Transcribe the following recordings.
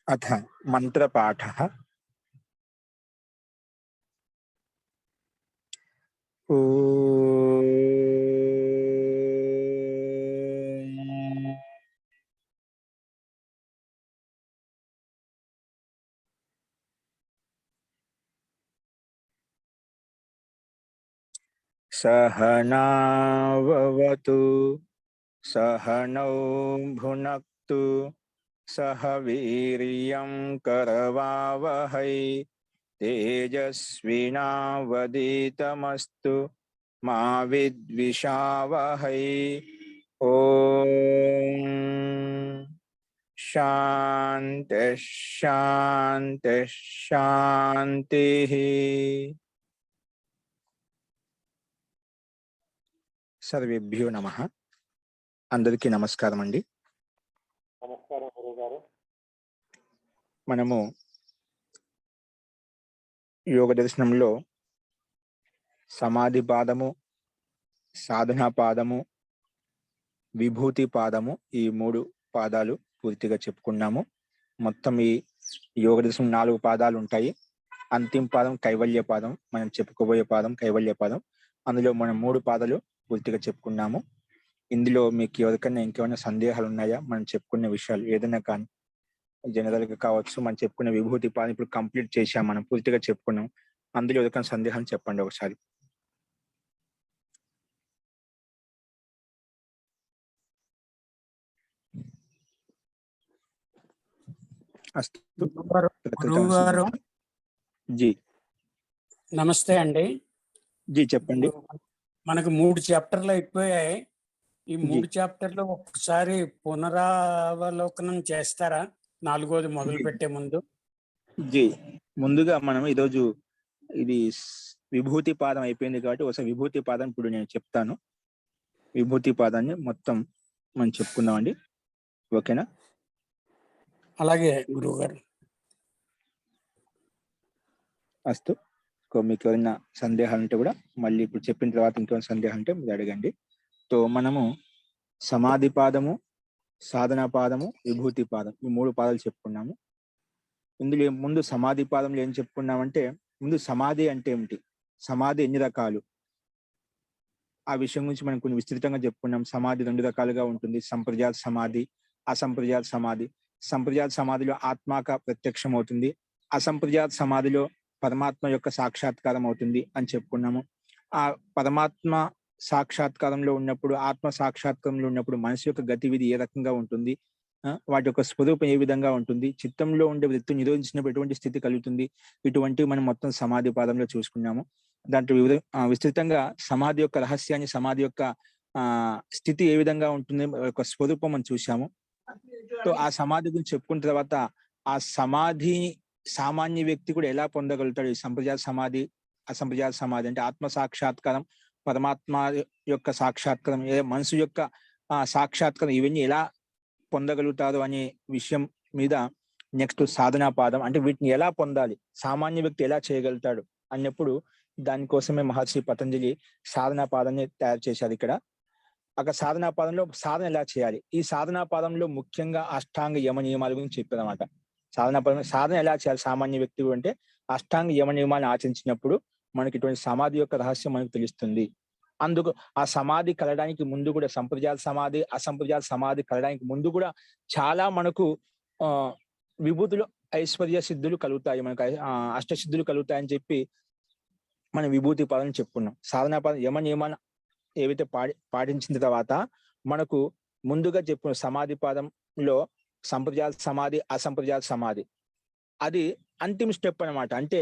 अथ मंत्रपाठः। ॐ सहनाववतु सहनौ भुनक्तु सह वीर्यं करवावहै तेजस्विनावधीतमस्तु मा विद्विषावहै। ॐ शान्ति शान्ति शान्तिः। సర్వేభ్యో నమః. అందరికీ నమస్కారం అండి. నమస్కారం గురుగారు. మనము యోగ దర్శనంలో సమాధి పాదము, సాధనా పాదము, విభూతి పాదము, ఈ 3 పాదాలు పూర్తిగా చెప్పుకున్నాము. మొత్తం ఈ యోగ దర్శనం 4 పాదాలు ఉంటాయి. అంతిమ పాదం కైవల్య పాదం, మనం చెప్పుకోబోయే పాదం కైవల్య పాదం. అందులో మనం 3 పాదాలు పూర్తిగా చెప్పుకున్నాము. ఇందులో మీకు ఎవరికైనా ఇంకేమైనా సందేహాలు ఉన్నాయా? మనం చెప్పుకునే విషయాలు ఏదైనా కానీ జనరల్ గా కావచ్చు, మనం చెప్పుకునే విభూతి పాదం ఇప్పుడు కంప్లీట్ చేశాం, మనం పూర్తిగా చెప్పుకున్నాం. అందులో ఎవరికైనా సందేహం చెప్పండి ఒకసారి. గురువుగారు జీ నమస్తే అండి. జీ చెప్పండి. మనకు 3 చాప్టర్లు అయిపోయాయి. ఈ 3 చాప్టర్లు ఒక్కసారి పునరావలోకనం చేస్తారా? 4వది మొదలు పెట్టే ముందు. జీ ముందుగా మనం ఈరోజు ఇది విభూతి పాదం అయిపోయింది కాబట్టి ఒకసారి విభూతి పాదం ఇప్పుడు నేను చెప్తాను. విభూతి పాదాన్ని మొత్తం మనం చెప్పుకుందామండి, ఓకేనా? అలాగే గురువుగారు. అస్తు. మీకు ఏమైనా సందేహాలు ఉంటే కూడా మళ్ళీ ఇప్పుడు చెప్పిన తర్వాత ఇంకేమైనా సందేహం ఉంటే మీరు అడగండి. సో మనము సమాధి పాదము, సాధనా పాదము, విభూతి పాదం, ఈ 3 పాదాలు చెప్పుకున్నాము. ఇందులో ముందు సమాధి పాదంలో ఏం చెప్పుకున్నామంటే, ముందు సమాధి అంటే ఏమిటి, సమాధి ఎన్ని రకాలు, ఆ విషయం గురించి మనం కొన్ని విస్తృతంగా చెప్పుకున్నాం. సమాధి 2 రకాలుగా ఉంటుంది: సంప్రజాత సమాధి, అసంప్రజాత సమాధి. సంప్రజాత సమాధిలో ఆత్మాక ప్రత్యక్షం అవుతుంది, అసంప్రజాత సమాధిలో పరమాత్మ యొక్క సాక్షాత్కారం అవుతుంది అని చెప్పుకున్నాము. ఆ పరమాత్మ సాక్షాత్కారంలో ఉన్నప్పుడు, ఆత్మ సాక్షాత్కారంలో ఉన్నప్పుడు మనసు యొక్క గతివిధి ఏ రకంగా ఉంటుంది, వాటి యొక్క స్వరూపం ఏ విధంగా ఉంటుంది, చిత్తంలో ఉండే వృత్తి నిరోధించినప్పుడు ఎటువంటి స్థితి కలుగుతుంది, ఇటువంటివి మనం మొత్తం సమాధి పాదంలో చూసుకున్నాము. దాంట్లో విస్తృతంగా సమాధి యొక్క రహస్యాన్ని, సమాధి యొక్క స్థితి ఏ విధంగా ఉంటుంది, యొక్క స్వరూపం మనం చూసాము. సో ఆ సమాధి గురించి చెప్పుకున్న తర్వాత, ఆ సమాధి సామాన్య వ్యక్తి కూడా ఎలా పొందగలుగుతాడు, ఈ సంప్రజాత సమాధి, అసంప్రజాత సమాధి అంటే ఆత్మ సాక్షాత్కారం, పరమాత్మ యొక్క సాక్షాత్కారం, మనసు యొక్క సాక్షాత్కారం, ఇవన్నీ ఎలా పొందగలుగుతారు అనే విషయం మీద నెక్స్ట్ సాధనా పాదం, అంటే వీటిని ఎలా పొందాలి, సామాన్య వ్యక్తి ఎలా చేయగలుగుతాడు అన్నప్పుడు దానికోసమే మహర్షి పతంజలి సాధనా పాదాన్ని తయారు చేశారు. అక్కడ సాధనా పాదంలో సాధన ఎలా చేయాలి, ఈ సాధనా పాదంలో ముఖ్యంగా అష్టాంగ యమ నియమాల గురించి చెప్పారన్నమాట. సాధన ఎలా చేయాలి సామాన్య వ్యక్తి అంటే, అష్టాంగ యమ నియమాలను ఆచరించినప్పుడు మనకి ఇటువంటి సమాధి యొక్క రహస్యం మనకు తెలుస్తుంది. అందుకు ఆ సమాధి కలడానికి ముందు కూడా, సంప్రజాత సమాధి, అసంప్రజాత సమాధి కలడానికి ముందు కూడా చాలా మనకు విభూతులు, ఐశ్వర్య సిద్ధులు కలుగుతాయి, మనకు అష్టసిద్ధులు కలుగుతాయని చెప్పి మనం విభూతి పాదం చెప్పుకున్నాం. సాధనా పాదం యమ నియమాన్ని ఏవైతే పాటించిన తర్వాత మనకు ముందుగా చెప్పుకున్న సమాధి పాదంలో సంప్రజాత సమాధి, అసంప్రజాత సమాధి, అది అంతిమ స్టెప్ అన్నమాట. అంటే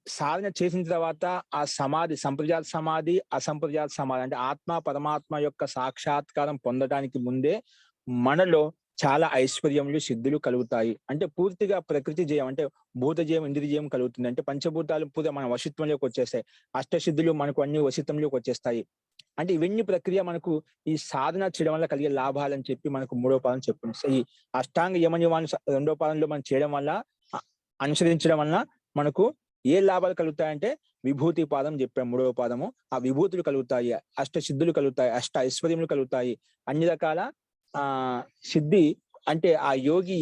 సాధన చేసిన తర్వాత ఆ సమాధి, సంప్రజాత సమాధి, అసంప్రజాత సమాధి అంటే ఆత్మ పరమాత్మ యొక్క సాక్షాత్కారం పొందడానికి ముందే మనలో చాలా ఐశ్వర్యములు, సిద్ధులు కలుగుతాయి. అంటే పూర్తిగా ప్రకృతి జయం, అంటే భూత జయం, ఇంద్రియ జయం కలుగుతుంది. అంటే పంచభూతాలు పూర్తిగా మన వశిత్వంలోకి వచ్చేస్తాయి, అష్టసిద్ధులు మనకు అన్ని వశిత్వంలోకి వచ్చేస్తాయి. అంటే ఇవన్నీ ప్రక్రియ మనకు ఈ సాధన చేయడం వల్ల కలిగే లాభాలని చెప్పి మనకు 3వ పాదం చెప్పుకుంది. ఈ అష్టాంగ యమ నియమాన్ని 2వ పాదంలో మనం చేయడం వల్ల, అనుసరించడం వల్ల మనకు ఏ లాభాలు కలుగుతాయంటే, విభూతి పాదం చెప్పాం 3వ పాదము. ఆ విభూతులు కలుగుతాయి, అష్ట సిద్ధులు కలుగుతాయి, అష్ట ఐశ్వర్యములు కలుగుతాయి, అన్ని రకాల సిద్ధి అంటే ఆ యోగి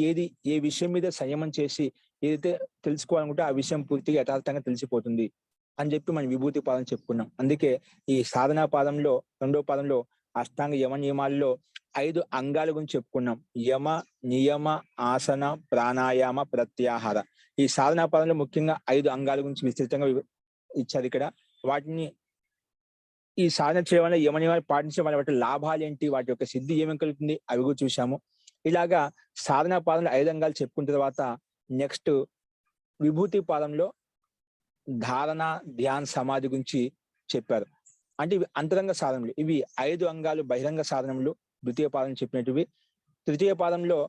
ఏ విషయం మీద సంయమం చేసి ఏదైతే తెలుసుకోవాలనుకుంటే ఆ విషయం పూర్తిగా యథార్థంగా తెలిసిపోతుంది అని చెప్పి మనం విభూతి పాదం చెప్పుకున్నాం. అందుకే ఈ సాధనా పాదంలో 2వ పాదంలో అష్టాంగ యమ నియమాల్లో 5 అంగాల గురించి చెప్పుకున్నాం. యమ, నియమ, ఆసన, ప్రాణాయామ, ప్రత్యాహార. ఈ సాధనా పాదంలో ముఖ్యంగా 5 అంగాల గురించి విస్తృతంగా ఇచ్చారు ఇక్కడ. వాటిని ఈ సాధన చేయడం వల్ల యమ నియమాలు పాటించడం వల్ల వాటి లాభాలు ఏంటి, వాటి యొక్క సిద్ధి ఏమేమి కలుగుతుంది అవి కూడా చూసాము. ఇలాగా సాధనా పాదంలో 5 అంగాలు చెప్పుకున్న తర్వాత నెక్స్ట్ విభూతి పాదంలో ధారణ, ధ్యాన, సమాధి గురించి చెప్పారు. అంటే ఇవి అంతరంగ సాధనలు. ఇవి 5 అంగాలు బహిరంగ సాధనములు ద్వితీయ పాదం చెప్పినట్టువి. తృతీయ పాదంలో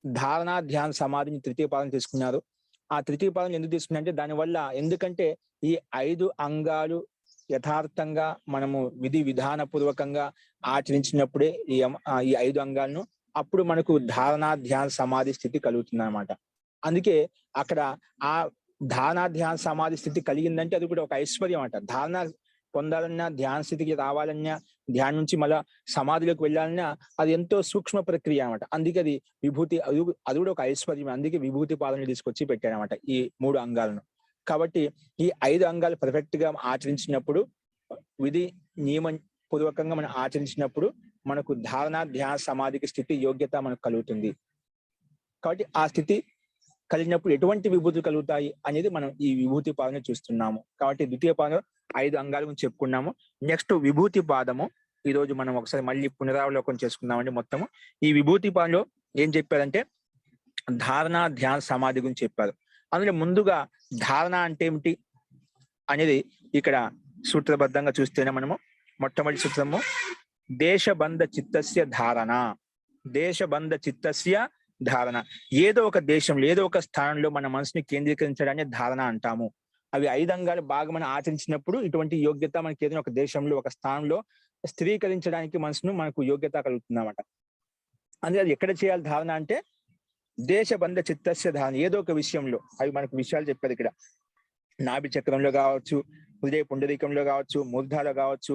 ధారణ, ధ్యాన, సమాధిని తృతీయ పాదం తీసుకున్నారు. ఆ తృతీయ పాదం ఎందుకు తీసుకున్నారంటే దానివల్ల, ఎందుకంటే ఈ 5 అంగాలు యథార్థంగా మనము విధి విధాన పూర్వకంగా ఆచరించినప్పుడే ఈ 5 అంగాలను అప్పుడు మనకు ధారణ, ధ్యాన, సమాధి స్థితి కలుగుతుంది అనమాట. అందుకే అక్కడ ఆ ధారణ, ధ్యాన, సమాధి స్థితి కలిగిందంటే అది కూడా ఒక ఐశ్వర్యం అంట. ధారణ పొందాలన్నా, ధ్యాన స్థితికి రావాలన్నా, ధ్యానం నుంచి మళ్ళా సమాధిలోకి వెళ్ళాలన్నా అది ఎంతో సూక్ష్మ ప్రక్రియ అనమాట. అందుకే అది విభూతి, అది కూడా ఒక ఐశ్వర్యం. అందుకే విభూతి పాదం తీసుకొచ్చి పెట్టారనమాట ఈ 3 అంగాలను. కాబట్టి ఈ 5 అంగాలు పర్ఫెక్ట్ గా ఆచరించినప్పుడు, విధి నియమ పూర్వకంగా మనం ఆచరించినప్పుడు మనకు ధారణ, ధ్యాన, సమాధికి స్థితి యోగ్యత మనకు కలుగుతుంది. కాబట్టి ఆ స్థితి కలిగినప్పుడు ఎటువంటి విభూతులు కలుగుతాయి అనేది మనం ఈ విభూతి పాదం చూస్తున్నాము. కాబట్టి ద్వితీయ పాదం 5 అంగాల గురించి చెప్పుకున్నాము. నెక్స్ట్ విభూతి పాదము ఈ రోజు మనం ఒకసారి మళ్ళీ పునరావలోకనం చేసుకుందామండి. మొత్తము ఈ విభూతి పాదంలో ఏం చెప్పారంటే ధారణ, ధ్యాన, సమాధి గురించి చెప్పారు. అందులో ముందుగా ధారణ అంటే ఏమిటి అనేది ఇక్కడ సూత్రబద్ధంగా చూస్తేనే మనము మొట్టమొదటి సూత్రము దేశబంధ చిత్తస్య ధారణ. దేశబంధ చిత్తస్య ధారణ. ఏదో ఒక దేశంలో, ఏదో ఒక స్థానంలో మన మనసుని కేంద్రీకరించడాన్ని ధారణ అంటాము. అవి 5 అంగాలు బాగా మనం ఆచరించినప్పుడు ఇటువంటి యోగ్యత మనకి ఏదైనా ఒక దేశంలో, ఒక స్థానంలో స్థిరీకరించడానికి మనకు యోగ్యత కలుగుతుంది అన్నమాట. అందుకే అది ఎక్కడ చేయాలి ధారణ అంటే దేశబంధ చిత్తస్య ధారణ. ఏదో ఒక విషయంలో అవి మనకు విషయాలు చెప్పారు ఇక్కడ. నాభి చక్రంలో కావచ్చు, హృదయ పుండరీకంలో కావచ్చు, మూర్ధాలో కావచ్చు,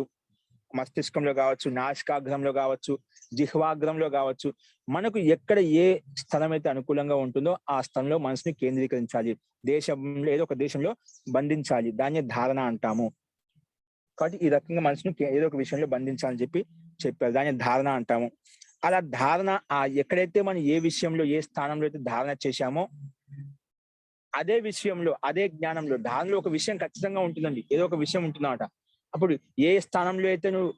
మస్తిష్కంలో కావచ్చు, నాసికాగ్రంలో కావచ్చు, జిహ్వాగ్రంలో కావచ్చు. మనకు ఎక్కడ ఏ స్థలం అయితే అనుకూలంగా ఉంటుందో ఆ స్థలంలో మనసుని కేంద్రీకరించాలి. దేశంలో ఏదో ఒక దేశంలో బంధించాలి. దాన్ని ధారణ అంటాము. కాబట్టి ఈ రకంగా మనసును ఏదో ఒక విషయంలో బంధించాలని చెప్పారు. దాన్ని ధారణ అంటాము. అలా ధారణ ఎక్కడైతే మనం ఏ విషయంలో, ఏ స్థానంలో అయితే ధారణ చేశామో అదే విషయంలో, అదే జ్ఞానంలో, ధారణలో ఒక విషయం ఖచ్చితంగా ఉంటుందండి. ఏదో ఒక విషయం ఉంటుందన్నమాట. అప్పుడు ఏ స్థానంలో అయితే నువ్వు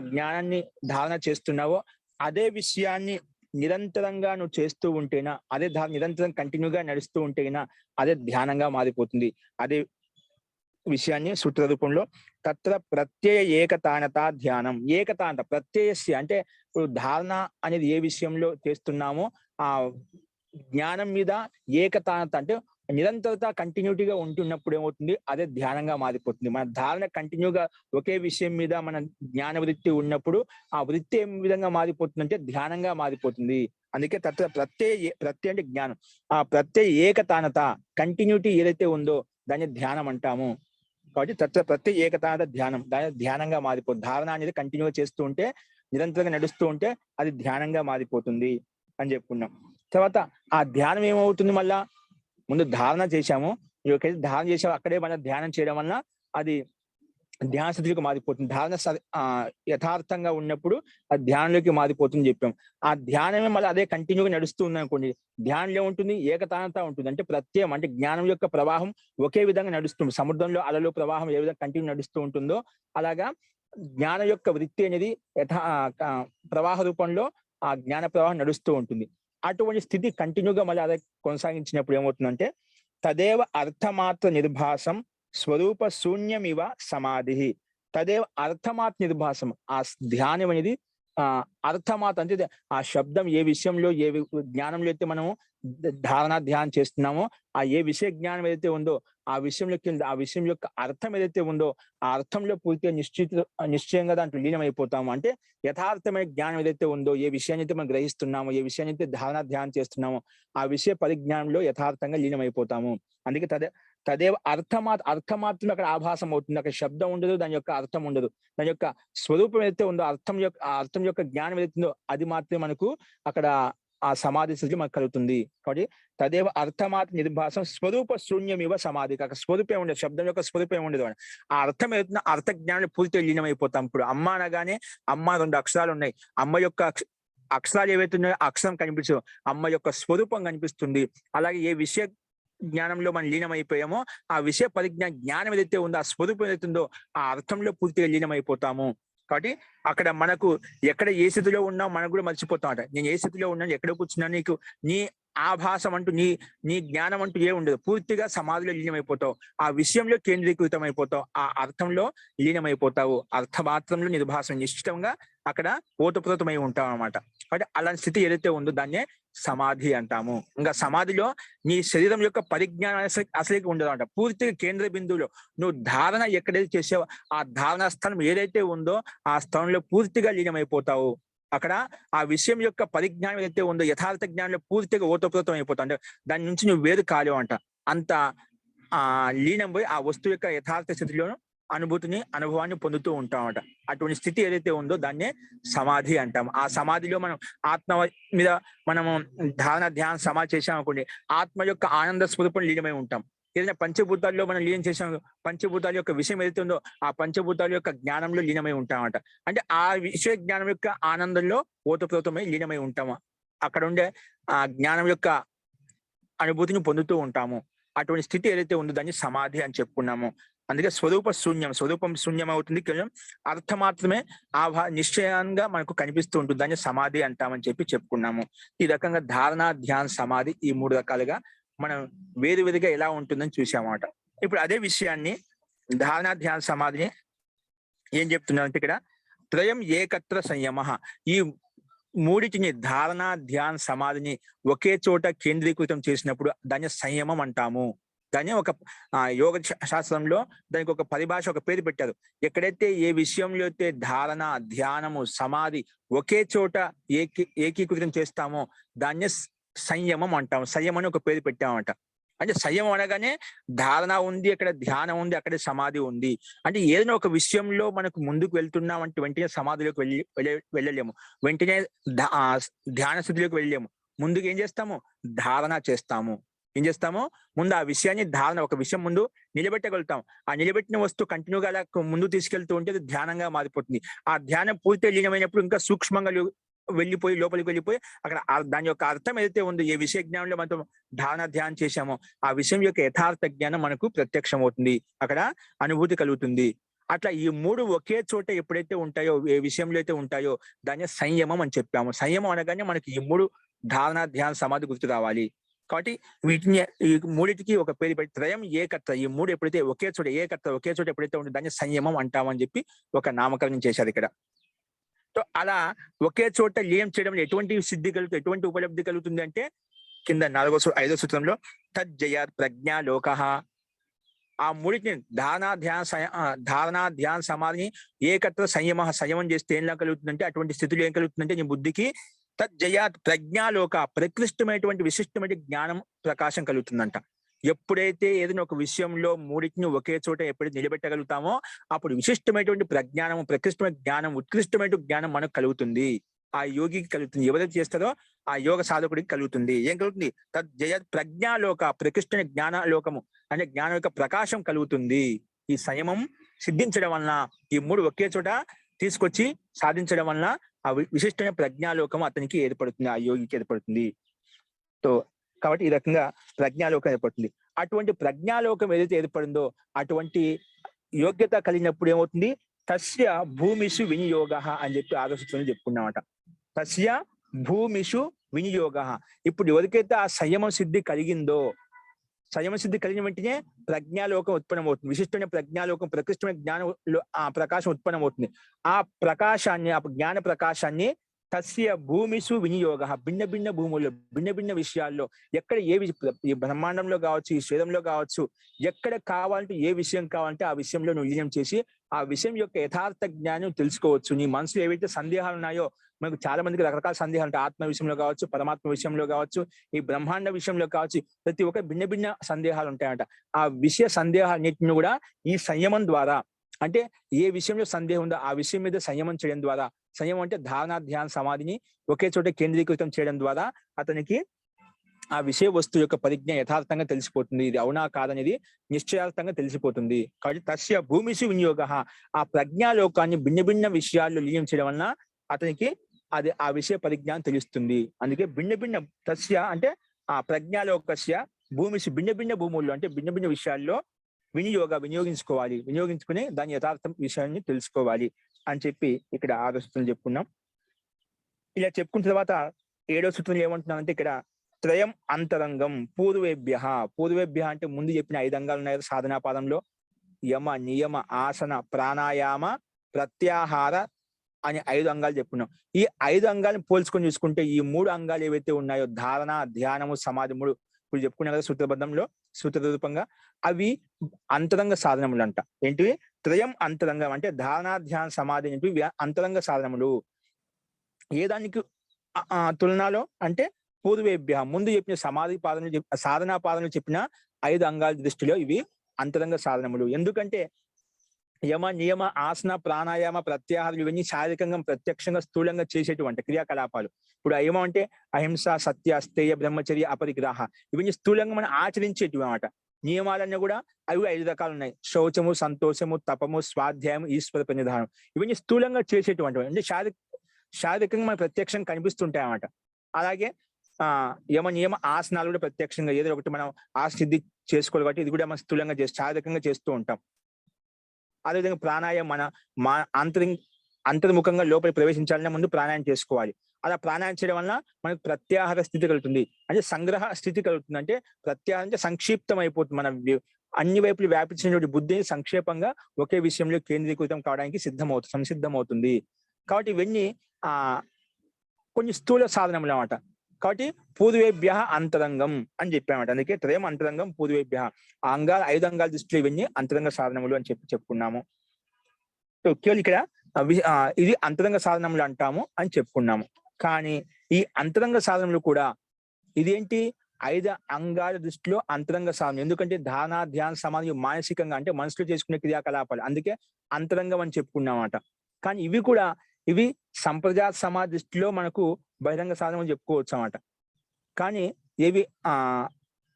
జ్ఞానాన్ని ధారణ చేస్తున్నావో అదే విషయాన్ని నిరంతరంగా నువ్వు చేస్తూ ఉంటేనా, అదే నిరంతరం కంటిన్యూగా నడుస్తూ ఉంటేనా అదే ధ్యానంగా మారిపోతుంది. అదే విషయాన్ని సూత్ర రూపంలో తత్ర ప్రత్యయ ఏకతానత ధ్యానం. ఏకతానత ప్రత్యయస్య అంటే ఇప్పుడు ధారణ అనేది ఏ విషయంలో చేస్తున్నామో ఆ జ్ఞానం మీద ఏకతానత అంటే నిరంతరత కంటిన్యూటీగా ఉంటున్నప్పుడు ఏమవుతుంది, అదే ధ్యానంగా మారిపోతుంది. మన ధారణ కంటిన్యూగా ఒకే విషయం మీద మన జ్ఞాన వృత్తి ఉన్నప్పుడు ఆ వృత్తి ఏ విధంగా మారిపోతుందంటే ధ్యానంగా మారిపోతుంది. అందుకే తత్ర ప్రత్యయ అంటే జ్ఞానం. ఆ ప్రత్యయ ఏకతానత కంటిన్యూటీ ఏదైతే ఉందో దాన్ని ధ్యానం అంటాము. కాబట్టి తత్ర ప్రత్యయ ఏకతానత ధ్యానం, దాని ధ్యానంగా మారిపోతుంది. ధారణ అనేది కంటిన్యూగా చేస్తూ ఉంటే, నిరంతరంగా నడుస్తూ ఉంటే అది ధ్యానంగా మారిపోతుంది అని చెప్పుకున్నాం. తర్వాత ఆ ధ్యానం ఏమవుతుంది, మళ్ళా ముందు ధారణ చేశాము, ధారణ చేసాము అక్కడే మన ధ్యానం చేయడం వల్ల అది ధ్యాన స్థితికి మారిపోతుంది. ధారణ యథార్థంగా ఉన్నప్పుడు ఆ ధ్యానంలోకి మారిపోతుంది చెప్పాం. ఆ ధ్యానమే మళ్ళీ అదే కంటిన్యూగా నడుస్తూ ఉంది అనుకోండి, ధ్యానంలో ఉంటుంది, ఏకతానత ఉంటుంది. అంటే ప్రత్యయం అంటే జ్ఞానం యొక్క ప్రవాహం ఒకే విధంగా నడుస్తుంది. సముద్రంలో అలలు ప్రవాహం ఏ విధంగా కంటిన్యూ నడుస్తూ ఉంటుందో అలాగా జ్ఞానం యొక్క వృత్తి అనేది ప్రవాహ రూపంలో ఆ జ్ఞాన ప్రవాహం నడుస్తూ ఉంటుంది. అటువంటి స్థితి కంటిన్యూగా మళ్ళీ అదే కొనసాగించినప్పుడు ఏమవుతుందంటే తదేవ అర్థమాత్ర నిర్భాసం స్వరూప శూన్యమివ సమాధి. తదేవ అర్థమాత్ర నిర్భాసం. ఆ ధ్యానం అనేది అర్థమాత్ర అంటే ఆ శబ్దం ఏ విషయంలో, ఏ జ్ఞానంలో అయితే మనము ధారణ ధ్యానం చేస్తున్నామో ఆ ఏ విషయ జ్ఞానం ఏదైతే ఉందో ఆ విషయం యొక్క అర్థం ఏదైతే ఉందో ఆ అర్థంలో పూర్తిగా నిశ్చయంగా దాంట్లో లీనమైపోతాము. అంటే యథార్థమైన జ్ఞానం ఏదైతే ఉందో, ఏ విషయాన్ని అయితే మనం గ్రహిస్తున్నామో, ఏ విషయాన్ని అయితే ధారణ ధ్యానం చేస్తున్నామో ఆ విషయ పరిజ్ఞానంలో యథార్థంగా లీనమైపోతాము. అందుకే తదేవ అర్థమాత్రం అక్కడ ఆభాసం అవుతుంది. అక్కడ శబ్దం ఉండదు, దాని యొక్క అర్థం ఉండదు. దాని యొక్క స్వరూపం ఏదైతే ఉందో, అర్థం యొక్క జ్ఞానం ఏదైతే ఉందో అది మాత్రమే మనకు అక్కడ ఆ సమాధి స్థితి మనకు కలుగుతుంది. కాబట్టి తదేవ అర్థమాత్ర నిర్భాసం స్వరూప శూన్యమివ సమాధి. కాక స్వరూపం ఉండదు, శబ్దం యొక్క స్వరూపం ఉండదు. ఆ అర్థం ఏదైతుందో అర్థ జ్ఞానంలో పూర్తిగా లీనమైపోతాం. ఇప్పుడు అమ్మ అనగానే అమ్మ 2 అక్షరాలు ఉన్నాయి. అమ్మ యొక్క అక్షరాలు ఏవైతే ఉన్నాయో అక్షరం కనిపించవు, అమ్మ యొక్క స్వరూపం కనిపిస్తుంది. అలాగే ఏ విషయ జ్ఞానంలో మనం లీనమైపోయామో ఆ విషయ జ్ఞానం ఏదైతే ఉందో, ఆ స్వరూపం ఏదైతే ఉందో ఆ అర్థంలో పూర్తిగా లీనమైపోతాము. కాబట్టి అక్కడ మనకు ఎక్కడ ఏ స్థితిలో ఉన్నా మనకు కూడా మర్చిపోతామట. నేను ఏ స్థితిలో ఉన్నాను, ఎక్కడ కూర్చున్నాను, నీకు నీ ఆభాసం అంటూ నీ జ్ఞానం అంటూ ఏ ఉండదు. పూర్తిగా సమాధిలో లీనమైపోతావు, ఆ విషయంలో కేంద్రీకృతం అయిపోతావు, ఆ అర్థంలో లీనమైపోతావు. అర్థమాత్రంలో నిర్భాసం నిశ్చితంగా అక్కడ ఓతప్రోతమై ఉంటావు అనమాట. కాబట్టి అలాంటి స్థితి ఏదైతే ఉందో దాన్నే సమాధి అంటాము. ఇంకా సమాధిలో నీ శరీరం యొక్క పరిజ్ఞానం అసలు ఉండదు అంట. పూర్తిగా కేంద్ర బిందువులో నువ్వు ధారణ ఎక్కడైతే చేసావో ఆ ధారణ స్థలం ఏదైతే ఉందో ఆ స్థలంలో పూర్తిగా లీనమైపోతావు. అక్కడ ఆ విషయం యొక్క పరిజ్ఞానం ఏదైతే ఉందో యథార్థ జ్ఞానంలో పూర్తిగా ఓతప్రోతం అయిపోతావు. అంటే దాని నుంచి నువ్వు వేరు కాలేవు అంట. అంత లీనం పోయి ఆ వస్తువు యొక్క యథార్థ స్థితిలోను అనుభవాన్ని పొందుతూ ఉంటామట. అటువంటి స్థితి ఏదైతే ఉందో దాన్నే సమాధి అంటాము. ఆ సమాధిలో మనం ఆత్మ మీద మనము ధ్యాన సమాధి చేసాం అనుకోండి, ఆత్మ యొక్క ఆనంద స్వరూపం లీనమై ఉంటాం. ఏదైనా పంచభూతాల్లో మనం లీనం చేసాం, పంచభూతాల యొక్క విషయం ఏదైతే ఉందో ఆ పంచభూతాల యొక్క జ్ఞానంలో లీనమై ఉంటామట. అంటే ఆ విషయ జ్ఞానం యొక్క ఆనందంలో ఓతప్రోతమై లీనమై ఉంటాము. అక్కడ ఉండే ఆ జ్ఞానం యొక్క అనుభూతిని పొందుతూ ఉంటాము. అటువంటి స్థితి ఏదైతే ఉందో దాన్ని సమాధి అని చెప్పుకున్నాము. అందుకే స్వరూపం శూన్యం అవుతుంది. కేవలం అర్థం మాత్రమే నిశ్చయంగా మనకు కనిపిస్తూ ఉంటుంది, దాన్ని సమాధి అంటామని చెప్పుకున్నాము. ఈ రకంగా ధారణ, ధ్యాన, సమాధి ఈ 3 రకాలుగా మనం వేరువేరుగా ఎలా ఉంటుందని చూసామన్నమాట. ఇప్పుడు అదే విషయాన్ని ధారణ, ధ్యాన, సమాధిని ఏం చెప్తున్నారంటే ఇక్కడ త్రయం ఏకత్ర సంయమ. ఈ మూడిటిని ధారణ, ధ్యాన, సమాధిని ఒకే చోట కేంద్రీకృతం చేసినప్పుడు దాన్ని సంయమం అంటాము. దాన్ని ఒక యోగ శాస్త్రంలో దానికి ఒక పరిభాష, ఒక పేరు పెట్టారు. ఎక్కడైతే ఏ విషయంలో అయితే ధారణ, ధ్యానము, సమాధి ఒకే చోట ఏకీకృతం చేస్తామో దాన్ని సంయమం అంటాము. సంయమం అని ఒక పేరు పెట్టామంట. అంటే సంయమం అనగానే ధారణ ఉంది, అక్కడ ధ్యానం ఉంది, అక్కడ సమాధి ఉంది. అంటే ఏదైనా ఒక విషయంలో మనకు ముందుకు వెళ్తున్నాం అంటే వెంటనే సమాధిలోకి వెళ్ళలేము, వెంటనే ధ్యాన స్థితిలోకి వెళ్ళలేము. ముందుకు ఏం చేస్తాము? ధారణ చేస్తాము. ఏం చేస్తాము? ముందు ఆ విషయాన్ని ధారణ, ఒక విషయం ముందు నిలబెట్టగలుగుతాం. ఆ నిలబెట్టిన వస్తువు కంటిన్యూగా అలా ముందు తీసుకెళ్తూ ఉంటే అది ధ్యానంగా మారిపోతుంది. ఆ ధ్యానం పూర్తి లీనమైనప్పుడు ఇంకా సూక్ష్మంగా లోపలికి వెళ్ళిపోయి అక్కడ దాని యొక్క అర్థం ఏదైతే ఉందో, ఏ విషయ జ్ఞానంలో మనం ధారణ ధ్యానం చేశామో ఆ విషయం యొక్క యథార్థ జ్ఞానం మనకు ప్రత్యక్షం అవుతుంది, అక్కడ అనుభూతి కలుగుతుంది. అట్లా ఈ 3 ఒకే చోట ఎప్పుడైతే ఉంటాయో, ఏ విషయంలో అయితే ఉంటాయో దాన్ని సంయమం అని చెప్పాము. సంయమం అనగానే మనకి ఈ 3 ధారణ, ధ్యాన, సమాధి గుర్తు రావాలి. కాబట్టి వీటిని ఈ 3టికి ఒక పేరు పెట్టి త్రయం ఏకత్ర, ఈ 3 ఎప్పుడైతే ఒకే చోట ఒకే చోట ఎప్పుడైతే ఉంటుంది దాన్ని సంయమం అంటామని చెప్పి ఒక నామకరణం చేశారు ఇక్కడ. సో అలా ఒకే చోట లీనం చేయడం ఎటువంటి సిద్ధి కలుగుతుంది, ఎటువంటి ఉపలబ్ధి కలుగుతుంది అంటే కింద 5వ సూత్రంలో తజ్జయ ప్రజ్ఞా లోక. ఆ 3టిని ధారణ, ధ్యాన, సమాధిని ఏకత్ర సంయమం చేస్తే ఏం కలుగుతుందంటే, అటువంటి స్థితిలో ఏం కలుగుతుందంటే నీ బుద్ధికి తజ్జయాత్ ప్రజ్ఞాలోక, ప్రకృష్టమైనటువంటి విశిష్టమైన జ్ఞానం ప్రకాశం కలుగుతుందంట. ఎప్పుడైతే ఏదైనా ఒక విషయంలో 3టిని ఒకే చోట ఎప్పుడైతే నిలబెట్టగలుగుతామో అప్పుడు విశిష్టమైనటువంటి ప్రజ్ఞానము, ప్రకృష్టమైన జ్ఞానం, ఉత్కృష్టమైన జ్ఞానం మనకు కలుగుతుంది. ఆ యోగికి కలుగుతుంది. ఎవరైతే చేస్తారో ఆ యోగ సాధకుడికి కలుగుతుంది. ఏం కలుగుతుంది? తజ్జయాత్ ప్రజ్ఞాలోక, ప్రకృష్టమైన జ్ఞానలోకము అంటే జ్ఞానం యొక్క ప్రకాశం కలుగుతుంది. ఈ సంయమం సిద్ధించడం వలన, ఈ 3 ఒకే చోట తీసుకొచ్చి సాధించడం వలన ఆ విశిష్టమైన ప్రజ్ఞాలోకం అతనికి ఏర్పడుతుంది, ఆ యోగికి ఏర్పడుతుంది. కాబట్టి ఈ రకంగా ప్రజ్ఞాలోకం ఏర్పడుతుంది. అటువంటి ప్రజ్ఞాలోకం ఏదైతే ఏర్పడిందో అటువంటి యోగ్యత కలిగినప్పుడు ఏమవుతుంది? తస్య భూమిషు వినియోగ అని చెప్పి ఆలోచించుకొని చెప్పుకున్నామట. తస్య భూమిషు వినియోగ. ఇప్పుడు ఎవరికైతే ఆ సంయమ సిద్ధి కలిగిందో, సంయమ సిద్ధి కలిగిన వెంటనే ప్రజ్ఞాలోకం ఉత్పన్నమవుతుంది. విశిష్టమైన ప్రజ్ఞాలోకం, ప్రకృష్టమైన జ్ఞానంలో ఆ ప్రకాశం ఉత్పన్నమవుతుంది. ఆ ప్రకాశాన్ని, ఆ జ్ఞాన ప్రకాశాన్ని తస్య భూమిషు వినియోగ, భిన్న భిన్న భూముల్లో, భిన్న భిన్న విషయాల్లో, ఎక్కడ ఈ బ్రహ్మాండంలో కావచ్చు, ఈ శరీరంలో కావచ్చు, ఎక్కడ కావాలంటే ఏ విషయం కావాలంటే ఆ విషయంలో నువ్వు విలీనం చేసి ఆ విషయం యొక్క యథార్థ జ్ఞానం తెలుసుకోవచ్చు. నీ మనసులో ఏవైతే సందేహాలు ఉన్నాయో, మనకు చాలా మందికి రకరకాల సందేహాలు ఉంటాయి. ఆత్మ విషయంలో కావచ్చు, పరమాత్మ విషయంలో కావచ్చు, ఈ బ్రహ్మాండ విషయంలో కావచ్చు, ప్రతి ఒక్క భిన్న భిన్న సందేహాలు ఉంటాయంట. ఆ విషయ సందేహాలన్నింటిని కూడా ఈ సంయమం ద్వారా, అంటే ఏ విషయంలో సందేహం ఉందో ఆ విషయం మీద సంయమం చేయడం ద్వారా, సంయమం అంటే ధారణ ధ్యాన సమాధిని ఒకే చోట కేంద్రీకృతం చేయడం ద్వారా అతనికి ఆ విషయ వస్తువు యొక్క పరిజ్ఞ యథార్థంగా తెలిసిపోతుంది. ఇది అవునా కాదనేది నిశ్చయార్థంగా తెలిసిపోతుంది. కాబట్టి తస్య భూమిషు వినియోగ, ఆ ప్రజ్ఞాలోకాన్ని భిన్న భిన్న విషయాల్లో లీనం చేయడం వలన అతనికి అది ఆ విషయ పరిజ్ఞానం తెలుస్తుంది. అందుకే భిన్న భిన్న తస్య అంటే ఆ ప్రజ్ఞాలోకస్య భూమిషు భిన్న భిన్న భూముల్లో అంటే భిన్న భిన్న విషయాల్లో వినియోగించుకోవాలి, వినియోగించుకుని దాని యథార్థం విషయాన్ని తెలుసుకోవాలి అని చెప్పి ఇక్కడ 6వ సూత్రం చెప్పుకున్నాం. ఇలా చెప్పుకున్న తర్వాత 7వ సూత్రం ఏమంటున్నామంటే ఇక్కడ త్రయం అంతరంగం పూర్వేభ్య అంటే ముందు చెప్పిన 5 అంగాలు ఉన్నాయి సాధనా పాదంలో, యమ నియమ ఆసన ప్రాణాయామ ప్రత్యాహార అని 5 అంగాలు చెప్పుకున్నాం. ఈ 5 అంగాలను పోల్చుకొని చూసుకుంటే ఈ 3 అంగాలు ఏవైతే ఉన్నాయో ధారణ ధ్యానము సమాధి 3 ఇప్పుడు చెప్పుకున్నాం కదా సూత్రబద్ధంలో సూత్ర రూపంగా, అవి అంతరంగ సాధనములు అంట. ఏంటివి? త్రయం అంతరంగం అంటే ధారణ ధ్యాన సమాధి అనేవి అంతరంగ సాధనములు. ఏ దానికి తులనాలో అంటే పూర్వేభ్య ముందు చెప్పిన సమాధి పాదనలు సాధనా పాదనలు చెప్పిన 5 అంగాల దృష్టిలో ఇవి అంతరంగ సాధనములు. ఎందుకంటే యమ నియమ ఆసన ప్రాణాయామ ప్రత్యాహారాలు ఇవన్నీ శారీరకంగా ప్రత్యక్షంగా స్థూలంగా చేసేటువంటి క్రియాకలాపాలు. ఇప్పుడు యమం అంటే అహింస సత్య స్థేయ బ్రహ్మచర్య అపరిగ్రహ, ఇవన్నీ స్థూలంగా మనం ఆచరించేటివి అన్నమాట. నియమాలన్నీ కూడా అవి 5 రకాలు ఉన్నాయి. శౌచము సంతోషము తపము స్వాధ్యాయము ఈశ్వర ప్రణిధానం, ఇవన్నీ స్థూలంగా చేసేటువంటివి అంటే శారీరకంగా మన ప్రత్యక్షంగా కనిపిస్తుంటాయి అన్నమాట. అలాగే యమ నియమ ఆసనాలు కూడా ప్రత్యక్షంగా ఏదో ఒకటి మనం ఆ సిద్ధి చేసుకోవాలి కాబట్టి ఇది కూడా మనం స్థూలంగా శారీరకంగా చేస్తూ ఉంటాం. అదేవిధంగా ప్రాణాయామం మన అంతర్ముఖంగా లోపలి ప్రవేశించాలనే ముందు ప్రాణాయామం చేసుకోవాలి. అలా ప్రాణాయామం చేయడం వల్ల మనకు ప్రత్యాహార స్థితి కలుగుతుంది, అంటే సంగ్రహ స్థితి కలుగుతుంది. అంటే ప్రత్యాహారం అంటే సంక్షిప్తం అయిపోతుంది, మన అన్ని వైపులు వ్యాపించినటువంటి బుద్ధిని సంక్షేపంగా ఒకే విషయంలో కేంద్రీకృతం కావడానికి సంసిద్ధమవుతుంది. కాబట్టి ఇవన్నీ కొన్ని స్థూల సాధనములు అన్నమాట. కాబట్టి పూర్వేభ్య అంతరంగం అని చెప్పామట. అందుకే త్రయం అంతరంగం పూర్వేభ్య, ఆ అంగాలు 5 అంగాల దృష్టిలో ఇవన్నీ అంతరంగ సాధనములు అని చెప్పుకున్నాము. కేవలం ఇక్కడ ఇది అంతరంగ సాధనములు అంటాము అని చెప్పుకున్నాము. కానీ ఈ అంతరంగ సాధనములు కూడా ఇదేంటి 5 అంగాల దృష్టిలో అంతరంగ సాధన. ఎందుకంటే ధారణ ధ్యాన సమాధి మానసికంగా అంటే మనసులో చేసుకునే క్రియాకలాపాలు, అందుకే అంతరంగం అని చెప్పుకున్నామట. కానీ ఇవి సంప్రదాయ సమాధి దృష్టిలో మనకు బహిరంగ సాధనలు చెప్పుకోవచ్చు అన్నమాట. కానీ ఏవి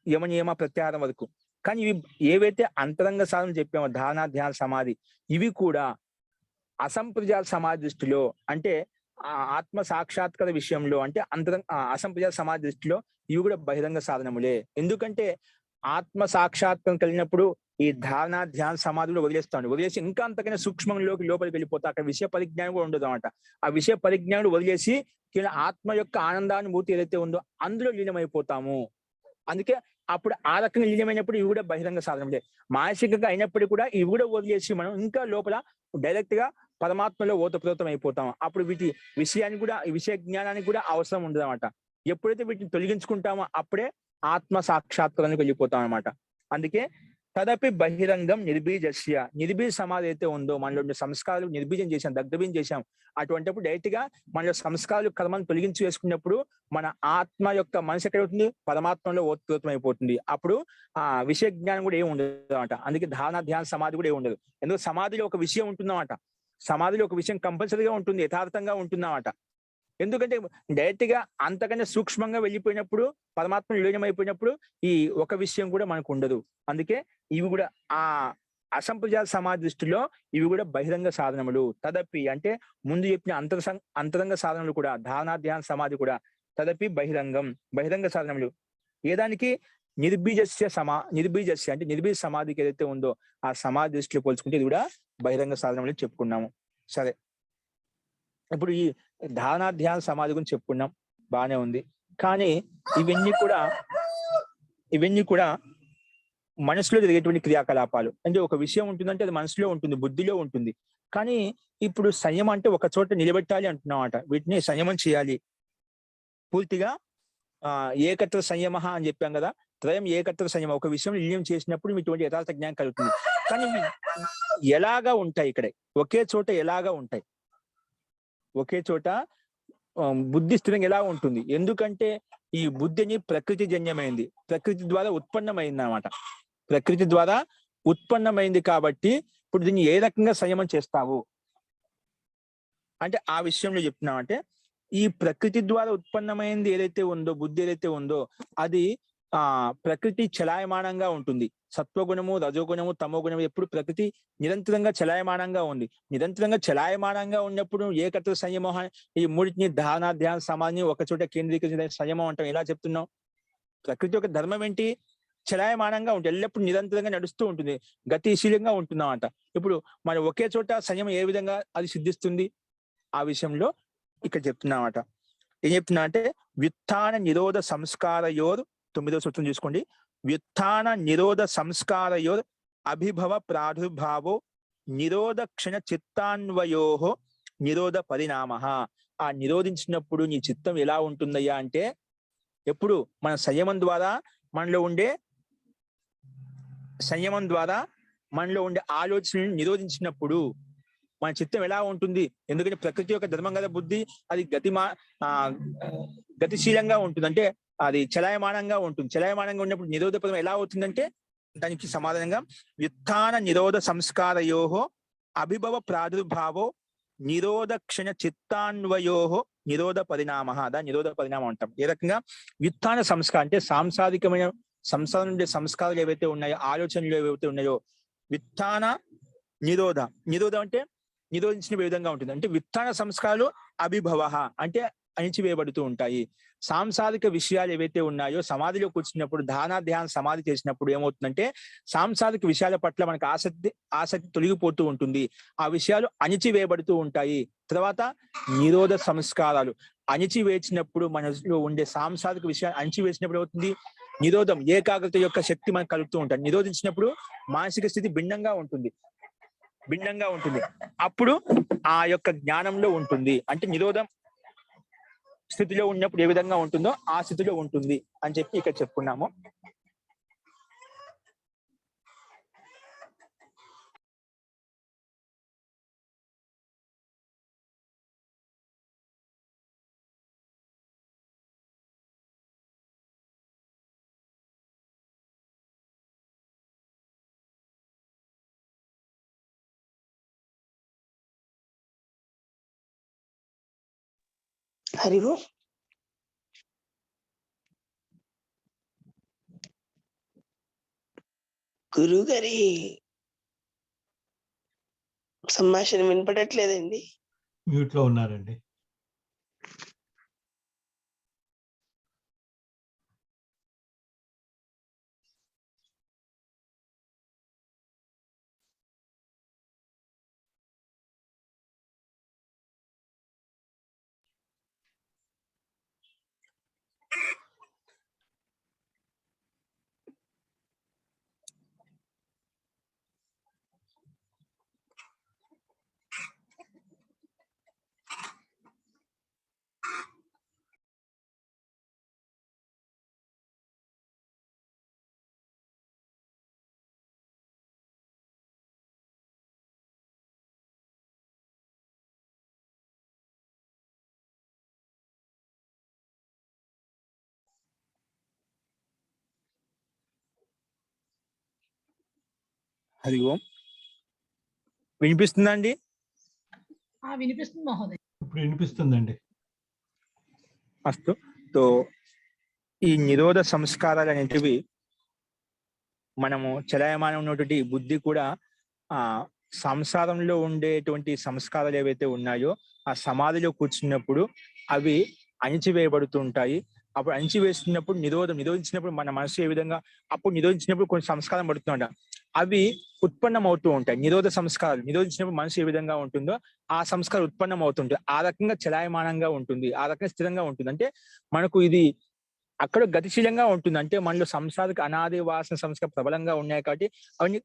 యమ నియమ ప్రత్యాహారం వరకు. కానీ ఇవి ఏవైతే అంతరంగ సాధనలు చెప్పామో ధారణ ధ్యాన సమాధి, ఇవి కూడా అసంప్రదాయ సమాధి దృష్టిలో అంటే ఆత్మ సాక్షాత్కార విషయంలో అంటే అసంప్రదాయ సమాధి దృష్టిలో ఇవి కూడా బహిరంగ సాధనములే. ఎందుకంటే ఆత్మ సాక్షాత్కారం కలిగినప్పుడు ఈ ధారణ ధ్యాన సమాధిలో వదిలేసి ఇంకా అంతకైనా లోపలికి వెళ్ళిపోతా అక్కడ విషయ పరిజ్ఞానం కూడా ఉండదు అన్నమాట. ఆ విషయ పరిజ్ఞానం వదిలేసి కేవలం ఆత్మ యొక్క ఆనందానుభూతి ఏదైతే ఉందో అందులో లీనమైపోతాము. అందుకే అప్పుడు ఆ రకంగా లీనమైనప్పుడు ఇవి కూడా బహిరంగ సాధనలే. మానసికంగా అయినప్పటికీ కూడా ఇవి కూడా వదిలేసి మనం ఇంకా లోపల డైరెక్ట్ గా పరమాత్మలో ఓతప్రోతం అయిపోతాం. అప్పుడు వీటి విషయానికి కూడా విషయ జ్ఞానానికి కూడా అవసరం ఉండదు అన్నమాట. ఎప్పుడైతే వీటిని తొలగించుకుంటామో అప్పుడే ఆత్మ సాక్షాత్కారానికి వెళ్ళిపోతాం అన్నమాట. అందుకే తదపి బహిరంగం నిర్బీజస్య, నిర్బీజ సమాధి అయితే ఉందో మనలో సంస్కారాలు నిర్బీజం చేశాం, దగ్ధబీజం చేశాం. అటువంటిప్పుడు డైరెక్ట్ గా మనలో సంస్కారాలు కర్మను తొలగించి వేసుకున్నప్పుడు మన ఆత్మ యొక్క మనసు ఎక్కడ అవుతుంది? పరమాత్మలో ఓతప్రోతం అయిపోతుంది. అప్పుడు ఆ విషయ జ్ఞానం కూడా ఏమి ఉండదు అన్నమాట. అందుకే ధారణ ధ్యాన సమాధి కూడా ఏమి ఉండదు. ఎందుకంటే సమాధిలో ఒక విషయం ఉంటుందన్నమాట. సమాధిలో ఒక విషయం కంపల్సరీగా ఉంటుంది, యథార్థంగా ఉంటుందన్నమాట. ఎందుకంటే డైరెక్ట్ గా అంతకన్నా సూక్ష్మంగా వెళ్ళిపోయినప్పుడు పరమాత్మ లీనమైపోయినప్పుడు ఈ ఒక విషయం కూడా మనకు ఉండదు. అందుకే ఇవి కూడా ఆ అసంప్రదాయ సమాధి దృష్టిలో ఇవి కూడా బహిరంగ సాధనములు. తదపి అంటే ముందు చెప్పిన అంతరంగ సాధనలు కూడా ధారణ ధ్యాన సమాధి కూడా తదపి బహిరంగ సాధనములు. ఏదానికి? నిర్బీజస్య అంటే నిర్బీజ సమాధికి ఏదైతే ఉందో ఆ సమాధి దృష్టిలో పోల్చుకుంటే ఇది కూడా బహిరంగ సాధనములు చెప్పుకున్నాము. సరే, ఇప్పుడు ఈ ధారణ ధ్యాన సమాధి గురించి చెప్పుకున్నాం, బాగానే ఉంది. కానీ ఇవన్నీ కూడా మనసులో జరిగేటువంటి క్రియాకలాపాలు. అంటే ఒక విషయం ఉంటుందంటే అది మనసులో ఉంటుంది, బుద్ధిలో ఉంటుంది. కానీ ఇప్పుడు సంయమం అంటే ఒక చోట నిలబెట్టాలి అంటున్నామట. వీటిని సంయమం చేయాలి పూర్తిగా. ఏకత్ర సంయమ అని చెప్పాం కదా, త్రయం ఏకత్ర సంయమం. ఒక విషయం లీనం చేసినప్పుడు ఇటువంటి యథార్థ జ్ఞానం కలుగుతుంది. కానీ ఎలాగా ఉంటాయి ఇక్కడ? ఒకే చోట ఎలాగా ఉంటాయి? ఒకే చోట బుద్ధి స్థిరంగా ఎలా ఉంటుంది? ఎందుకంటే ఈ బుద్ధిని ప్రకృతి జన్యమైంది, ప్రకృతి ద్వారా ఉత్పన్నమైంది అన్నమాట. ప్రకృతి ద్వారా ఉత్పన్నమైంది కాబట్టి ఇప్పుడు దీన్ని ఏ రకంగా సంయమం చేస్తావు అంటే ఆ విషయంలో చెప్తున్నాం. అంటే ఈ ప్రకృతి ద్వారా ఉత్పన్నమైంది ఏదైతే ఉందో, బుద్ధి ఏదైతే ఉందో అది ప్రకృతి చలాయమానంగా ఉంటుంది. సత్వగుణము, రజోగుణము, తమో గుణము ఎప్పుడు ప్రకృతి నిరంతరంగా చలాయమానంగా ఉంది. నిరంతరంగా చలాయమానంగా ఉన్నప్పుడు ఏకత్వ సంయమం, ఈ మూడింటిని ధారణ, ధ్యాన, సమాధిని ఒక చోట కేంద్రీకరించిన సంయమం అంటాం. ఎలా చెప్తున్నాం? ప్రకృతి యొక్క ధర్మం ఏంటి? చలాయమానంగా ఉంటుంది, ఎల్లప్పుడు నిరంతరంగా నడుస్తూ ఉంటుంది, గతిశీలంగా ఉంటున్నామంట. ఇప్పుడు మరి ఒకే చోట సంయమం ఏ విధంగా అది సిద్ధిస్తుంది? ఆ విషయంలో ఇక్కడ చెప్తున్నామట. ఏం చెప్తున్నా అంటే వ్యుత్థాన నిరోధ సంస్కారయోర్, 9వ సూత్రం చూసుకోండి. వ్యుత్థాన నిరోధ సంస్కారయోర్ అభిభవ ప్రాదుర్భావో నిరోధ క్షణ చిత్తాన్వయోహో నిరోధ పరిణామ. ఆ నిరోధించినప్పుడు నీ చిత్తం ఎలా ఉంటుందయ్యా అంటే, ఎప్పుడు మన సంయమం ద్వారా మనలో ఉండే ఆలోచనలను నిరోధించినప్పుడు మన చిత్తం ఎలా ఉంటుంది? ఎందుకంటే ప్రకృతి యొక్క ధర్మం కదా బుద్ధి, అది గతిశీలంగా ఉంటుంది, అంటే అది చలాయమానంగా ఉంటుంది. చలాయమానంగా ఉన్నప్పుడు నిరోధ పదం ఎలా అవుతుందంటే, దానికి సమాధానంగా వ్యుత్థాన నిరోధ సంస్కారయోహో అభిభవ ప్రాదుర్భావో నిరోధ క్షణ చిత్తాన్వయోహో నిరోధ పరిణామ. దాని నిరోధ పరిణామం అంటాం. ఏ రకంగా? వ్యుత్థాన సంస్కారం అంటే సాంసారికమైన సంసారం నుండి సంస్కారాలు ఏవైతే ఉన్నాయో, ఆలోచనలు ఏవైతే ఉన్నాయో, వ్యుత్థాన నిరోధం అంటే నిరోధించిన విధంగా ఉంటుంది. అంటే వ్యుత్థాన సంస్కారాలు అభిభవ అంటే అణిచివేయబడుతూ ఉంటాయి. సాంసారిక విషయాలు ఏవైతే ఉన్నాయో, సమాధిలో కూర్చున్నప్పుడు, ధ్యాన సమాధి చేసినప్పుడు ఏమవుతుందంటే సాంసారిక విషయాల పట్ల మనకు ఆసక్తి తొలగిపోతూ ఉంటుంది. ఆ విషయాలు అణిచివేయబడుతూ ఉంటాయి. తర్వాత నిరోధ సంస్కారాలు అణిచివేసినప్పుడు, మనలో ఉండే సాంసారిక విషయాలు అణిచివేసినప్పుడు ఏమవుతుంది? నిరోధం, ఏకాగ్రత యొక్క శక్తి మనకు కలుగుతూ ఉంటుంది. నిరోధించినప్పుడు మానసిక స్థితి భిన్నంగా ఉంటుంది. అప్పుడు ఆ యొక్క జ్ఞానంలో ఉంటుంది. అంటే నిరోధం స్థితిలో ఉన్నప్పుడు ఏ విధంగా ఉంటుందో ఆ స్థితిలో ఉంటుంది అని చెప్పి ఇక్కడ చెప్పుకున్నాము. హరి ఓం. గురువు గారి సంభాషణ వినపడట్లేదండి. మ్యూట్ లో ఉన్నారండి. హరి ఓం. వినిపిస్తుందా అండి? వినిపిస్తుంది మహోదయ్. ఇప్పుడు వినిపిస్తుందండి. అస్తు. తో ఈ నిరోధ సంస్కారాలు అనేటివి మనము చలాయమానం ఉన్నటువంటి బుద్ధి కూడా సంసారంలో ఉండేటువంటి సంస్కారాలు ఏవైతే ఉన్నాయో ఆ సమాధిలో కూర్చున్నప్పుడు అవి అణిచివేయబడుతూ ఉంటాయి. అప్పుడు అణిచివేస్తున్నప్పుడు నిరోధించినప్పుడు మన మనసు ఏ విధంగా, అప్పుడు నిరోధించినప్పుడు కొన్ని సంస్కారం పడుతుంట, అవి ఉత్పన్నం అవుతూ ఉంటాయి. నిరోధ సంస్కారాలు నిరోధించినప్పుడు మనసు ఏ విధంగా ఉంటుందో ఆ సంస్కారం ఉత్పన్నం అవుతుంటుంది. ఆ రకంగా చలాయమానంగా ఉంటుంది, ఆ రకంగా స్థిరంగా ఉంటుంది. అంటే మనకు ఇది అక్కడ గతిశీలంగా ఉంటుంది. అంటే మనలో సంసారిక అనాది వాసన సంస్కారం ప్రబలంగా ఉన్నాయి కాబట్టి అవన్నీ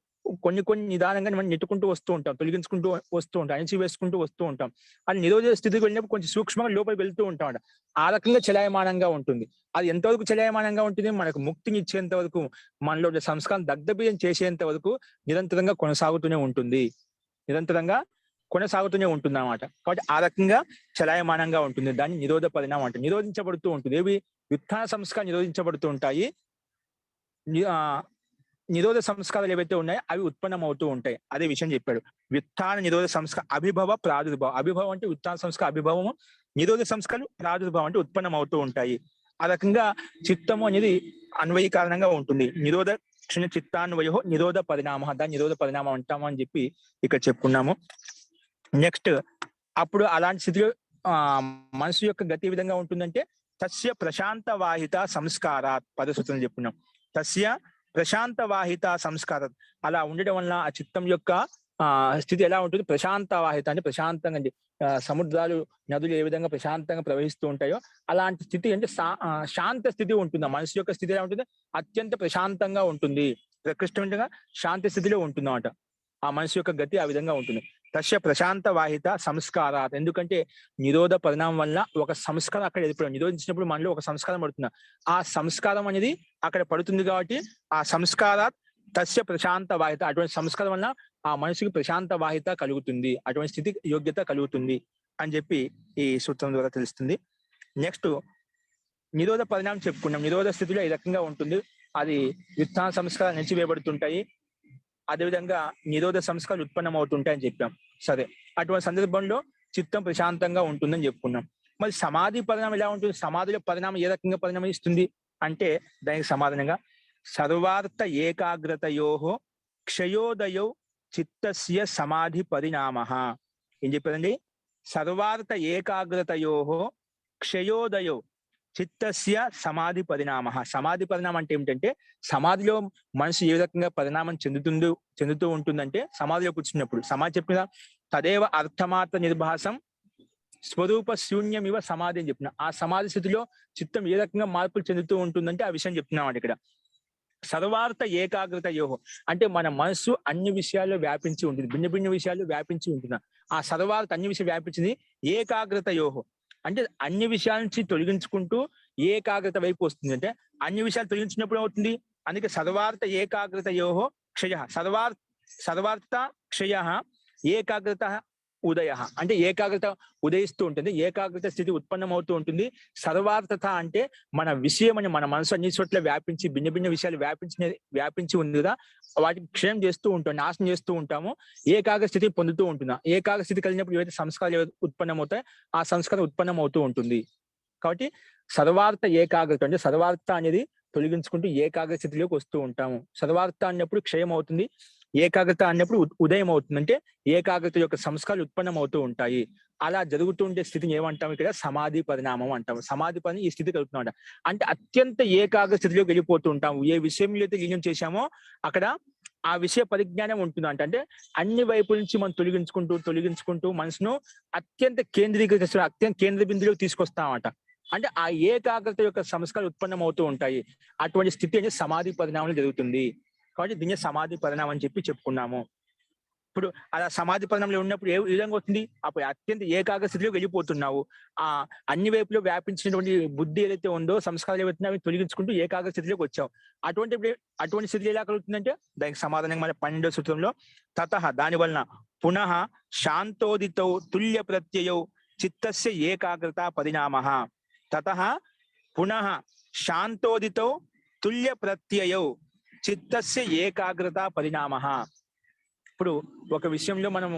కొన్ని నిదానంగా మనం నెట్టుకుంటూ వస్తూ ఉంటాం, తొలగించుకుంటూ వస్తూ ఉంటాం, అణిచి వేసుకుంటూ వస్తూ ఉంటాం. అది నిరోధ స్థితికి వెళ్ళినప్పుడు కొంచెం సూక్ష్మంగా లోపలికి వెళ్తూ ఉంటాం. ఆ రకంగా చలాయమానంగా ఉంటుంది. అది ఎంతవరకు చలాయమానంగా ఉంటుంది? మనకు ముక్తిని ఇచ్చేంత వరకు, మనలో సంస్కారం దగ్ధబీజం చేసేంత వరకు నిరంతరంగా కొనసాగుతూనే ఉంటుంది అన్నమాట. కాబట్టి ఆ రకంగా చలాయమానంగా ఉంటుంది. దాన్ని నిరోధ పరిణామం అంటే నిరోధించబడుతూ ఉంటుంది. ఏవి? వ్యుత్థాన సంస్కారం నిరోధించబడుతూ ఉంటాయి. నిరోధ సంస్కారాలు ఏవైతే ఉన్నాయో అవి ఉత్పన్నం అవుతూ ఉంటాయి. అదే విషయం చెప్పాడు. వ్యుత్థాన నిరోధ సంస్కార అభిభవ ప్రాదుర్భావం. అభిభవం అంటే ఉత్థాన సంస్కార అభిభవము, నిరోధ సంస్కారాలు ప్రాదుర్భావం అంటే ఉత్పన్నం అవుతూ ఉంటాయి. ఆ రకంగా చిత్తము అనేది అన్వయ కారణంగా ఉంటుంది. నిరోధ క్షణ చిత్తాన్వయో నిరోధ పరిణామ, దాన్ని నిరోధ పరిణామం అంటాము అని చెప్పి ఇక్కడ చెప్పుకున్నాము. నెక్స్ట్ అప్పుడు అలాంటి స్థితిలో మనసు యొక్క గతి ఏ విధంగా ఉంటుందంటే తస్య ప్రశాంత వాహిత సంస్కారాత్ పదసూత్రం చెప్పుకున్నాం. తస్య ప్రశాంత వాహిత సంస్కారాత్ అలా ఉండడం వల్ల ఆ చిత్తం యొక్క స్థితి ఎలా ఉంటుంది? ప్రశాంత వాహిత అంటే ప్రశాంతంగా, సముద్రాలు నదులు ఏ విధంగా ప్రశాంతంగా ప్రవహిస్తూ ఉంటాయో అలాంటి స్థితి అంటే శాంత స్థితి ఉంటుంది. మనసు యొక్క స్థితి ఎలా ఉంటుంది? అత్యంత ప్రశాంతంగా ఉంటుంది, ప్రకృష్టంగా శాంతి స్థితిలో ఉంటుంది అన్నమాట. ఆ మనసు యొక్క గతి ఆ విధంగా ఉంటుంది. తస్య ప్రశాంత వాహిత సంస్కారాత్, ఎందుకంటే నిరోధ పరిణామం వల్ల ఒక సంస్కారం అక్కడ ఏర్పడింది. నిరోధించినప్పుడు మనలో ఒక సంస్కారం పడుతుంది. ఆ సంస్కారం అనేది అక్కడ పడుతుంది కాబట్టి ఆ సంస్కారాత్ తస్య ప్రశాంత వాహిత, అటువంటి సంస్కారం వల్ల ఆ మనసుకి ప్రశాంత వాహిత కలుగుతుంది, అటువంటి స్థితి యోగ్యత కలుగుతుంది అని చెప్పి ఈ సూత్రం ద్వారా తెలుస్తుంది. నెక్స్ట్ నిరోధ పరిణామం చెప్పుకున్నాం. నిరోధ స్థితిలో ఈ రకంగా ఉంటుంది. అది వ్యుత్థాన సంస్కారాలు నిలిచివేయబడుతుంటాయి, అదేవిధంగా నిరోధ సంస్కారాలు ఉత్పన్నం అవుతుంటాయని చెప్పాం. సరే, అటువంటి సందర్భంలో చిత్తం ప్రశాంతంగా ఉంటుందని చెప్పుకున్నాం. మరి సమాధి పరిణామం ఎలా ఉంటుంది? సమాధిలో పరిణామం ఏ రకంగా పరిణమిస్తుంది అంటే దానికి సమాధానంగా సర్వార్థ ఏకాగ్రతయో క్షయోదయో చిత్తస్య సమాధి పరిణామ. ఏం చెప్పారండి? సర్వార్థ ఏకాగ్రతయో క్షయోదయో చిత్తస్య సమాధి పరిణామ. సమాధి పరిణామం అంటే ఏమిటంటే సమాధిలో మనసు ఏ రకంగా పరిణామం చెందుతూ ఉంటుందంటే సమాధిలో కూర్చున్నప్పుడు సమాధి చెప్పిన తదేవ అర్థమాత్ర నిర్భాసం స్వరూప శూన్యమివ సమాధి అని చెప్పిన ఆ సమాధి స్థితిలో చిత్తం ఏ రకంగా మార్పులు చెందుతూ ఉంటుందంటే ఆ విషయం చెప్తున్నాం ఇక్కడ. సర్వార్థ ఏకాగ్రత యోహో అంటే మన మనస్సు అన్ని విషయాల్లో వ్యాపించి ఉంటుంది, భిన్న భిన్న విషయాల్లో వ్యాపించి ఉంటుంది. ఆ సర్వార్థ అన్ని విషయాలు వ్యాపించింది ఏకాగ్రత యోహో అంటే అన్ని విషయాల నుంచి తొలగించుకుంటూ ఏకాగ్రత వైపు వస్తుంది. అంటే అన్ని విషయాలు తొలగించినప్పుడు అవుతుంది. అందుకే సర్వార్థ ఏకాగ్రత యోహో క్షయ, సర్వార్థ క్షయ ఏకాగ్రత ఉదయ అంటే ఏకాగ్రత ఉదయిస్తూ ఉంటుంది, ఏకాగ్రత స్థితి ఉత్పన్నం అవుతూ ఉంటుంది. సర్వార్థత అంటే మన విషయం అని మన మనసు అన్ని చోట్ల వ్యాపించి భిన్న భిన్న విషయాలు వ్యాపించి ఉంది కదా, వాటిని క్షయం చేస్తూ ఉంటాం, నాశనం చేస్తూ ఉంటాము, ఏకాగ్ర స్థితి పొందుతూ ఉంటున్నా. ఏకాగ్ర స్థితి కలిగినప్పుడు ఏవైతే సంస్కారాలు ఉత్పన్నం అవుతాయో ఆ సంస్కారం ఉత్పన్నం అవుతూ ఉంటుంది. కాబట్టి సర్వార్థ ఏకాగ్రత అంటే సర్వార్థ అనేది తొలగించుకుంటూ ఏకాగ్ర స్థితిలోకి వస్తూ ఉంటాము. సర్వార్థ అన్నప్పుడు క్షయం అవుతుంది, ఏకాగ్రత అన్నప్పుడు ఉదయం అవుతుంది. అంటే ఏకాగ్రత యొక్క సంస్కారాలు ఉత్పన్నం అవుతూ ఉంటాయి. అలా జరుగుతూ ఉండే స్థితిని ఏమంటాం? ఇక్కడ సమాధి పరిణామం అంటాం. సమాధి పరిణామం ఈ స్థితి కలుగుతున్నాం అంటే అత్యంత ఏకాగ్ర స్థితిలోకి వెళ్ళిపోతూ ఉంటాము. ఏ విషయంలో అయితే లీనం చేశామో అక్కడ ఆ విషయ పరిజ్ఞానం ఉంటుంది. అంటే అన్ని వైపుల నుంచి మనం తొలగించుకుంటూ మనసును అత్యంత కేంద్ర బిందులోకి తీసుకొస్తామట. అంటే ఆ ఏకాగ్రత యొక్క సంస్కారాలు ఉత్పన్నం అవుతూ ఉంటాయి. అటువంటి స్థితి అనేది సమాధి పరిణామం జరుగుతుంది. కాబట్టి దీన్ని సమాధి పరిణామం అని చెప్పి చెప్పుకున్నాము. ఇప్పుడు అలా సమాధి పరిణామంలో ఉన్నప్పుడు ఏ విధంగా వస్తుంది? అప్పుడు అత్యంత ఏకాగ్ర స్థితిలో వెళ్ళిపోతున్నావు. ఆ అన్ని వైపులో వ్యాపించినటువంటి బుద్ధి ఏదైతే ఉందో, సంస్కారాలు ఏవైతే అవి తొలగించుకుంటూ ఏకాగ్ర స్థితిలోకి వచ్చావు. అటువంటి స్థితి ఎలా కలుగుతుందంటే దానికి సమాధానంగా మన 12వ సూత్రంలో తతః దాని వలన పునః శాంతోదితౌ తుల్య ప్రత్యయౌ చిత్తస్య ఏకాగ్రత పరిణామః. తతః పునః శాంతోదితౌ తుల్య ప్రత్యయౌ చిత్తస్య ఏకాగ్రత పరిణామః. ఇప్పుడు ఒక విషయంలో మనము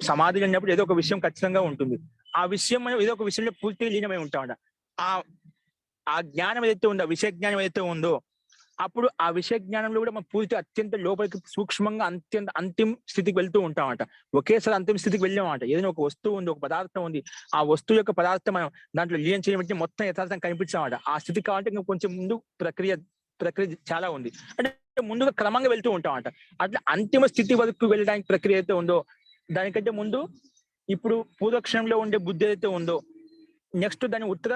సమాధి అన్నప్పుడు ఏదో ఒక విషయం ఖచ్చితంగా ఉంటుంది. ఆ విషయం మనం ఏదో ఒక విషయంలో పూర్తిగా లీనమై ఉంటామంట. ఆ జ్ఞానం ఏదైతే ఉందో, విషయ జ్ఞానం ఏదైతే ఉందో, అప్పుడు ఆ విషయ జ్ఞానంలో కూడా మనం పూర్తి అత్యంత లోపలికి సూక్ష్మంగా అంతిమ స్థితికి వెళ్తూ ఉంటామంట. ఒకేసారి అంతిమ స్థితికి వెళ్ళామంట. ఏదైనా ఒక వస్తువు ఉంది, ఒక పదార్థం ఉంది, ఆ వస్తువు యొక్క పదార్థం మనం దాంట్లో లీనం చేయడం మొత్తం యథార్థం కనిపించామంట. ఆ స్థితి కావాలంటే ఇంకా కొంచెం ముందు ప్రక్రియ చాలా ఉంది. అంటే ముందుగా క్రమంగా వెళ్తూ ఉంటామంట. అట్లా అంతిమ స్థితి వరకు వెళ్ళడానికి ప్రక్రియ అయితే ఉందో దానికంటే ముందు ఇప్పుడు పూర్వక్షణంలో ఉండే బుద్ధి ఏదైతే ఉందో, నెక్స్ట్ దాని ఉత్తర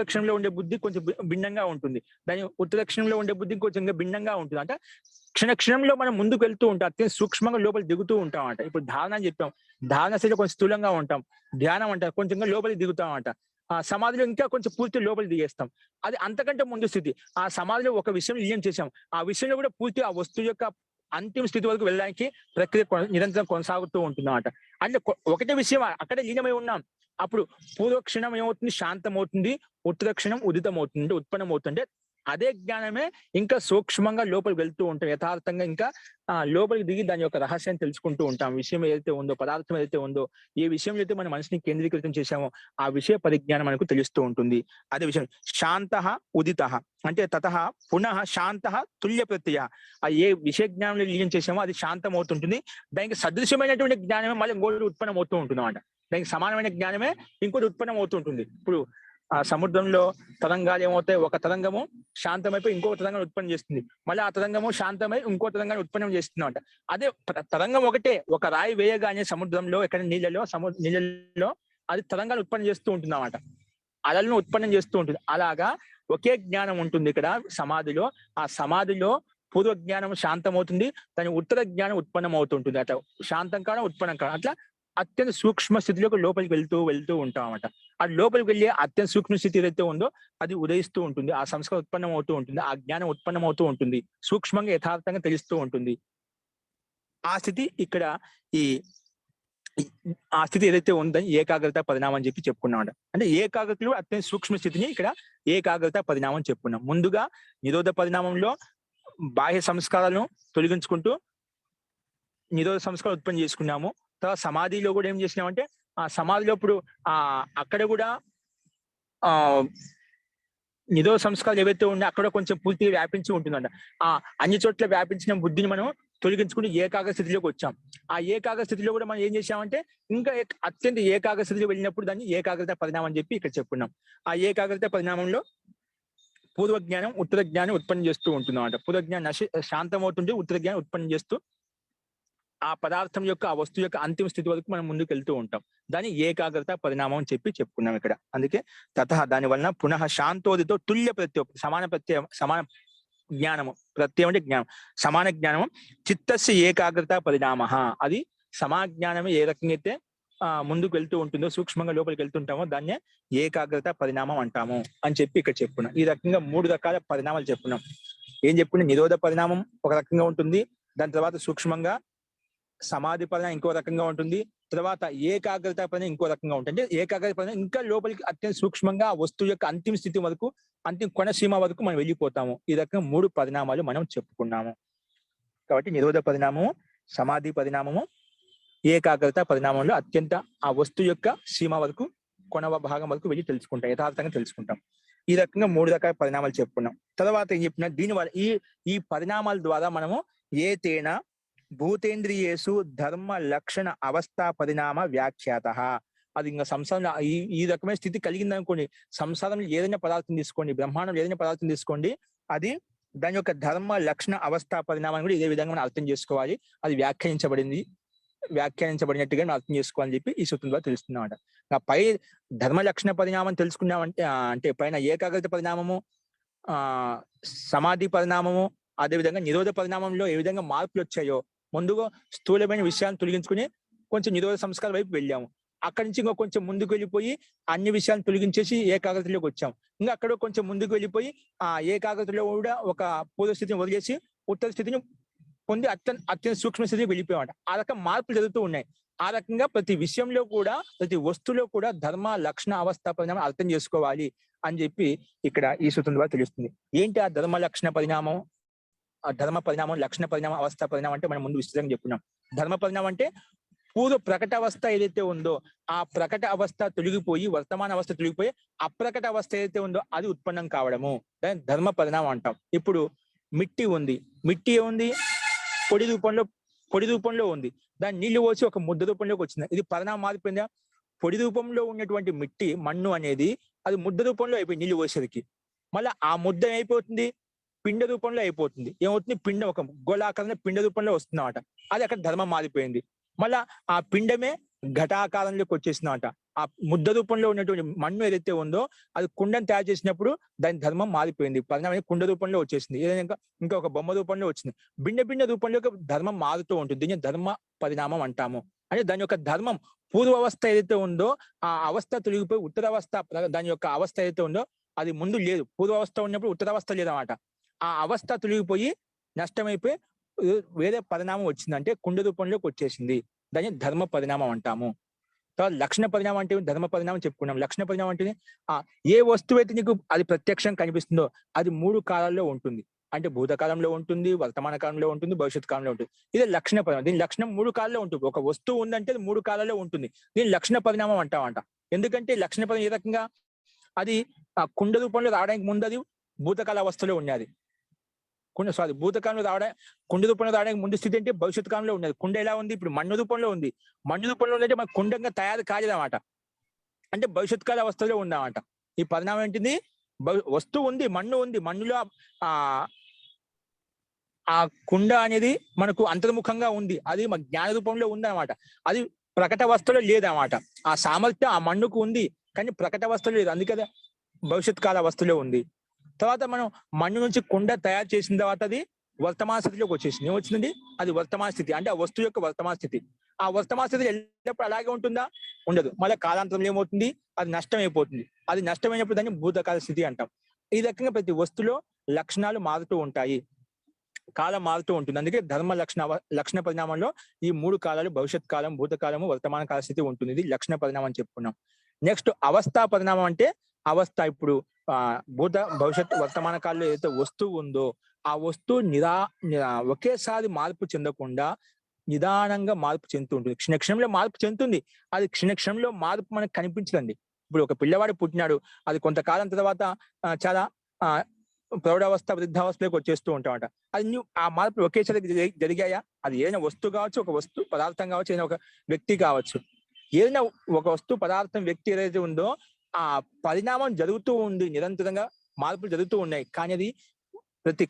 క్షణంలో ఉండే బుద్ధి కొంచెం భిన్నంగా ఉంటుంది, దాని ఉత్తర క్షణంలో ఉండే బుద్ధి కొంచెం భిన్నంగా ఉంటుంది. అంటే క్షణంలో మనం ముందుకు వెళ్తూ ఉంటాం, అత్యంత సూక్ష్మంగా లోపలి దిగుతూ ఉంటాం అంట. ఇప్పుడు ధారణ అని చెప్పాం, ధారణ స్థితిలో కొంచెం స్థూలంగా ఉంటాం, ధ్యానం అంటారు కొంచెం లోపలికి దిగుతాం అంట. ఆ సమాధిలో ఇంకా కొంచెం పూర్తి లోపలికి దిగేస్తాం. అది అంతకంటే ముందు స్థితి. ఆ సమాధిలో ఒక విషయం లీనం చేసాం, ఆ విషయంలో కూడా పూర్తి ఆ వస్తువు యొక్క అంతిమ స్థితి వరకు వెళ్ళడానికి ప్రక్రియ నిరంతరం కొనసాగుతూ ఉంటుంది అన్నమాట. అంటే ఒకటే విషయం అక్కడే లీనమై ఉన్నాం. అప్పుడు పూర్వక్షణం ఏమవుతుంది? శాంతం అవుతుంది, ఉత్తర క్షణం ఉదితం అవుతుంది, ఉత్పన్నం అవుతుంది. అదే జ్ఞానమే ఇంకా సూక్ష్మంగా లోపలికి వెళ్తూ ఉంటాం, యథార్థంగా ఇంకా లోపలికి దిగి దాని యొక్క రహస్యాన్ని తెలుసుకుంటూ ఉంటాం. విషయం ఏదైతే ఉందో, పదార్థం ఏదైతే ఉందో, ఏ విషయంలో అయితే మన మనసుని కేంద్రీకృతం చేశామో ఆ విషయ పరిజ్ఞానం మనకు తెలుస్తూ ఉంటుంది. అదే విషయం శాంత ఉదిత అంటే తత పునః శాంత తుల్య ప్రత్యయ. ఆ ఏ విషయ జ్ఞానంలో లీనం చేసామో అది శాంతం అవుతుంటుంది. దానికి సదృశ్యమైనటువంటి జ్ఞానమే మళ్ళీ ఇంకోటి ఉత్పన్నం అవుతూ ఉంటుంది అన్నమాట. దానికి సమానమైన జ్ఞానమే ఇంకోటి ఉత్పన్నం అవుతుంటుంది. ఇప్పుడు ఆ సముద్రంలో తరంగాలు ఏమవుతాయి, ఒక తరంగము శాంతమైపోయి ఇంకో తరంగం ఉత్పన్నం చేస్తుంది, మళ్ళీ ఆ తరంగము శాంతమై ఇంకో తరంగాన్ని ఉత్పన్నం చేస్తుంది అంట. అదే తరంగం ఒకటే, ఒక రాయి వేయగానే సముద్రంలో ఎక్కడ నీళ్ళలో అది తరంగాలు ఉత్పన్నం చేస్తూ ఉంటుంది అన్నమాట, అలలను ఉత్పన్నం చేస్తూ ఉంటుంది. అలాగా ఒకే జ్ఞానం ఉంటుంది ఇక్కడ సమాధిలో. ఆ సమాధిలో పూర్వ జ్ఞానం శాంతమవుతుంది, దాని ఉత్తర జ్ఞానం ఉత్పన్నం అవుతుంటుంది. అట్లా శాంతం కావడం ఉత్పన్నం కావడం, అట్లా అత్యంత సూక్ష్మ స్థితిలోకి లోపలికి వెళ్తూ ఉంటాం అన్నమాట. ఆ లోపలికి వెళ్ళి అత్యంత సూక్ష్మ స్థితి ఏదైతే ఉందో అది ఉదయిస్తూ ఉంటుంది, ఆ సంస్కారం ఉత్పన్నం అవుతూ ఉంటుంది, ఆ జ్ఞానం ఉత్పన్నం అవుతూ ఉంటుంది, సూక్ష్మంగా యథార్థంగా తెలుస్తూ ఉంటుంది. ఆ స్థితి ఇక్కడ ఆ స్థితి ఏదైతే ఉందని ఏకాగ్రత పరిణామం అని చెప్పి చెప్పుకున్నాం. అంటే ఏకాగ్రతలో అత్యంత సూక్ష్మ స్థితిని ఇక్కడ ఏకాగ్రత పరిణామం చెప్పుకున్నాం. ముందుగా నిరోధ పరిణామంలో బాహ్య సంస్కారాలను తొలగించుకుంటూ నిరోధ సంస్కారం ఉత్పన్నం చేసుకున్నాము. తర్వాత సమాధిలో కూడా ఏం చేసినామంటే ఆ సమాధిలో ఇప్పుడు అక్కడ కూడా నిరోధ సంస్కారాలు ఏవైతే ఉన్నాయో అక్కడ కొంచెం పూర్తిగా వ్యాపించి ఉంటుందంట. ఆ అన్ని చోట్ల వ్యాపించిన బుద్ధిని మనం తొలగించుకుంటూ ఏకాగ్ర స్థితిలోకి వచ్చాం. ఆ ఏకాగ్ర స్థితిలో కూడా మనం ఏం చేసామంటే ఇంకా అత్యంత ఏకాగ్ర స్థితిలో వెళ్ళినప్పుడు దాన్ని ఏకాగ్రత పరిణామం అని చెప్పి ఇక్కడ చెప్పుకున్నాం. ఆ ఏకాగ్రత పరిణామంలో పూర్వ జ్ఞానం ఉత్తర జ్ఞానం ఉత్పన్నం చేస్తూ ఉంటుంది అన్నమాట. పూర్వ జ్ఞానం శాంతం అవుతుంటే ఉత్తర జ్ఞానం ఉత్పన్నం చేస్తూ ఆ పదార్థం యొక్క ఆ వస్తువు యొక్క అంతిమ స్థితి వరకు మనం ముందుకు వెళ్తూ ఉంటాం. దాన్ని ఏకాగ్రత పరిణామం అని చెప్పి చెప్పుకున్నాం ఇక్కడ. అందుకే తతః దాని వలన పునః శాంతోదితో తుల్య ప్రత్యయం సమాన జ్ఞానము, ప్రత్యయం అంటే జ్ఞానం, సమాన జ్ఞానము చిత్తస్య ఏకాగ్రత పరిణామ. అది సమాజ్ఞానమే ఏ రకంగా అయితే ముందుకు వెళ్తూ ఉంటుందో, సూక్ష్మంగా లోపలికి వెళ్తుంటామో దాన్నే ఏకాగ్రత పరిణామం అంటాము అని చెప్పి ఇక్కడ చెప్పుకున్నాం. ఈ రకంగా 3 రకాల పరిణామాలు చెప్పుకున్నాం. ఏం చెప్పుకున్నా, నిరోధ పరిణామం ఒక రకంగా ఉంటుంది, దాని తర్వాత సూక్ష్మంగా సమాధి పరిణామం ఇంకో రకంగా ఉంటుంది, తర్వాత ఏకాగ్రత పరిణామం ఇంకో రకంగా ఉంటుంది. అంటే ఏకాగ్రత పరిణామం ఇంకా లోపలికి అత్యంత సూక్ష్మంగా ఆ వస్తువు యొక్క అంతిమ స్థితి వరకు, అంతిమ కొనసీమ వరకు మనం వెళ్ళిపోతాము. ఈ రకంగా 3 పరిణామాలు మనం చెప్పుకున్నాము. కాబట్టి నిరోధ పరిణామము, సమాధి పరిణామము, ఏకాగ్రత పరిణామంలో అత్యంత ఆ వస్తువు యొక్క సీమ వరకు, కొన భాగం వరకు వెళ్ళి తెలుసుకుంటాం, యథార్థంగా తెలుసుకుంటాం. ఈ రకంగా 3 రకాల పరిణామాలు చెప్పుకున్నాం. తర్వాత ఏం చెప్పినా, దీనివల్ల ఈ పరిణామాల ద్వారా మనము ఏతేన భూతేంద్రియేషు ధర్మ లక్షణ అవస్థా పరిణామ వ్యాఖ్యాత. అది ఇంకా సంసారంలో ఈ రకమైన స్థితి కలిగింది అనుకోండి, సంసారంలో ఏదైనా పదార్థం తీసుకోండి, బ్రహ్మాండంలో ఏదైనా పదార్థం తీసుకోండి, అది దాని యొక్క ధర్మ లక్షణ అవస్థా పరిణామాన్ని కూడా ఇదే విధంగా మనం అర్థం చేసుకోవాలి. అది వ్యాఖ్యానించబడినట్టుగా మనం అర్థం చేసుకోవాలని చెప్పి ఈ సూత్రం ద్వారా తెలుస్తున్నాం అన్నమాట. పై ధర్మ లక్షణ పరిణామం తెలుసుకున్నామంటే అంటే పైన ఏకాగ్రత పరిణామము, సమాధి పరిణామము, అదేవిధంగా నిరోధ పరిణామంలో ఏ విధంగా మార్పులు వచ్చాయో, ముందుగా స్థూలమైన విషయాలను తొలగించుకుని కొంచెం నిరోధ సంస్కారం వైపు వెళ్ళాము. అక్కడి నుంచి ఇంకా కొంచెం ముందుకు వెళ్ళిపోయి అన్ని విషయాలను తొలగించేసి ఏకాగ్రతలోకి వచ్చాం. ఇంకా అక్కడ కొంచెం ముందుకు వెళ్ళిపోయి ఆ ఏకాగ్రతలో కూడా ఒక పూర్వ స్థితిని వదిలేసి ఉత్తర స్థితిని పొంది అత్యంత సూక్ష్మ స్థితికి వెళ్ళిపోయామంట. ఆ రకం మార్పులు జరుగుతూ ఉన్నాయి. ఆ రకంగా ప్రతి విషయంలో కూడా, ప్రతి వస్తువులో కూడా ధర్మ లక్షణ అవస్థ పరిణామం అర్థం చేసుకోవాలి అని చెప్పి ఇక్కడ ఈ సూత్రం ద్వారా తెలుస్తుంది. ఏంటి ఆ ధర్మ లక్షణ పరిణామం, ఆ ధర్మ పరిణామం, లక్షణ పరిణామం, అవస్థ పరిణామం అంటే మనం ముందు విస్తృతంగా చెప్పుకున్నాం. ధర్మ పరిణామం అంటే పూర్వ ప్రకట అవస్థ ఏదైతే ఉందో ఆ ప్రకట అవస్థ తొలగిపోయి వర్తమాన అవస్థ తొలగిపోయి అప్రకట అవస్థ ఏదైతే ఉందో అది ఉత్పన్నం కావడము, దాన్ని ధర్మ పరిణామం అంటాం. ఇప్పుడు మిట్టి ఉంది, మిట్టి ఏముంది, పొడి రూపంలో ఉంది, దాన్ని నీళ్లు పోసి ఒక ముద్ద రూపంలోకి వచ్చింది, ఇది పరిణామం మారిపోయిందా? పొడి రూపంలో ఉన్నటువంటి మిట్టి, మన్ను అనేది అది ముద్ద రూపంలో అయిపోయింది నీళ్లు పోసేసరికి. మళ్ళీ ఆ ముద్ద అయిపోతుంది పిండ రూపంలో అయిపోతుంది. ఏమవుతుంది, పిండ ఒక గోళాకారంలో పిండ రూపంలో వస్తుంది అన్నమాట. అది అక్కడ ధర్మం మారిపోయింది. మళ్ళా ఆ పిండమే ఘటాకారంలోకి వచ్చేసిందన్నమాట. ఆ ముద్ద రూపంలో ఉన్నటువంటి మన్ను ఏదైతే ఉందో అది కుండను తయారు చేసినప్పుడు దాని ధర్మం మారిపోయింది, పరిణామం కుండ రూపంలో వచ్చేసింది, ఏదైనా ఇంకా ఒక బొమ్మ రూపంలో వచ్చింది. భిన్న రూపంలో ధర్మం మారుతూ ఉంటుంది. దీన్ని ధర్మ పరిణామం అంటాము. అంటే దాని యొక్క ధర్మం పూర్వ అవస్థ ఏదైతే ఉందో ఆ అవస్థ తొలగిపోయి ఉత్తరావస్థ, దాని యొక్క అవస్థ ఏదైతే ఉందో అది ముందు లేదు. పూర్వావస్థ ఉన్నప్పుడు ఉత్తరావస్థ లేదన్నమాట. ఆ అవస్థ తొలగిపోయి నష్టమైపోయి వేరే పరిణామం వచ్చిందంటే కుండ రూపంలోకి వచ్చేసింది, దాన్ని ధర్మ పరిణామం అంటాము. తర్వాత లక్షణ పరిణామం అంటే ధర్మ పరిణామం చెప్పుకున్నాం. లక్షణ పరిణామం అంటే ఏ వస్తువు అయితే నీకు అది ప్రత్యక్షం కనిపిస్తుందో అది 3 కాలాల్లో ఉంటుంది. అంటే భూతకాలంలో ఉంటుంది, వర్తమాన కాలంలో ఉంటుంది, భవిష్యత్ కాలంలో ఉంటుంది. ఇది లక్షణ పరిణామం. దీని లక్షణం 3 కాలాల్లో ఉంటుంది. ఒక వస్తువు ఉందంటే అది 3 కాలాల్లో ఉంటుంది. దీని లక్షణ పరిణామం అంటామంట. ఎందుకంటే లక్షణ పరిణామం ఏ రకంగా అది కుండ రూపంలో రావడానికి ముందు అది భూతకాల అవస్థలో ఉన్నది. భూతకాలంలో కుండ రూపంలో రావడానికి ముందు స్థితి అంటే భవిష్యత్ కాలంలో ఉన్నది. కుండ ఎలా ఉంది? ఇప్పుడు మన్ను రూపంలో ఉంది. మన్ను రూపంలో ఉందంటే మన కుండంగా తయారు కాలేదన్నమాట. అంటే భవిష్యత్ కాల అవస్థలో ఉందన్నమాట. ఈ పరిణామం ఏంటిది? వస్తువు ఉంది, మన్ను ఉంది. మన్నులో ఆ కుండ అనేది మనకు అంతర్ముఖంగా ఉంది. అది మన జ్ఞాన రూపంలో ఉందన్నమాట. అది ప్రకట అవస్థలో లేదన్నమాట. ఆ సామర్థ్యం ఆ మన్నుకు ఉంది, కానీ ప్రకట అవస్థలో లేదు. అందుకే భవిష్యత్ కాల అవస్థలో ఉంది. తర్వాత మనం మన్ను నుంచి కుండ తయారు చేసిన తర్వాత అది వర్తమాన స్థితిలోకి వచ్చేసింది. ఏమొచ్చిందండి? అది వర్తమాన స్థితి. అంటే ఆ వస్తువు యొక్క వర్తమాన స్థితి. ఆ వర్తమాన స్థితి ఎల్లప్పుడు అలాగే ఉంటుందా? ఉండదు. మళ్ళీ కాలాంతరంలో ఏమవుతుంది? అది నష్టం అయిపోతుంది. అది నష్టమైనప్పుడు దాన్ని భూతకాల స్థితి అంటాం. ఈ రకంగా ప్రతి వస్తువులో లక్షణాలు మారుతూ ఉంటాయి, కాలం మారుతూ ఉంటుంది. అందుకే ధర్మ లక్షణ పరిణామంలో ఈ 3 కాలాలు భవిష్యత్ కాలం, భూతకాలము, వర్తమాన కాల స్థితి ఉంటుంది. ఇది లక్షణ పరిణామం అని చెప్పుకున్నాం. నెక్స్ట్ అవస్థా పరిణామం అంటే అవస్థ. ఇప్పుడు భవిష్యత్ వర్తమాన కాలంలో ఏదైతే వస్తువు ఉందో ఆ వస్తువు ఒకేసారి మార్పు చెందకుండా నిదానంగా మార్పు చెందుతూ ఉంటుంది. క్షణక్షణంలో మార్పు చెందుతుంది. అది క్షణక్షణంలో మార్పు మనకు కనిపించదండి. ఇప్పుడు ఒక పిల్లవాడు పుట్టినాడు, అది కొంతకాలం తర్వాత చాలా ప్రౌఢావస్థ, వృద్ధావస్థలోకి వచ్చేస్తూ ఉంటామట. అది ఆ మార్పులు ఒకేసారి జరిగాయా? అది ఏదైనా వస్తువు కావచ్చు, ఒక వస్తువు పదార్థం కావచ్చు, ఏదైనా ఒక వ్యక్తి కావచ్చు. ఏదైనా ఒక వస్తువు, పదార్థం, వ్యక్తి ఏదైతే ఉందో ఆ పరిణామం జరుగుతూ ఉంది, నిరంతరంగా మార్పులు జరుగుతూ ఉన్నాయి. కానీ అది ప్రతి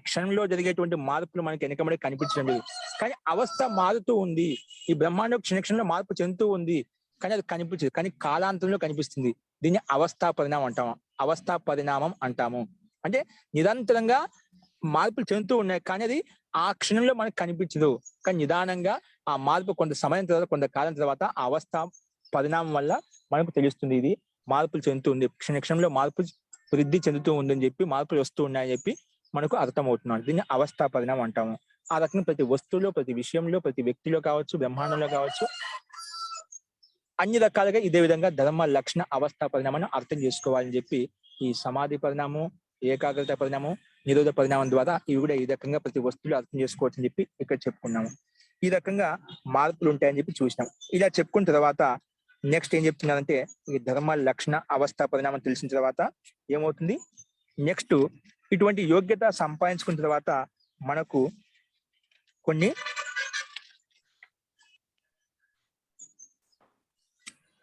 క్షణంలో జరిగేటువంటి మార్పులు మనకి వెనకబడి కనిపించడం లేదు. కానీ అవస్థ మారుతూ ఉంది. ఈ బ్రహ్మాండం క్షణంలో మార్పు చెందుతూ ఉంది, కానీ అది కనిపించదు. కానీ కాలాంతరంలో కనిపిస్తుంది. దీన్ని అవస్థా పరిణామం అంటాము. అంటే నిరంతరంగా మార్పులు చెందుతూ ఉన్నాయి, కానీ అది ఆ క్షణంలో మనకు కనిపించదు. కానీ నిదానంగా ఆ మార్పు కొంత సమయం తర్వాత, కొంతకాలం తర్వాత ఆ అవస్థ పరిణామం వల్ల మనకు తెలుస్తుంది. ఇది మార్పులు చెందుతుంది, క్షణంలో మార్పు వృద్ధి చెందుతూ ఉందని చెప్పి, మార్పులు వస్తూ ఉన్నాయని చెప్పి మనకు అర్థమవుతున్నాడు. దీన్ని అవస్థా పరిణామం అంటాము. ఆ రకంగా ప్రతి వస్తువులో, ప్రతి విషయంలో, ప్రతి వ్యక్తిలో కావచ్చు, బ్రహ్మాండంలో కావచ్చు, అన్ని రకాలుగా ఇదే విధంగా ధర్మ లక్షణ అవస్థా పరిణామాన్ని అర్థం చేసుకోవాలని చెప్పి ఈ సమాధి పరిణామం, ఏకాగ్రత పరిణామం, నిరోధ పరిణామం ద్వారా ఇవి కూడా ఈ రకంగా ప్రతి వస్తువులు అర్థం చేసుకోవచ్చు అని చెప్పి ఇక్కడ చెప్పుకున్నాము. ఈ రకంగా మార్పులు ఉంటాయని చెప్పి చూసినాం. ఇలా చెప్పుకున్న తర్వాత నెక్స్ట్ ఏం చెప్తున్నారంటే, ఈ ధర్మ లక్షణ అవస్థా పరిణామం తెలిసిన తర్వాత ఏమవుతుంది? నెక్స్ట్ ఇటువంటి యోగ్యత సంపాదించుకున్న తర్వాత మనకు కొన్ని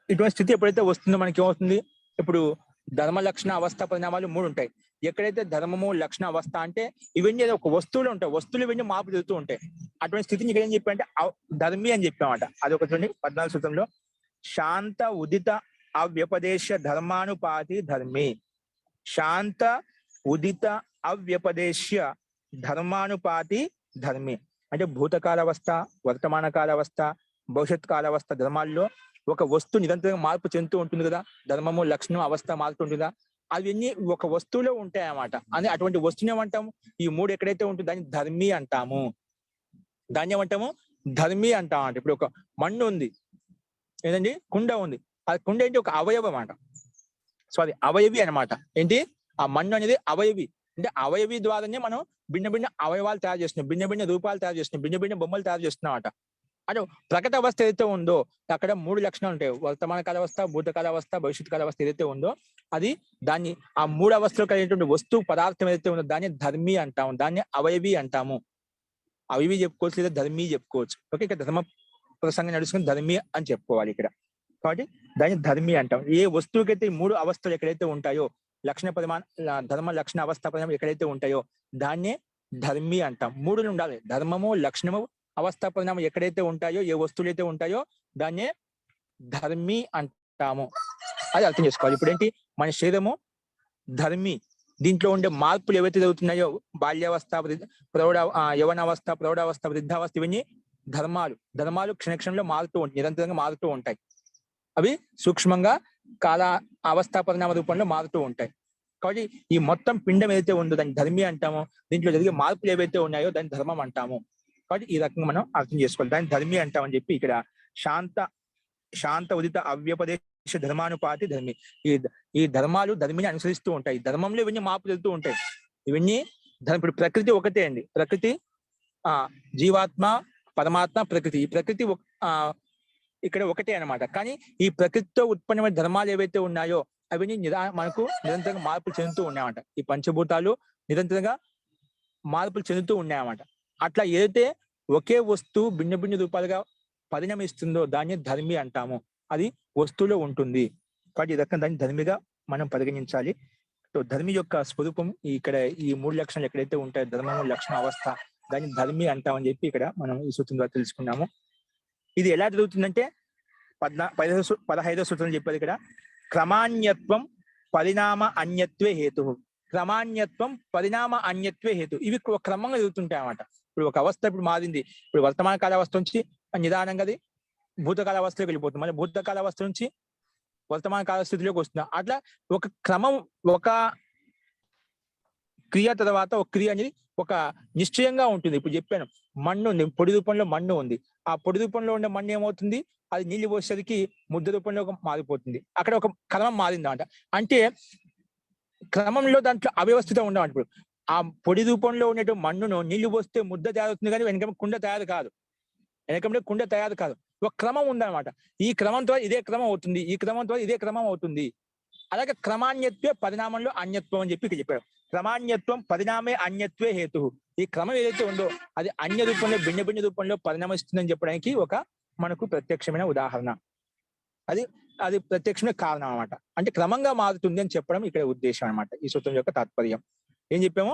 ఇటువంటి స్థితి ఎప్పుడైతే వస్తుందో మనకి ఏమవుతుంది? ఇప్పుడు ధర్మ లక్షణ అవస్థ పరిణామాలు 3 ఉంటాయి. ఎక్కడైతే ధర్మము, లక్షణ, అవస్థ అంటే ఇవన్నీ ఒక వస్తువులు ఉంటాయి. వస్తువులు ఇవన్నీ మార్పు జరుగుతూ ఉంటాయి. అటువంటి స్థితిని ఇక్కడ ఏం చెప్పారంటే ధర్మి అని చెప్పామట. అది ఒక చూడండి 14 సూత్రంలో, శాంత ఉదిత అవ్యపదేశ ధర్మానుపాతి ధర్మి. శాంత ఉదిత అవ్యపదేశ ధర్మానుపాతి ధర్మి అంటే భూతకాల అవస్థ, వర్తమాన కాల అవస్థ, భవిష్యత్ కాల అవస్థ ధర్మాల్లో ఒక వస్తువు నిరంతరంగా మార్పు చెందుతూ ఉంటుంది కదా. ధర్మము, లక్షణం, అవస్థ మారుతూ ఉంటుందా, అవన్నీ ఒక వస్తువులో ఉంటాయి అన్నమాట. అని అటువంటి వస్తువుని ఏమంటాము? ఈ 3 ఎక్కడైతే ఉంటుందో దాన్ని ధర్మి అంటాము. దాన్ని ఏమంటాము? ధర్మి అంటాం. ఇప్పుడు ఒక మన్ను ఉంది, ఏంటండి, కుండ ఉంది. అది కుండ ఏంటి? ఒక అవయవం అన్నమాట. సో అది అవయవి అనమాట. ఏంటి? ఆ మన్ను అనేది అవయవి. అంటే అవయవి ద్వారానే మనం భిన్న భిన్న అవయవాలు తయారు చేస్తున్నాం, భిన్న భిన్న రూపాలు తయారు చేస్తున్నాం, భిన్న భిన్న బొమ్మలు తయారు చేస్తున్నాం అన్నమాట. అంటే ప్రకట అవస్థ ఏదైతే ఉందో అక్కడ 3 లక్షణాలు ఉంటాయి. వర్తమాన కాల అవస్థ, భూతకాల అవస్థ, భవిష్యత్ కాల అవస్థ ఏదైతే ఉందో అది దాన్ని ఆ 3 అవస్థలో కలిగినటువంటి వస్తువు, పదార్థం ఏదైతే ఉందో దాన్ని ధర్మి అంటాము, దాన్ని అవయవి అంటాము. అవయవి చెప్పుకోవచ్చు లేదా ధర్మి చెప్పుకోవచ్చు. ఓకే, ఇక్కడ ధర్మ ప్రసంగం నడుచుకుని ధర్మి అని చెప్పుకోవాలి ఇక్కడ. కాబట్టి దాన్ని ధర్మి అంటాం. ఏ వస్తువుకైతే 3 అవస్థలు ఎక్కడైతే ఉంటాయో, లక్షణ పరిమాణ, ధర్మ లక్షణ అవస్థ పరిమాణం ఎక్కడైతే ఉంటాయో దాన్నే ధర్మి అంటాం. 3 ఉండాలి. ధర్మము, లక్షణము, అవస్థా పరిణామం ఎక్కడైతే ఉంటాయో, ఏ వస్తువులు అయితే ఉంటాయో దాన్నే ధర్మి అంటాము. అది అర్థం చేసుకోవాలి. ఇప్పుడు ఏంటి? మన శరీరము ధర్మి. దీంట్లో ఉండే మార్పులు ఏవైతే జరుగుతున్నాయో, బాల్యావస్థ, యవనావస్థ, ప్రౌఢావస్థ, వృద్ధావస్థ, ఇవన్నీ ధర్మాలు. ధర్మాలు క్షణక్షణంలో మారుతూ ఉంటాయి, నిరంతరంగా మారుతూ ఉంటాయి. అవి సూక్ష్మంగా కాల అవస్థా పరిణామ రూపంలో మారుతూ ఉంటాయి. కాబట్టి ఈ మొత్తం పిండం ఏదైతే ఉందో దాన్ని ధర్మి అంటాము. దీంట్లో జరిగే మార్పులు ఏవైతే ఉన్నాయో దాన్ని ధర్మం అంటాము. కాబట్టి ఈ రకంగా మనం అర్థం చేసుకోవాలి. దాన్ని ధర్మి అంటామని చెప్పి ఇక్కడ శాంత శాంత ఉదిత అవ్యపదేశ ధర్మానుపాతి ధర్మి. ఈ ధర్మాలు ధర్మిని అనుసరిస్తూ ఉంటాయి. ధర్మంలో ఇవన్నీ మార్పు జరుగుతూ ఉంటాయి. ఇవన్నీ ఇప్పుడు ప్రకృతి ఒకటే అండి. ప్రకృతి జీవాత్మ, పరమాత్మ, ప్రకృతి. ఈ ప్రకృతి ఇక్కడ ఒకటే అన్నమాట. కానీ ఈ ప్రకృతితో ఉత్పన్నమైన ధర్మాలు ఏవైతే ఉన్నాయో అవన్నీ మనకు నిరంతరంగా మార్పులు చెందుతూ ఉన్నాయన్నమాట. ఈ పంచభూతాలు నిరంతరంగా మార్పులు చెందుతూ ఉన్నాయన్నమాట. అట్లా ఏదైతే ఒకే వస్తువు భిన్న భిన్న రూపాలుగా పరిణమిస్తుందో దాన్ని ధర్మి అంటాము. అది వస్తువులో ఉంటుంది కాబట్టి ఈ రకంగా దాన్ని ధర్మిగా మనం పరిగణించాలి. సో ధర్మి యొక్క స్వరూపం ఇక్కడ ఈ 3 లక్షణాలు ఎక్కడైతే ఉంటాయో ధర్మము, లక్షణ, అవస్థ, దాన్ని ధర్మి అంటామని చెప్పి ఇక్కడ మనం ఈ సూత్రం ద్వారా తెలుసుకున్నాము. ఇది ఎలా జరుగుతుందంటే 15వ సూత్రం చెప్పారు ఇక్కడ. క్రమాన్యత్వం పరిణామ అన్యత్వే హేతు. క్రమాన్యత్వం పరిణామ అన్యత్వే హేతు. ఇవి క్రమంగా జరుగుతుంటాయి అన్నమాట. ఇప్పుడు ఒక అవస్థ ఇప్పుడు మారింది. ఇప్పుడు వర్తమాన కాల అవస్థ నుంచి నిదానంగా అది భూతకాల అవస్థలోకి వెళ్ళిపోతుంది. మళ్ళీ భూతకాల అవస్థ నుంచి వర్తమాన కాల స్థితిలోకి వస్తుంది. అట్లా ఒక క్రమం, ఒక క్రియ తర్వాత ఒక క్రియ అనేది ఒక నిశ్చయంగా ఉంటుంది. ఇప్పుడు చెప్పాను, మన్ను ఉంది, పొడి రూపంలో మన్ను ఉంది. ఆ పొడి రూపంలో ఉండే మన్ను ఏమవుతుంది, అది నీళ్లు పోసేసరికి ముద్ద రూపంలో మారిపోతుంది. అక్కడ ఒక క్రమం మారింది అంట. అంటే క్రమంలో దాంట్లో అవ్యవస్థితం ఉండవు. ఇప్పుడు ఆ పొడి రూపంలో ఉండేటువంటి మన్నును నీళ్లు పోస్తే ముద్ద తయారవుతుంది, కానీ వెనక కుండ తయారు కాదు. వెనకంటే కుండ తయారు కాదు. ఒక క్రమం ఉందన్నమాట. ఈ క్రమం ద్వారా ఇదే క్రమం అవుతుంది, ఈ క్రమం ద్వారా ఇదే క్రమం అవుతుంది. అలాగే క్రమాన్యత్వే పరిణామంలో అన్యత్వం అని చెప్పి ఇక్కడ చెప్పారు. క్రమాన్యత్వం పరిణామే అన్యత్వే హేతు. ఈ క్రమం ఏదైతే ఉందో అది అన్య రూపంలో, భిన్న భిన్న రూపంలో పరిణమిస్తుందని చెప్పడానికి ఒక మనకు ప్రత్యక్షమైన ఉదాహరణ. అది ప్రత్యక్షమైన కారణం అనమాట. అంటే క్రమంగా మారుతుంది అని చెప్పడం ఇక్కడ ఉద్దేశం అనమాట. ఈ సూత్రం యొక్క తాత్పర్యం ఏం చెప్పాము,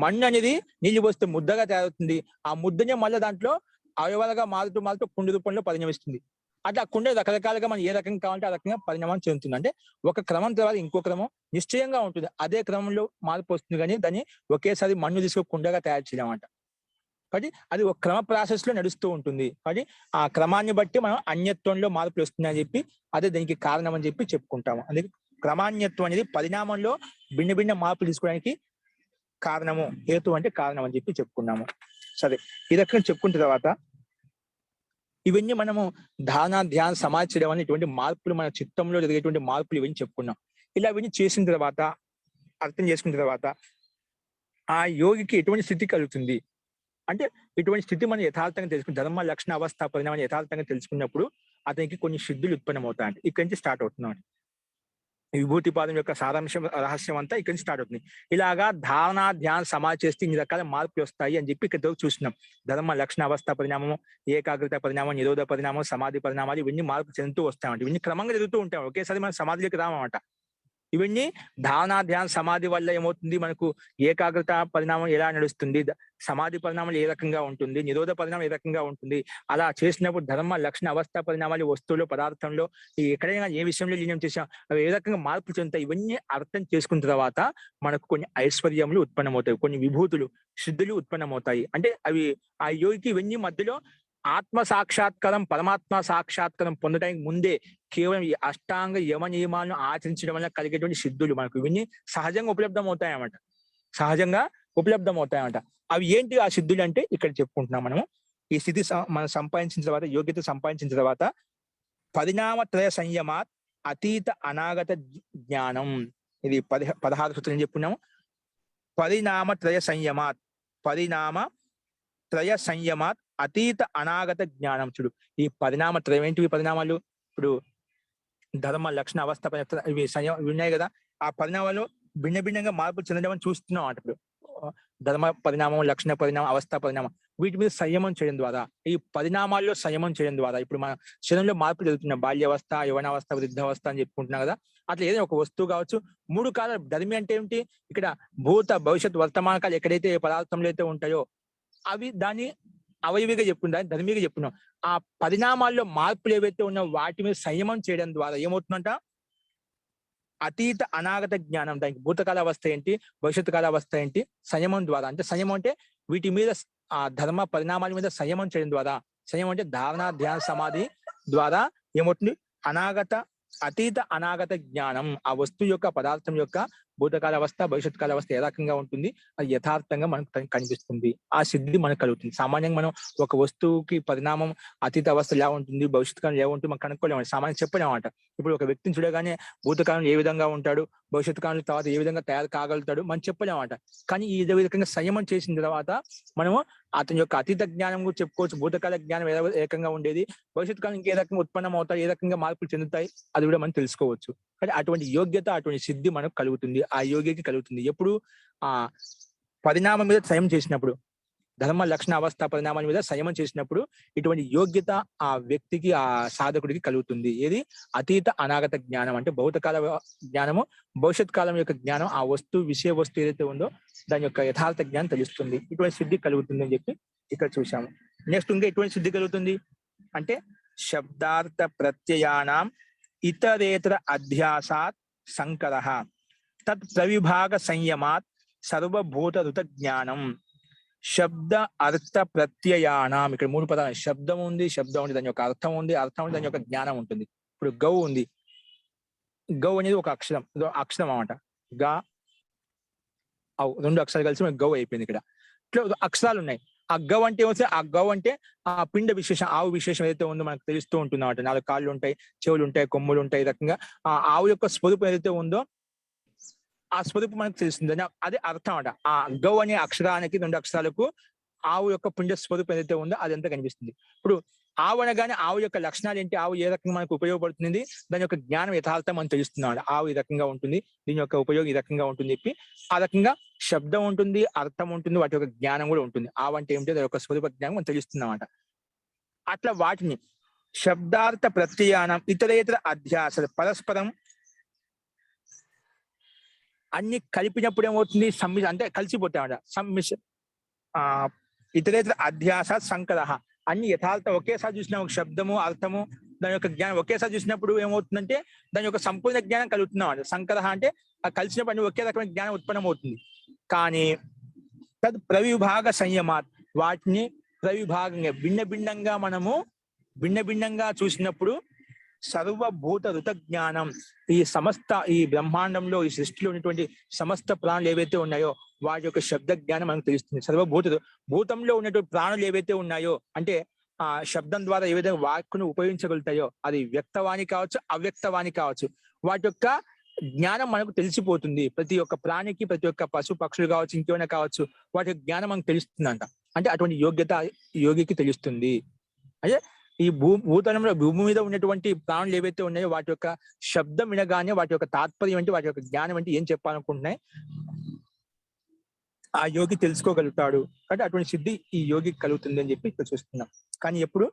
మన్ను అనేది నీళ్లు పోస్తే ముద్దగా తయారవుతుంది. ఆ ముద్దనే మళ్ళీ దాంట్లో అవయవాలుగా మారుతూ కుండ రూపంలో పరిణమిస్తుంది. అట్లా కుండ రకరకాలుగా మనం ఏ రకంగా కావాలంటే ఆ రకంగా పరిణామం చెందుతుంది. అంటే ఒక క్రమం తర్వాత ఇంకో క్రమం నిశ్చయంగా ఉంటుంది. అదే క్రమంలో మార్పు వస్తుంది, కానీ దాన్ని ఒకేసారి మన్ను తీసుకు కుండగా తయారు చేయమంట. కాబట్టి అది ఒక క్రమ ప్రాసెస్ లో నడుస్తూ ఉంటుంది. కాబట్టి ఆ క్రమాన్ని బట్టి మనం అన్యత్వంలో మార్పులు వస్తున్నాయని చెప్పి అదే దీనికి కారణం అని చెప్పి చెప్పుకుంటాము. అందుకే క్రమాన్యత్వం అనేది పరిణామంలో భిన్న భిన్న మార్పులు తీసుకోవడానికి కారణము, హేతు అంటే కారణం అని చెప్పి చెప్పుకున్నాము. సరే, ఈ రకంగా చెప్పుకున్న తర్వాత ఇవన్నీ మనము ధారణ, ధ్యాన, సమాధి చేయడం వల్ల ఇటువంటి మార్పులు మన చిత్తంలో జరిగేటువంటి మార్పులు ఇవన్నీ చెప్పుకున్నాం. ఇలా ఇవన్నీ చేసిన తర్వాత, అర్థం చేసుకున్న తర్వాత ఆ యోగికి ఎటువంటి స్థితి కలుగుతుంది అంటే, ఇటువంటి స్థితి మనం యథార్థంగా తెలుసుకుని ధర్మ, లక్షణ, అవస్థ, పరిణామాన్ని యథార్థంగా తెలుసుకున్నప్పుడు అతనికి కొన్ని సిద్ధులు ఉత్పన్నమవుతాయంట. ఇక్కడి నుంచి స్టార్ట్ అవుతున్నాం. విభూతి పాదం యొక్క సారాంశం, రహస్యం అంతా ఇక్కడి నుంచి స్టార్ట్ అవుతుంది. ఇలాగా ధారణ, ధ్యాన, సమాధి చేస్తే ఇన్ని రకాల మార్పులు వస్తాయి అని చెప్పి ఇక్కడ చూస్తున్నాం. ధర్మ, లక్షణ, అవస్థ పరిణామము, ఏకాగ్రత పరిణామం, నిరోధ పరిణామం, సమాధి పరిణామాలు ఇవన్నీ మార్పు చెందుతూ వస్తాయంట. ఇవన్నీ క్రమంగా జరుగుతూ ఉంటాయి. ఒకేసారి మనం సమాధిలోకి రామన్నమాట. ఇవన్నీ ధారణ, ధ్యాన, సమాధి వల్ల ఏమవుతుంది, మనకు ఏకాగ్రత పరిణామం ఎలా నడుస్తుంది, సమాధి పరిణామాలు ఏ రకంగా ఉంటుంది, నిరోధ పరిణామం ఏ రకంగా ఉంటుంది. అలా చేసినప్పుడు ధర్మ, లక్షణ, అవస్థ పరిణామాలు వస్తువులు, పదార్థంలో ఎక్కడైనా ఏ విషయంలో లీనం చేసాం అవి ఏ రకంగా మార్పులు చెందుతాయి. ఇవన్నీ అర్థం చేసుకున్న తర్వాత మనకు కొన్ని ఐశ్వర్యములు ఉత్పన్నమవుతాయి, కొన్ని విభూతులు, సిద్ధులు ఉత్పన్నమవుతాయి. అంటే అవి ఆ యోగికి ఇవన్నీ మధ్యలో ఆత్మ సాక్షాత్కారం, పరమాత్మ సాక్షాత్కారం పొందడానికి ముందే కేవలం ఈ అష్టాంగ యమ నియమాలను ఆచరించడం వల్ల కలిగేటువంటి సిద్ధులు మనకు ఇవన్నీ సహజంగా ఉపలబ్ధం అవుతాయన్నమాట. సహజంగా ఉపలబ్ధం అవుతాయన్నమాట. అవి ఏంటి ఆ సిద్ధులు అంటే ఇక్కడ చెప్పుకుంటున్నాం మనము. ఈ స్థితి మనం సంపాదించిన తర్వాత, యోగ్యత సంపాదించిన తర్వాత పరిణామత్రయ సంయమాత్ అతీత అనాగత జ్ఞానం. ఇది 16 సూత్రం చెప్పుకున్నాము. పరిణామత్రయ సంయమాత్, పరిణామత్రయ సంయమాత్ అతీత అనాగత జ్ఞానం. చూడు, ఈ పరిణామత్రయం ఏంటివి? పరిణామాలు ఇప్పుడు ధర్మ, లక్షణ, అవస్థ, ఇవి ఉన్నాయి కదా. ఆ పరిణామాలు భిన్న భిన్నంగా మార్పులు చెందడం అని చూస్తున్నాం అంటే. ఇప్పుడు ధర్మ పరిణామం, లక్షణ పరిణామం, అవస్థ పరిణామం, వీటి మీద సంయమం చేయడం ద్వారా, ఈ పరిణామాల్లో సంయమం చేయడం ద్వారా ఇప్పుడు మన శరీరంలో మార్పులు జరుగుతున్నాం. బాల్యావస్థ, యవనావస్థ, వృద్ధావస్థ అని చెప్పుకుంటున్నాం కదా. అట్లా ఏదైనా ఒక వస్తువు కావచ్చు. 3 కాలాలు. ధర్మి అంటే ఏమిటి? ఇక్కడ భూత, భవిష్యత్, వర్తమాన కాలు ఎక్కడైతే పదార్థంలో అయితే ఉంటాయో అవి దాన్ని అవయవిగా చెప్పుకుంటా, ధర్మిగా చెప్పుకున్నాం. ఆ పరిణామాల్లో మార్పులు ఏవైతే ఉన్నాయో వాటి మీద సంయమం చేయడం ద్వారా ఏమవుతుందంట, అతీత అనాగత జ్ఞానం. దానికి భూతకాల అవస్థ ఏంటి, భవిష్యత్తు కాల అవస్థ ఏంటి, సంయమం ద్వారా. అంటే సంయమం అంటే వీటి మీద, ఆ ధర్మ పరిణామాల మీద సంయమం చేయడం ద్వారా. సంయమం అంటే ధారణ, ధ్యాన, సమాధి ద్వారా ఏమవుతుంది, అనాగత అతీత అనాగత జ్ఞానం, ఆ వస్తువు యొక్క పదార్థం యొక్క భూతకాల అవస్థ భవిష్యత్ కాల అవస్థ ఏ రకంగా ఉంటుంది అది యథార్థంగా మనకు కనిపిస్తుంది. ఆ సిద్ధి మనకు కలుగుతుంది. సామాన్యంగా మనం ఒక వస్తువుకి పరిణామం అతీత అవస్థ ఎలా ఉంటుంది, భవిష్యత్ కాలం ఎలా ఉంటుంది మనం కనుక్కోలేము, సామాన్యం చెప్పలేమాట. ఇప్పుడు ఒక వ్యక్తిని చూడగానే భూతకాలం ఏ విధంగా ఉంటాడు, భవిష్యత్ కాలం తర్వాత ఏ విధంగా తయారు కాగలుగుతాడు మనం చెప్పలేమాట. కానీ ఈ విధంగా సంయమం చేసిన తర్వాత మనము అతని యొక్క అతీత జ్ఞానం కూడా చెప్పుకోవచ్చు. భూతకాల జ్ఞానం ఏ రకంగా ఉండేది, భవిష్యత్ కాలం ఏ రకంగా ఉత్పన్నం అవుతాయి, ఏ రకంగా మార్పులు చెందుతాయి అది కూడా మనం తెలుసుకోవచ్చు. కానీ అటువంటి యోగ్యత అటువంటి సిద్ధి మనకు కలుగుతుంది, ఆ యోగికి కలుగుతుంది. ఎప్పుడు ఆ పరిణామం మీద సంయమం చేసినప్పుడు, ధర్మ లక్షణ అవస్థ పరిణామాల మీద సంయమం చేసినప్పుడు ఇటువంటి యోగ్యత ఆ వ్యక్తికి ఆ సాధకుడికి కలుగుతుంది. ఏది అతీత అనాగత జ్ఞానం అంటే భౌతకాల జ్ఞానము, భవిష్యత్ కాలం యొక్క జ్ఞానం, ఆ వస్తువు విషయ వస్తువు ఏదైతే ఉందో దాని యొక్క యథార్థ జ్ఞానం తెలుస్తుంది. ఇటువంటి సిద్ధి కలుగుతుంది అని చెప్పి ఇక్కడ చూసాము. నెక్స్ట్ ఇంకా ఎటువంటి సిద్ధి కలుగుతుంది అంటే శబ్దార్థ ప్రత్యయానాం ఇతరేతర అధ్యాసాత్ సంకరః తత్ ప్రవిభాగ సంయమాత్ సర్వభూత ఋత జ్ఞానం. శబ్ద అర్థ ప్రత్యయానాం, ఇక్కడ 3 పదాలు, శబ్దం ఉంది, శబ్దం ఉంది, దాని యొక్క అర్థం ఉంది, అర్థం ఉంది, దాని యొక్క జ్ఞానం ఉంటుంది. ఇప్పుడు గౌ ఉంది, గౌ అనేది ఒక అక్షరం, అక్షరం అన్నమాట. గా ఔ 2 అక్షరాలు కలిసి మనకి గౌ అయిపోయింది. ఇక్కడ ఇట్లా అక్షరాలు ఉన్నాయి. ఆ గౌ అంటే ఏమవుతుంది, ఆ గౌ అంటే ఆ పిండ విశేషం, ఆవు విశేషం ఏదైతే ఉందో మనకు తెలుస్తూ ఉంటుంది అన్నమాట. 4 కాళ్ళు ఉంటాయి, చెవులు ఉంటాయి, కొమ్ములు ఉంటాయి. ఈ రకంగా ఆ ఆవు యొక్క స్వరూపం ఏదైతే ఉందో ఆ స్వరూపం మనకు తెలుస్తుంది, అదే అర్థం అట. ఆ గౌ అనే అక్షరానికి 2 అక్షరాలకు ఆవు యొక్క పుణ్య స్వరూపం ఏదైతే ఉందో అది అంతా కనిపిస్తుంది. ఇప్పుడు ఆవు అనగానే ఆవు యొక్క లక్షణాలు ఏంటి, ఆవు ఏ రకంగా మనకు ఉపయోగపడుతుంది, దాని యొక్క జ్ఞానం యథార్థం మనం తెలుస్తున్నాం. ఆవు ఈ రకంగా ఉంటుంది, దీని యొక్క ఉపయోగం ఈ రకంగా ఉంటుంది చెప్పి ఆ రకంగా శబ్దం ఉంటుంది, అర్థం ఉంటుంది, వాటి యొక్క జ్ఞానం కూడా ఉంటుంది. ఆవు అంటే ఏమిటో దాని యొక్క స్వరూప జ్ఞానం మనం తెలుస్తున్నామట. అట్లా వాటిని శబ్దార్థ ప్రత్యయానం ఇతరేతర అధ్యాస పరస్పరం అన్ని కలిపినప్పుడు ఏమవుతుంది, అంటే కలిసిపోతాయన్నమాట. ఇతరేతర అధ్యాస సంకరః, అన్ని యథార్థ ఒకేసారి చూసిన ఒక శబ్దము అర్థము దాని యొక్క జ్ఞానం ఒకేసారి చూసినప్పుడు ఏమవుతుందంటే దాని యొక్క సంపూర్ణ జ్ఞానం కలుగుతున్నాం. సంకరః అంటే ఆ కలిసినప్పుడు అన్ని ఒకే రకమైన జ్ఞానం ఉత్పన్నం అవుతుంది. కానీ తద్ ప్రవిభాగ సంయమాత్, వాటిని ప్రవిభాగంగా భిన్న భిన్నంగా చూసినప్పుడు సర్వభూత ఋత జ్ఞానం, ఈ బ్రహ్మాండంలో ఈ సృష్టిలో ఉన్నటువంటి సమస్త ప్రాణులు ఏవైతే ఉన్నాయో వాటి యొక్క శబ్ద జ్ఞానం మనకు తెలుస్తుంది. భూతంలో ఉన్నటువంటి ప్రాణులు ఏవైతే ఉన్నాయో అంటే ఆ శబ్దం ద్వారా ఏ విధంగా వాక్కును ఉపయోగించగలుగుతాయో అది వ్యక్తవాణి కావచ్చు, అవ్యక్తవాణి కావచ్చు, వాటి యొక్క జ్ఞానం మనకు తెలిసిపోతుంది. ప్రతి ఒక్క ప్రాణికి, ప్రతి ఒక్క పశు పక్షులు కావచ్చు, ఇంకేమైనా కావచ్చు, వాటి యొక్క జ్ఞానం మనకు తెలుస్తుందంట. అంటే అటువంటి యోగ్యత యోగికి తెలుస్తుంది. అంటే ఈ భూతలంలో భూమి మీద ఉన్నటువంటి ప్రాణులు ఏవైతే ఉన్నాయో వాటి యొక్క శబ్దం వినగానే వాటి యొక్క తాత్పర్యం అంటే వాటి యొక్క జ్ఞానం అంటే ఏం చెప్పాలనుకుంటున్నాయి ఆ యోగి తెలుసుకోగలుగుతాడు. అంటే అటువంటి సిద్ధి ఈ యోగికి కలుగుతుంది అని చెప్పి ఇక్కడ చూస్తున్నాం. కానీ ఎప్పుడు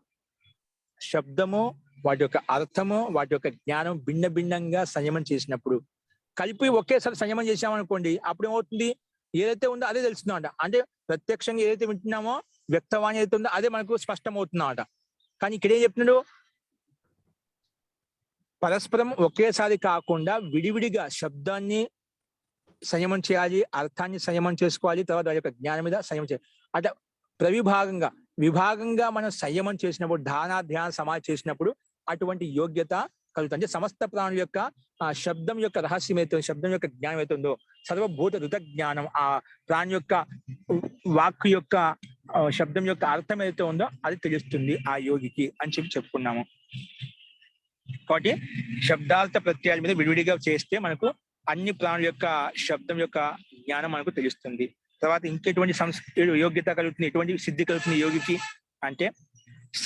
శబ్దము, వాటి యొక్క అర్థము, వాటి యొక్క జ్ఞానం భిన్నంగా సంయమం చేసినప్పుడు, కలిపి ఒకేసారి సంయమం చేసామనుకోండి, అప్పుడు ఏమవుతుంది, ఏదైతే ఉందో అదే తెలుస్తుందంట. అంటే ప్రత్యక్షంగా ఏదైతే వింటున్నామో వ్యక్తవాణి ఏదైతే ఉందో అదే మనకు స్పష్టం అవుతుందన్నమాట. కానీ ఇక్కడ ఏం చెప్తున్నాడు, పరస్పరం ఒకేసారి కాకుండా విడివిడిగా శబ్దాన్ని సంయమం చేయాలి, అర్థాన్ని సంయమం చేసుకోవాలి, తర్వాత వారి యొక్క జ్ఞానం మీద సంయమం చేయాలి. అట్లా విభాగంగా మనం సంయమం చేసినప్పుడు, ధ్యాన సమాధి చేసినప్పుడు అటువంటి యోగ్యత కలుగుతుంది. అంటే సమస్త ప్రాణుల యొక్క ఆ శబ్దం యొక్క రహస్యం అయితే, శబ్దం యొక్క జ్ఞానం అయితే ఉందో సర్వభూత ఋత జ్ఞానం, ఆ ప్రాణి యొక్క వాక్కు యొక్క శబ్దం యొక్క అర్థం ఏదైతే ఉందో అది తెలుస్తుంది ఆ యోగికి అని చెప్పి చెప్పుకున్నాము. కాబట్టి శబ్దార్థ ప్రత్యయాల మీద విడివిడిగా చేస్తే మనకు అన్ని ప్రాణుల యొక్క శబ్దం యొక్క జ్ఞానం మనకు తెలుస్తుంది. తర్వాత ఇంకెటువంటి యోగ్యత కలుగుతుంది, ఎటువంటి సిద్ధి కలుగుతుంది యోగికి అంటే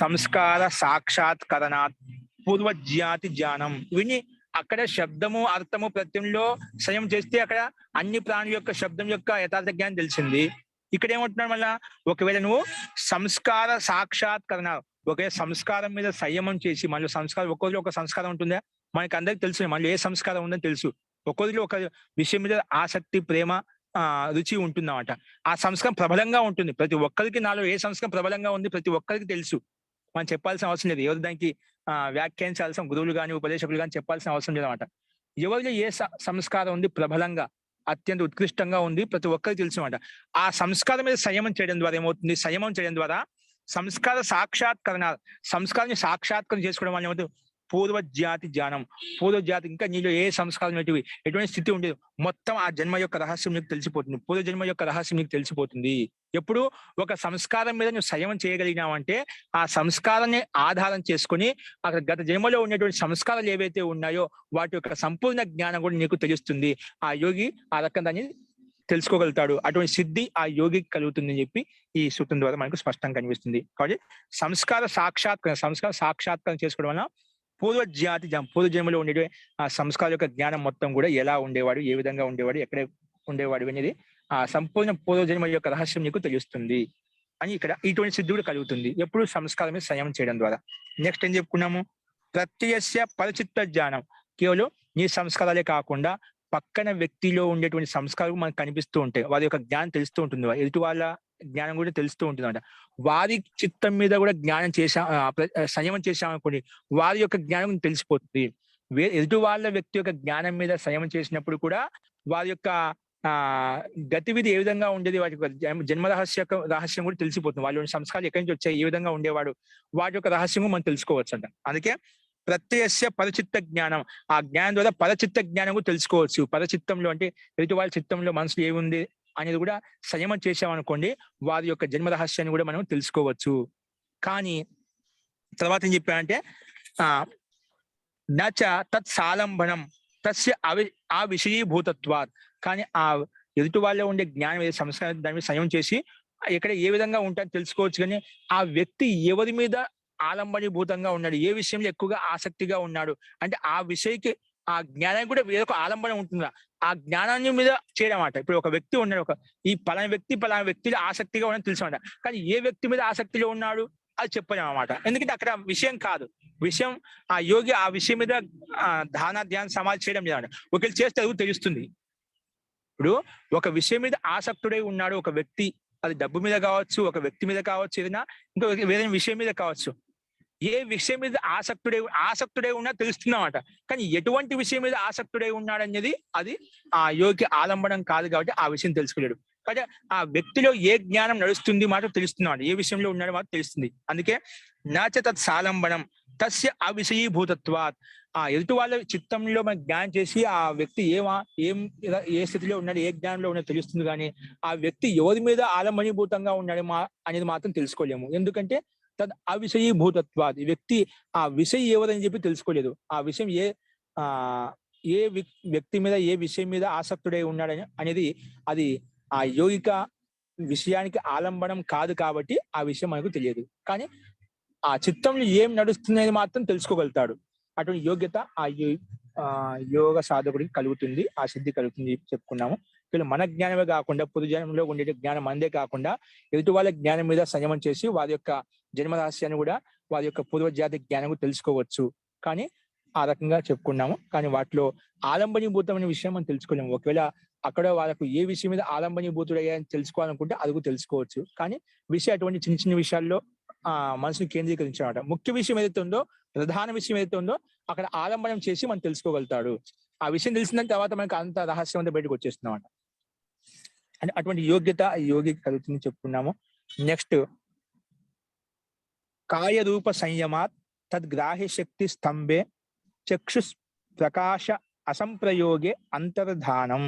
సంస్కార సాక్షాత్కరణాత్ పూర్వజ్ఞాతి జ్ఞానం. ఇవన్నీ అక్కడ శబ్దము అర్థము ప్రత్యయంలో సంయమం చేస్తే అక్కడ అన్ని ప్రాణుల యొక్క శబ్దం యొక్క యథార్థ జ్ఞానం తెలిసింది. ఇక్కడ ఏమంటున్నాడు మళ్ళా, ఒకవేళ నువ్వు సంస్కార సాక్షాత్కరణ, ఒకే సంస్కారం మీద సంయమం చేసి, మళ్ళీ సంస్కారం ఒక్కొక్కరు ఒక సంస్కారం ఉంటుందా మనకి అందరికి తెలుసు, మళ్ళీ ఏ సంస్కారం ఉందని తెలుసు, ఒక్కొక్కరిలో ఒక విషయం మీద ఆసక్తి ప్రేమ రుచి ఉంటుందన్నమాట. ఆ సంస్కారం ప్రబలంగా ఉంటుంది. ప్రతి ఒక్కరికి నాలో ఏ సంస్కారం ప్రబలంగా ఉంది ప్రతి ఒక్కరికి తెలుసు. మనం చెప్పాల్సిన అవసరం లేదు. ఎవరు దానికి వ్యాఖ్యానించాల్సిన గురువులు కానీ ఉపదేశకులు కానీ చెప్పాల్సిన అవసరం లేదన్నమాట. ఎవరిలో ఏ సంస్కారం ఉంది ప్రబలంగా అత్యంత ఉత్కృష్టంగా ఉంది ప్రతి ఒక్కరికి తెలుసు అన్నమాట. ఆ సంస్కారం మీద సంయమం చేయడం ద్వారా ఏమవుతుంది, సంయమం చేయడం ద్వారా సంస్కార సాక్షాత్కరణ, సంస్కారాన్ని సాక్షాత్కరణ చేసుకోవడం వల్ల ఏమవుతుంది, పూర్వజాతి జ్ఞానం. పూర్వజాతి ఇంకా నీలో ఏ సంస్కారం ఎటువంటి స్థితి ఉండేది మొత్తం ఆ జన్మ యొక్క రహస్యం నీకు తెలిసిపోతుంది. పూర్వజన్మ యొక్క రహస్యం నీకు తెలిసిపోతుంది. ఎప్పుడు ఒక సంస్కారం మీద నువ్వు సంయమం చేయగలిగినావంటే ఆ సంస్కారాన్ని ఆధారం చేసుకుని అక్కడ గత జన్మలో ఉన్నటువంటి సంస్కారాలు ఏవైతే ఉన్నాయో వాటి యొక్క సంపూర్ణ జ్ఞానం కూడా నీకు తెలుస్తుంది. ఆ యోగి ఆ రకంగా దాన్ని తెలుసుకోగలుగుతాడు. అటువంటి సిద్ధి ఆ యోగికి కలుగుతుందని చెప్పి ఈ సూత్రం ద్వారా మనకు స్పష్టంగా కనిపిస్తుంది. కాబట్టి సంస్కార సాక్షాత్కారం చేసుకోవడం వల్ల పూర్వజన్మలో ఉండే ఆ సంస్కారం యొక్క జ్ఞానం మొత్తం కూడా ఎలా ఉండేవాడు, ఏ విధంగా ఉండేవాడు, ఎక్కడ ఉండేవాడు అనేది ఆ సంపూర్ణ పూర్వజన్మ యొక్క రహస్యం నీకు తెలుస్తుంది అని ఇక్కడ ఇటువంటి సిద్ధి కూడా కలుగుతుంది ఎప్పుడు సంస్కారం మీద సంయమం చేయడం ద్వారా. నెక్స్ట్ ఏం చెప్పుకున్నాము? ప్రత్యస్య పరిచిత్త జ్ఞానం. కేవలం నీ సంస్కారాలే కాకుండా పక్కన వ్యక్తిలో ఉండేటువంటి సంస్కారం మనకు కనిపిస్తూ ఉంటాయి. వారి యొక్క జ్ఞానం తెలుస్తూ ఉంటుంది, ఎదుటి వాళ్ళ జ్ఞానం కూడా తెలుస్తూ ఉంటుంది అంట. వారి చిత్తం మీద కూడా జ్ఞానం సంయమం చేశామనుకోండి, వారి యొక్క జ్ఞానం తెలిసిపోతుంది. ఎదుటి వాళ్ళ వ్యక్తి యొక్క జ్ఞానం మీద సంయమం చేసినప్పుడు కూడా వారి యొక్క గతివిధి ఏ విధంగా ఉండేది, వాటి యొక్క జన్మ రహస్యం కూడా తెలిసిపోతుంది. వాళ్ళ సంస్కారాలు ఎక్కడి నుంచి వచ్చాయి, ఏ విధంగా ఉండేవాడు, వాటి యొక్క రహస్యం మనం తెలుసుకోవచ్చు అంట. అందుకే ప్రత్యస్య పరిచిత్త జ్ఞానం. ఆ జ్ఞానం ద్వారా పరచిత్త జ్ఞానం కూడా తెలుసుకోవచ్చు. పరచిత్తంలో అంటే ఎదుటి వాళ్ళ చిత్తంలో మనసులో ఏముంది అనేది కూడా సంయమం చేసామనుకోండి, వారి యొక్క జన్మ రహస్యాన్ని కూడా మనం తెలుసుకోవచ్చు. కానీ తర్వాత ఏం చెప్పానంటే నచ తత్ సాలంబనం తస్య ఆ విషయీభూతత్వాత్. కానీ ఆ ఎదుటి వాళ్ళలో ఉండే జ్ఞానం ఏదో సంస్కారం దాని మీద సంయమం చేసి ఎక్కడ ఏ విధంగా ఉంటాడో తెలుసుకోవచ్చు. కానీ ఆ వ్యక్తి ఎవరి మీద ఆలంబనీభూతంగా ఉన్నాడు, ఏ విషయంలో ఎక్కువగా ఆసక్తిగా ఉన్నాడు అంటే ఆ విషయకి ఆ జ్ఞానానికి కూడా వేరొక ఆలంబన ఉంటుందా, ఆ జ్ఞానాన్ని మీద చేయడమాట. ఇప్పుడు ఒక వ్యక్తి ఉన్నాడు, ఈ పలానా వ్యక్తిలో ఆసక్తిగా ఉన్నాడు తెలుసన్నమాట. కానీ ఏ వ్యక్తి మీద ఆసక్తిలో ఉన్నాడు అది చెప్పలేం అన్నమాట. ఎందుకంటే అక్కడ విషయం కాదు, విషయం ఆ యోగి ఆ విషయం మీద ధ్యాన సమాధి చేయడం లేదంట. ఒకవేళ చేస్తే అది తెలుస్తుంది. ఇప్పుడు ఒక విషయం మీద ఆసక్తుడై ఉన్నాడు ఒక వ్యక్తి, అది డబ్బు మీద కావచ్చు, ఒక వ్యక్తి మీద కావచ్చు, ఏదైనా ఇంకా వేరే విషయం మీద కావచ్చు. ఏ విషయం మీద ఆసక్తుడై ఉన్నా తెలుస్తుందన్నమాట. కానీ ఎటువంటి విషయం మీద ఆసక్తుడై ఉన్నాడు అనేది అది ఆ యోగి ఆలంబనం కాదు కాబట్టి ఆ విషయం తెలుసుకోలేడు. కాబట్టి ఆ వ్యక్తిలో ఏ జ్ఞానం నడుస్తుంది మాత్రం తెలుస్తున్నాడు, ఏ విషయంలో ఉన్నాడో మాత్రం తెలుస్తుంది. అందుకే నచ తత్ సాలంబనం తస్య అవిషయీభూతత్వాత్. ఆ ఎదుటి వాళ్ళ చిత్తంలో మనం జ్ఞానం చేసి ఆ వ్యక్తి ఏ స్థితిలో ఉన్నాడు, ఏ జ్ఞానంలో ఉన్నాడో తెలుస్తుంది. కానీ ఆ వ్యక్తి ఎవరి మీద ఆలంబనీభూతంగా ఉన్నాడు అనేది మాత్రం తెలుసుకోలేము. ఎందుకంటే తద్ అవిషయీభూతత్వాత్. ఈ వ్యక్తి ఆ విషయం ఎవరని చెప్పి తెలుసుకోలేదు. ఆ విషయం ఏ వ్యక్తి మీద ఏ విషయం మీద ఆసక్తుడై ఉన్నాడని అనేది అది ఆ యోగిక విషయానికి ఆలంబనం కాదు కాబట్టి ఆ విషయం మనకు తెలియదు. కానీ ఆ చిత్తంలో ఏం నడుస్తున్నది మాత్రం తెలుసుకోగలుగుతాడు. అటువంటి యోగ్యత ఆ యోగ సాధకుడికి కలుగుతుంది, ఆ సిద్ధి కలుగుతుంది చెప్పుకున్నాము. మన జ్ఞానమే కాకుండా పురుజన్మలో ఉండే జ్ఞానం అందే కాకుండా ఎదుటి వాళ్ళ జ్ఞానం మీద సంయమం చేసి వారి యొక్క జన్మ రహస్యాన్ని కూడా వారి యొక్క పూర్వజాతి జ్ఞానం తెలుసుకోవచ్చు. కానీ ఆ రకంగా చెప్పుకున్నాము. కానీ వాటిలో ఆలంబనీభూతమైన విషయం మనం తెలుసుకోలేము. ఒకవేళ అక్కడ వాళ్ళకు ఏ విషయం మీద ఆలంబనీభూతుడయ్యాయని తెలుసుకోవాలనుకుంటే అది కూడా తెలుసుకోవచ్చు. కానీ విషయం అటువంటి చిన్న చిన్న విషయాల్లో మనసుని కేంద్రీకరించాలన్నమాట. ముఖ్య విషయం ఏదైతే ఉందో, ప్రధాన విషయం ఏదైతే ఉందో అక్కడ ఆలంబనం చేసి మనం తెలుసుకోగలుగుతాడు. ఆ విషయం తెలిసిన తర్వాత మనకు అంత రహస్యం అంతా బయటకు వచ్చేస్తున్నాం అన్నమాట. అంటే అటువంటి యోగ్యత యోగికి కలుగుతుంది చెప్పుకున్నాము. నెక్స్ట్ కాయ రూప సంయమాత్ తద్గ్రాహ్య శక్తి స్తంభే చక్షు ప్రకాశ అసంప్రయోగే అంతర్ధానం.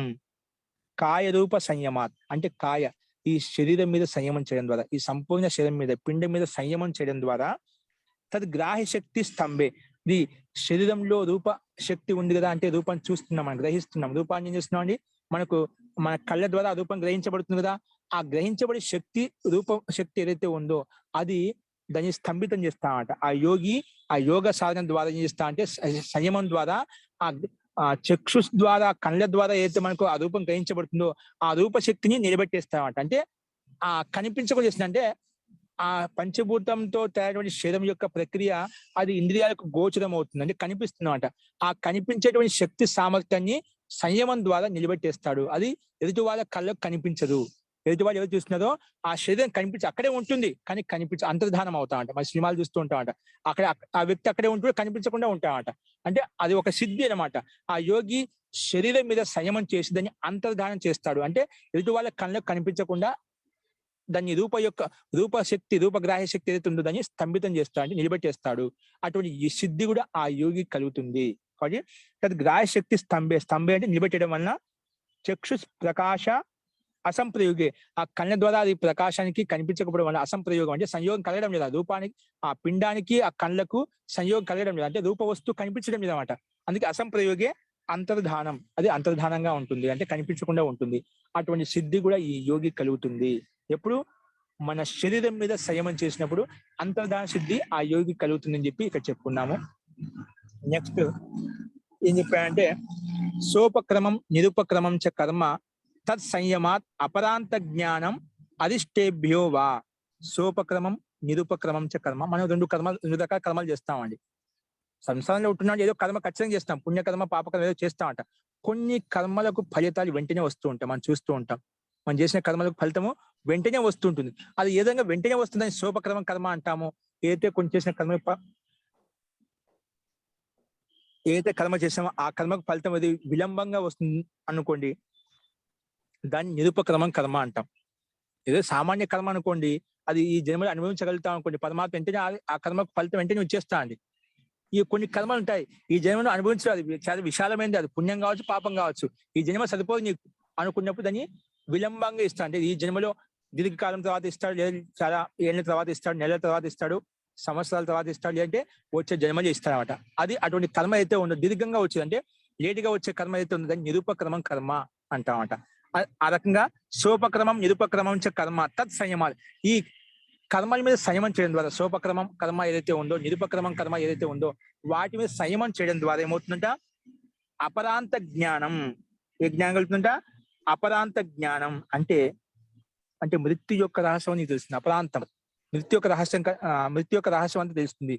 కాయ రూప సంయమాత్ అంటే కాయ ఈ శరీరం మీద సంయమం చేయడం ద్వారా, ఈ సంపూర్ణ శరీరం మీద పిండం మీద సంయమం చేయడం ద్వారా తద్గ్రాహ్య శక్తి స్తంభే. ఇది శరీరంలో రూప శక్తి ఉంది కదా, అంటే రూపాన్ని చూస్తున్నాం, మనం గ్రహిస్తున్నాం. రూపాన్ని ఏం చేస్తున్నాం అండి, మన కళ్ళ ద్వారా ఆ రూపం గ్రహించబడుతుంది కదా. ఆ గ్రహించబడే శక్తి రూప శక్తి ఏదైతే ఉందో అది దాన్ని స్తంభితం చేస్తామట. ఆ యోగి ఆ యోగ సాధన ద్వారా ఏం చేస్తా అంటే సంయమం ద్వారా ఆ చక్షు ద్వారా కళ్ళ ద్వారా ఏదైతే మనకు ఆ రూపం గ్రహించబడుతుందో ఆ రూప శక్తిని నిలబెట్టేస్తామట. అంటే ఆ కనిపించకుండా చేస్తుంది. అంటే ఆ పంచభూతంతో తయారైన శరీరం యొక్క ప్రక్రియ అది ఇంద్రియాలకు గోచరం అవుతుంది, అంటే కనిపిస్తుందన్నమాట. ఆ కనిపించేటువంటి శక్తి సామర్థ్యాన్ని సంయమం ద్వారా నిలబెట్టేస్తాడు. అది ఎదుటి వాళ్ళ కళ్ళకు కనిపించదు. ఎదుటి వాళ్ళు ఎవరు చూస్తున్నారో ఆ శరీరం అక్కడే ఉంటుంది కానీ అంతర్ధానం అవుతామంట. మన సినిమాలు చూస్తూ ఉంటామంట, అక్కడ ఆ వ్యక్తి అక్కడే ఉంటూ కనిపించకుండా ఉంటామంట. అంటే అది ఒక సిద్ధి అన్నమాట. ఆ యోగి శరీరం మీద సంయమం చేసి దాన్ని అంతర్ధానం చేస్తాడు. అంటే ఎదుటి వాళ్ళ కళ్ళకు కనిపించకుండా దాన్ని రూపగ్రాహ్య శక్తి ఏదైతే ఉందో దాన్ని స్తంభితం చేస్తాడు, అంటే నిలబెట్టేస్తాడు. అటువంటి ఈ సిద్ధి కూడా ఆ యోగి కలుగుతుంది. కాబట్టి తద్ గ్రాహ్య శక్తి స్తంభే అంటే నిలబెట్టడం వలన చక్షు ప్రకాశ అసంప్రయోగే, ఆ కళ్ళ ద్వారా అది ప్రకాశానికి కనిపించకపోవడం వల్ల అసంప్రయోగం అంటే సంయోగం కలగడం లేదు. ఆ రూపానికి, ఆ పిండానికి, ఆ కళ్ళకు సంయోగం కలగడం లేదు, అంటే రూప వస్తువు కనిపించడం లేదు అనమాట. అందుకే అసంప్రయోగే అంతర్ధానం, అది అంతర్ధానంగా ఉంటుంది, అంటే కనిపించకుండా ఉంటుంది. అటువంటి సిద్ధి కూడా ఈ యోగి కలుగుతుంది. ఎప్పుడు మన శరీరం మీద సంయమం చేసినప్పుడు అంతర్ధాన సిద్ధి ఆ యోగి కలుగుతుందని చెప్పి ఇక్కడ చెప్పుకున్నాము. నెక్స్ట్ ఏం చెప్పాడంటే సోపక్రమం నిరుపక్రమం చ కర్మ తత్ సంయమాత్ అపరాంత జ్ఞానం అరిష్టేభ్యో వా. సోపక్రమం నిరుపక్రమం చ కర్మ, మనం రెండు రకాల కర్మలు చేస్తామండి. సంసారంలో ఉంటున్నాం, ఏదో కర్మ ఖచ్చితంగా చేస్తాం, పుణ్యకర్మ పాపకర్మ ఏదో చేస్తామంట. కొన్ని కర్మలకు ఫలితాలు వెంటనే వస్తూ ఉంటాం, మనం చూస్తూ ఉంటాం. మనం చేసిన కర్మలకు ఫలితము వెంటనే వస్తుంటుంది. అది ఏ విధంగా వెంటనే వస్తుందని సోపక్రమం కర్మ అంటాము. ఏదైతే కొన్ని చేసిన ఏదైతే కర్మ చేసామో ఆ కర్మకు ఫలితం అది విలంబంగా వస్తుంది అనుకోండి, దాన్ని నిరుపక్రమం కర్మ అంటాం. ఏదో సామాన్య కర్మ అనుకోండి, అది ఈ జన్మలో అనుభవించగలుగుతాం అనుకోండి, పరమాత్మ వెంటనే ఆ కర్మకు ఫలితం వెంటనే వచ్చేస్తా అండి. ఈ కొన్ని కర్మలు ఉంటాయి, ఈ జన్మను అనుభవించడం అది చాలా విశాలమైనది, అది పుణ్యం కావచ్చు పాపం కావచ్చు. ఈ జన్మ సరిపోదు నీకు అనుకున్నప్పుడు దాన్ని విలంబంగా ఇస్తాడు. అంటే ఈ జన్మలో దీర్ఘకాలం తర్వాత ఇస్తాడు, లేదా చాలా ఏళ్ళ తర్వాత ఇస్తాడు, నెలల తర్వాత ఇస్తాడు, సంవత్సరాల తర్వాత ఇస్తాడు, లేదంటే వచ్చే జన్మలో ఇస్తాడనమాట. అది అటువంటి కర్మ అయితే ఉండదు, దీర్ఘంగా వచ్చేది అంటే లేటుగా వచ్చే కర్మ అయితే ఉండదు, దాన్ని నిరుపక్రమం కర్మ అంటామట. ఆ రకంగా సోపక్రమం నిరుపక్రమం చ కర్మ తత్ సంయమాలు, ఈ కర్మల మీద సంయమం చేయడం ద్వారా, సోపక్రమం కర్మ ఏదైతే ఉందో, నిరుపక్రమం కర్మ ఏదైతే ఉందో వాటి మీద సంయమం చేయడం ద్వారా ఏమవుతుందంట అపరాంత జ్ఞానం. ఏ జ్ఞానం కలుగుతుందంట? అపరాంత జ్ఞానం అంటే మృత్యు యొక్క రహస్యం నీకు తెలుస్తుంది. అపరాంతం మృత్యు యొక్క రహస్యం అంతా తెలుస్తుంది.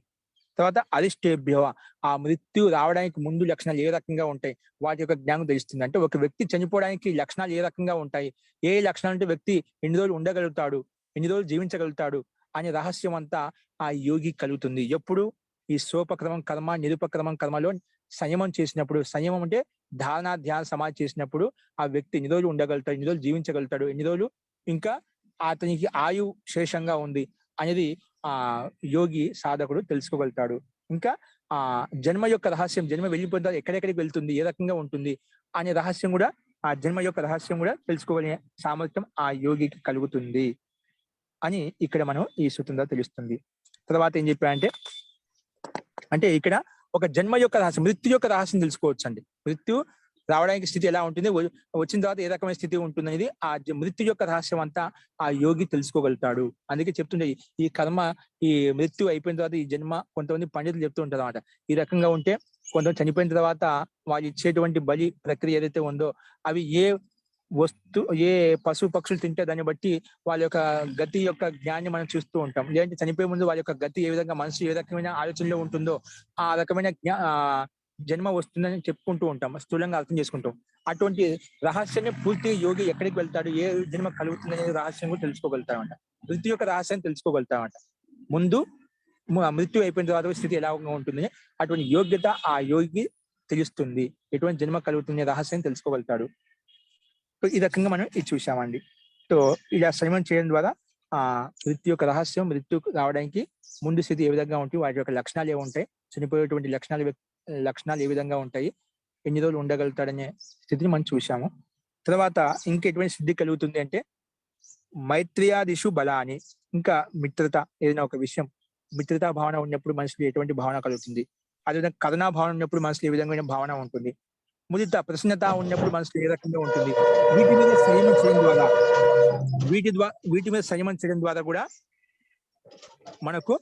తర్వాత అరిష్టేభ్యో, ఆ మృత్యు రావడానికి ముందు లక్షణాలు ఏ రకంగా ఉంటాయి వాటి యొక్క జ్ఞానం తెలుస్తుంది. అంటే ఒక వ్యక్తి చనిపోవడానికి లక్షణాలు ఏ రకంగా ఉంటాయి, ఏ లక్షణాలు అంటే వ్యక్తి ఎన్ని రోజులు ఉండగలుగుతాడు, ఎన్ని రోజులు జీవించగలుగుతాడు అనే రహస్యం అంతా ఆ యోగి కలుగుతుంది. ఎప్పుడు ఈ సోపక్రమం కర్మ నిరుపక్రమం కర్మలో సంయమం చేసినప్పుడు. సంయమం అంటే ధారణ ధ్యాన సమాధి చేసినప్పుడు ఆ వ్యక్తి ఎన్ని రోజులు ఉండగలుగుతాడు, ఎన్ని రోజులు జీవించగలుగుతాడు, ఎన్ని రోజులు ఇంకా అతనికి ఆయు శేషంగా ఉంది అనేది ఆ యోగి సాధకుడు తెలుసుకోగలుగుతాడు. ఇంకా ఆ జన్మ యొక్క రహస్యం, జన్మ వెళ్ళిపోయిన తర్వాత ఎక్కడెక్కడికి వెళ్తుంది, ఏ రకంగా ఉంటుంది అనే రహస్యం కూడా, ఆ జన్మ యొక్క రహస్యం కూడా తెలుసుకోగలిగే సామర్థ్యం ఆ యోగికి కలుగుతుంది అని ఇక్కడ మనం ఈ సూత్రంలో తెలుస్తుంది. తర్వాత ఏం చెప్పారంటే ఇక్కడ ఒక జన్మ యొక్క రహస్యం, మృత్యు యొక్క రహస్యం తెలుసుకోవచ్చు అండి. మృత్యు రావడానికి స్థితి ఎలా ఉంటుంది, వచ్చిన తర్వాత ఏ రకమైన స్థితి ఉంటుంది అనేది ఆ మృత్యు యొక్క రహస్యం అంతా ఆ యోగి తెలుసుకోగలుగుతాడు. అందుకే చెప్తుండే ఈ కర్మ, ఈ మృత్యు అయిపోయిన తర్వాత ఈ జన్మ, కొంతమంది పండితులు చెప్తూ ఉంటారు అన్నమాట. ఈ రకంగా ఉంటే కొంతమంది చనిపోయిన తర్వాత వాళ్ళు ఇచ్చేటువంటి బలి ప్రక్రియ ఏదైతే ఉందో అవి ఏ పశు పక్షులు తింటే దాన్ని బట్టి వాళ్ళ యొక్క గతి యొక్క జ్ఞాన్ని మనం చూస్తూ ఉంటాం. లేదంటే చనిపోయే ముందు వాళ్ళ యొక్క గతి ఏ విధంగా, మనసు ఏ రకమైన ఆలోచనలో ఉంటుందో ఆ రకమైన జన్మ వస్తుందని చెప్పుకుంటూ ఉంటాం, స్థూలంగా అర్థం చేసుకుంటాం. అటువంటి రహస్యాన్ని పూర్తిగా యోగి ఎక్కడికి వెళ్తాడు, ఏ జన్మ కలుగుతుంది అనే రహస్యం కూడా తెలుసుకోగలుగుతామంట. మృత్యు యొక్క రహస్యాన్ని తెలుసుకోగలుగుతామంట. ముందు మృత్యు అయిపోయిన తర్వాత స్థితి ఎలా ఉంటుంది, అటువంటి యోగ్యత ఆ యోగికి తెలుస్తుంది. ఎటువంటి జన్మ కలుగుతుంది రహస్యాన్ని తెలుసుకోగలుగుతాడు. ఈ రకంగా మనం ఇది చూసామండి. సో ఇలా సంయమం చేయడం ద్వారా ఆ మృత్యు యొక్క రహస్యం, మృత్యు రావడానికి ముందు స్థితి ఏ విధంగా ఉంటాయి, వాటి యొక్క లక్షణాలు ఏ ఉంటాయి, చనిపోయేటువంటి లక్షణాలు ఏ విధంగా ఉంటాయి, ఎన్ని రోజులు ఉండగలుగుతాడనే స్థితిని మనం చూసాము. తర్వాత ఇంకా ఎటువంటి సిద్ధి కలుగుతుంది అంటే మైత్రియాదిషు బలాని, ఇంకా మిత్రత, ఏదైనా ఒక విషయం మిత్రతా భావన ఉన్నప్పుడు మనసులో ఎటువంటి భావన కలుగుతుంది, అదేవిధంగా కరుణా భావన ఉన్నప్పుడు మనసులో ఏ విధంగా భావన ఉంటుంది, ముదిత ప్రసన్నత ఉన్నప్పుడు మనసులో ఏ రకంగా ఉంటుంది. వీటి మీద సంయమం చేయడం ద్వారా కూడా మనకు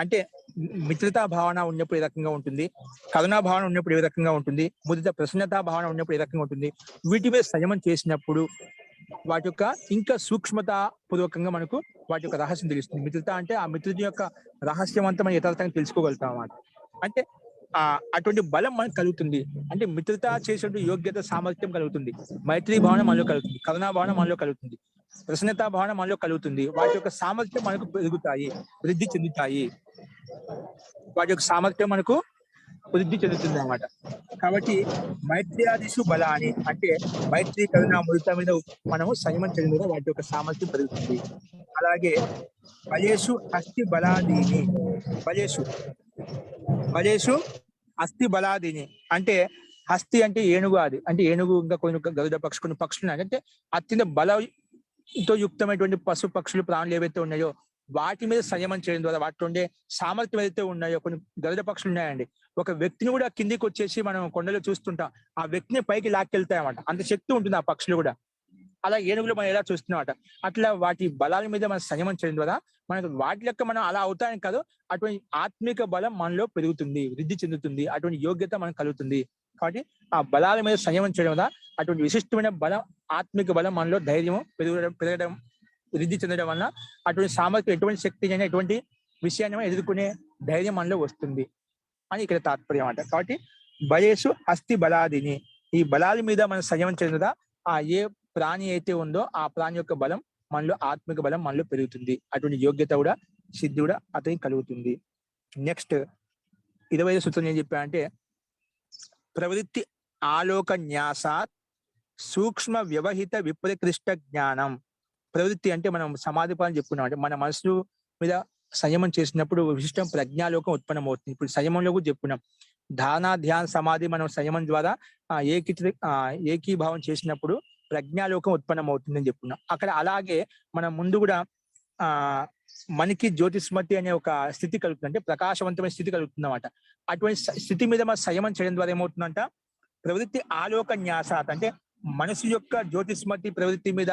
అంటే మిత్రతా భావన ఉన్నప్పుడు ఏ రకంగా ఉంటుంది, కరుణా భావన ఉన్నప్పుడు ఏ రకంగా ఉంటుంది, ముదిత ప్రసన్నతా భావన ఉన్నప్పుడు ఏ రకంగా ఉంటుంది. వీటి మీద సంయమం చేసినప్పుడు వాటి యొక్క ఇంకా సూక్ష్మత పూర్వకంగా మనకు వాటి యొక్క రహస్యం తెలుస్తుంది. మిత్రత అంటే ఆ మిత్రత యొక్క రహస్యం అంతా మనం యథార్థంగా తెలుసుకోగలుగుతాం అన్నమాట. అంటే అటువంటి బలం మనకు కలుగుతుంది. అంటే మిత్రత చేసేటువంటి యోగ్యత సామర్థ్యం కలుగుతుంది. మైత్రి భావన మనలో కలుగుతుంది, కరుణా భావన మనలో కలుగుతుంది, ప్రసన్నతా భావన మనలో కలుగుతుంది. వాటి యొక్క సామర్థ్యం మనకు పెరుగుతాయి, వృద్ధి చెందుతాయి. వాటి యొక్క సామర్థ్యం మనకు వృద్ధి చెందుతుంది అన్నమాట. కాబట్టి మైత్ర్యాదిషు బలాని అంటే మైత్రి కరుణ మృత మీద మనము సంయమం చేయడం ద్వారా వాటి యొక్క సామర్థ్యం పెరుగుతుంది. అలాగే బలేషు అస్థి బలాదీని, బలేషు అస్థి బలాదీని అంటే హస్తి అంటే ఏనుగు, అది అంటే ఏనుగు, ఇంకా కొన్ని గరుడ పక్షి, కొన్ని పక్షులు ఉన్నాయి. అంటే అత్యంత బలంతో యుక్తమైనటువంటి పశు పక్షులు ప్రాణులు ఏవైతే ఉన్నాయో వాటి మీద సంయమం చేయడం ద్వారా వాటిలో ఉండే సామర్థ్యం ఏదైతే ఉన్నాయో, కొన్ని గరుడ పక్షులు ఉన్నాయండి, ఒక వ్యక్తిని కూడా కిందికి వచ్చేసి మనం కొండలో చూస్తుంటాం, ఆ వ్యక్తిని పైకి లాక్కెళ్తాయన్నమాట. అంత శక్తి ఉంటుంది ఆ పక్షులు కూడా. అలా ఏనుగులు మనం ఎలా చూస్తున్నామట, అట్లా వాటి బలాల మీద మనం సంయమం చేయడం ద్వారా మనకు వాటి లెక్క మనం అలా అవుతాయని కాదు, అటువంటి ఆత్మిక బలం మనలో పెరుగుతుంది, వృద్ధి చెందుతుంది, అటువంటి యోగ్యత మనకు కలుగుతుంది. కాబట్టి ఆ బలాల మీద సంయమం చేయడం వల్ల అటువంటి విశిష్టమైన బలం, ఆత్మిక బలం మనలో ధైర్యం పెరగడం వృద్ధి చెందడం వల్ల అటువంటి సామర్థ్యం, ఎటువంటి శక్తి అయినా ఎటువంటి విషయాన్ని ఎదుర్కొనే ధైర్యం మనలో వస్తుంది అని ఇక్కడ తాత్పర్యం అంట. కాబట్టి బలేషు అస్థి బలాదిని, ఈ బలాల మీద మనం సంయమం చేయడం ద్వారా ఆ ఏ ప్రాణి అయితే ఉందో ఆ ప్రాణి యొక్క బలం మనలో, ఆత్మిక బలం మనలో పెరుగుతుంది, అటువంటి యోగ్యత కూడా సిద్ధి కూడా అతనికి కలుగుతుంది. నెక్స్ట్ 25వ సూత్రం ఏం చెప్పా అంటే ప్రవృత్తి ఆలోక న్యాసాత్ సూక్ష్మ వ్యవహిత విపరికృష్ట జ్ఞానం. ప్రవృత్తి అంటే మనం సమాధి పాలన చెప్పుకున్నాం, అంటే మన మనసు మీద సంయమం చేసినప్పుడు విశిష్టం ప్రజ్ఞాలోకం ఉత్పన్నం అవుతుంది. ఇప్పుడు సంయమంలో కూడా చెప్పుకున్నాం, ధారణ ధ్యాన సమాధి మనం సంయమం ద్వారా ఏకీభావం చేసినప్పుడు ప్రజ్ఞాలోకం ఉత్పన్నం అవుతుందని చెప్పుకున్నాం. అక్కడ అలాగే మనం ముందు కూడా మనకి జ్యోతిస్మతి అనే ఒక స్థితి కలుగుతుంది, అంటే ప్రకాశవంతమైన స్థితి కలుగుతుంది అన్నమాట. అటువంటి స్థితి మీద మన సంయమం చేయడం ద్వారా ఏమవుతుందంట, ప్రవృత్తి ఆలోక న్యాసాత్ అంటే మనసు యొక్క జ్యోతిస్మతి ప్రవృత్తి మీద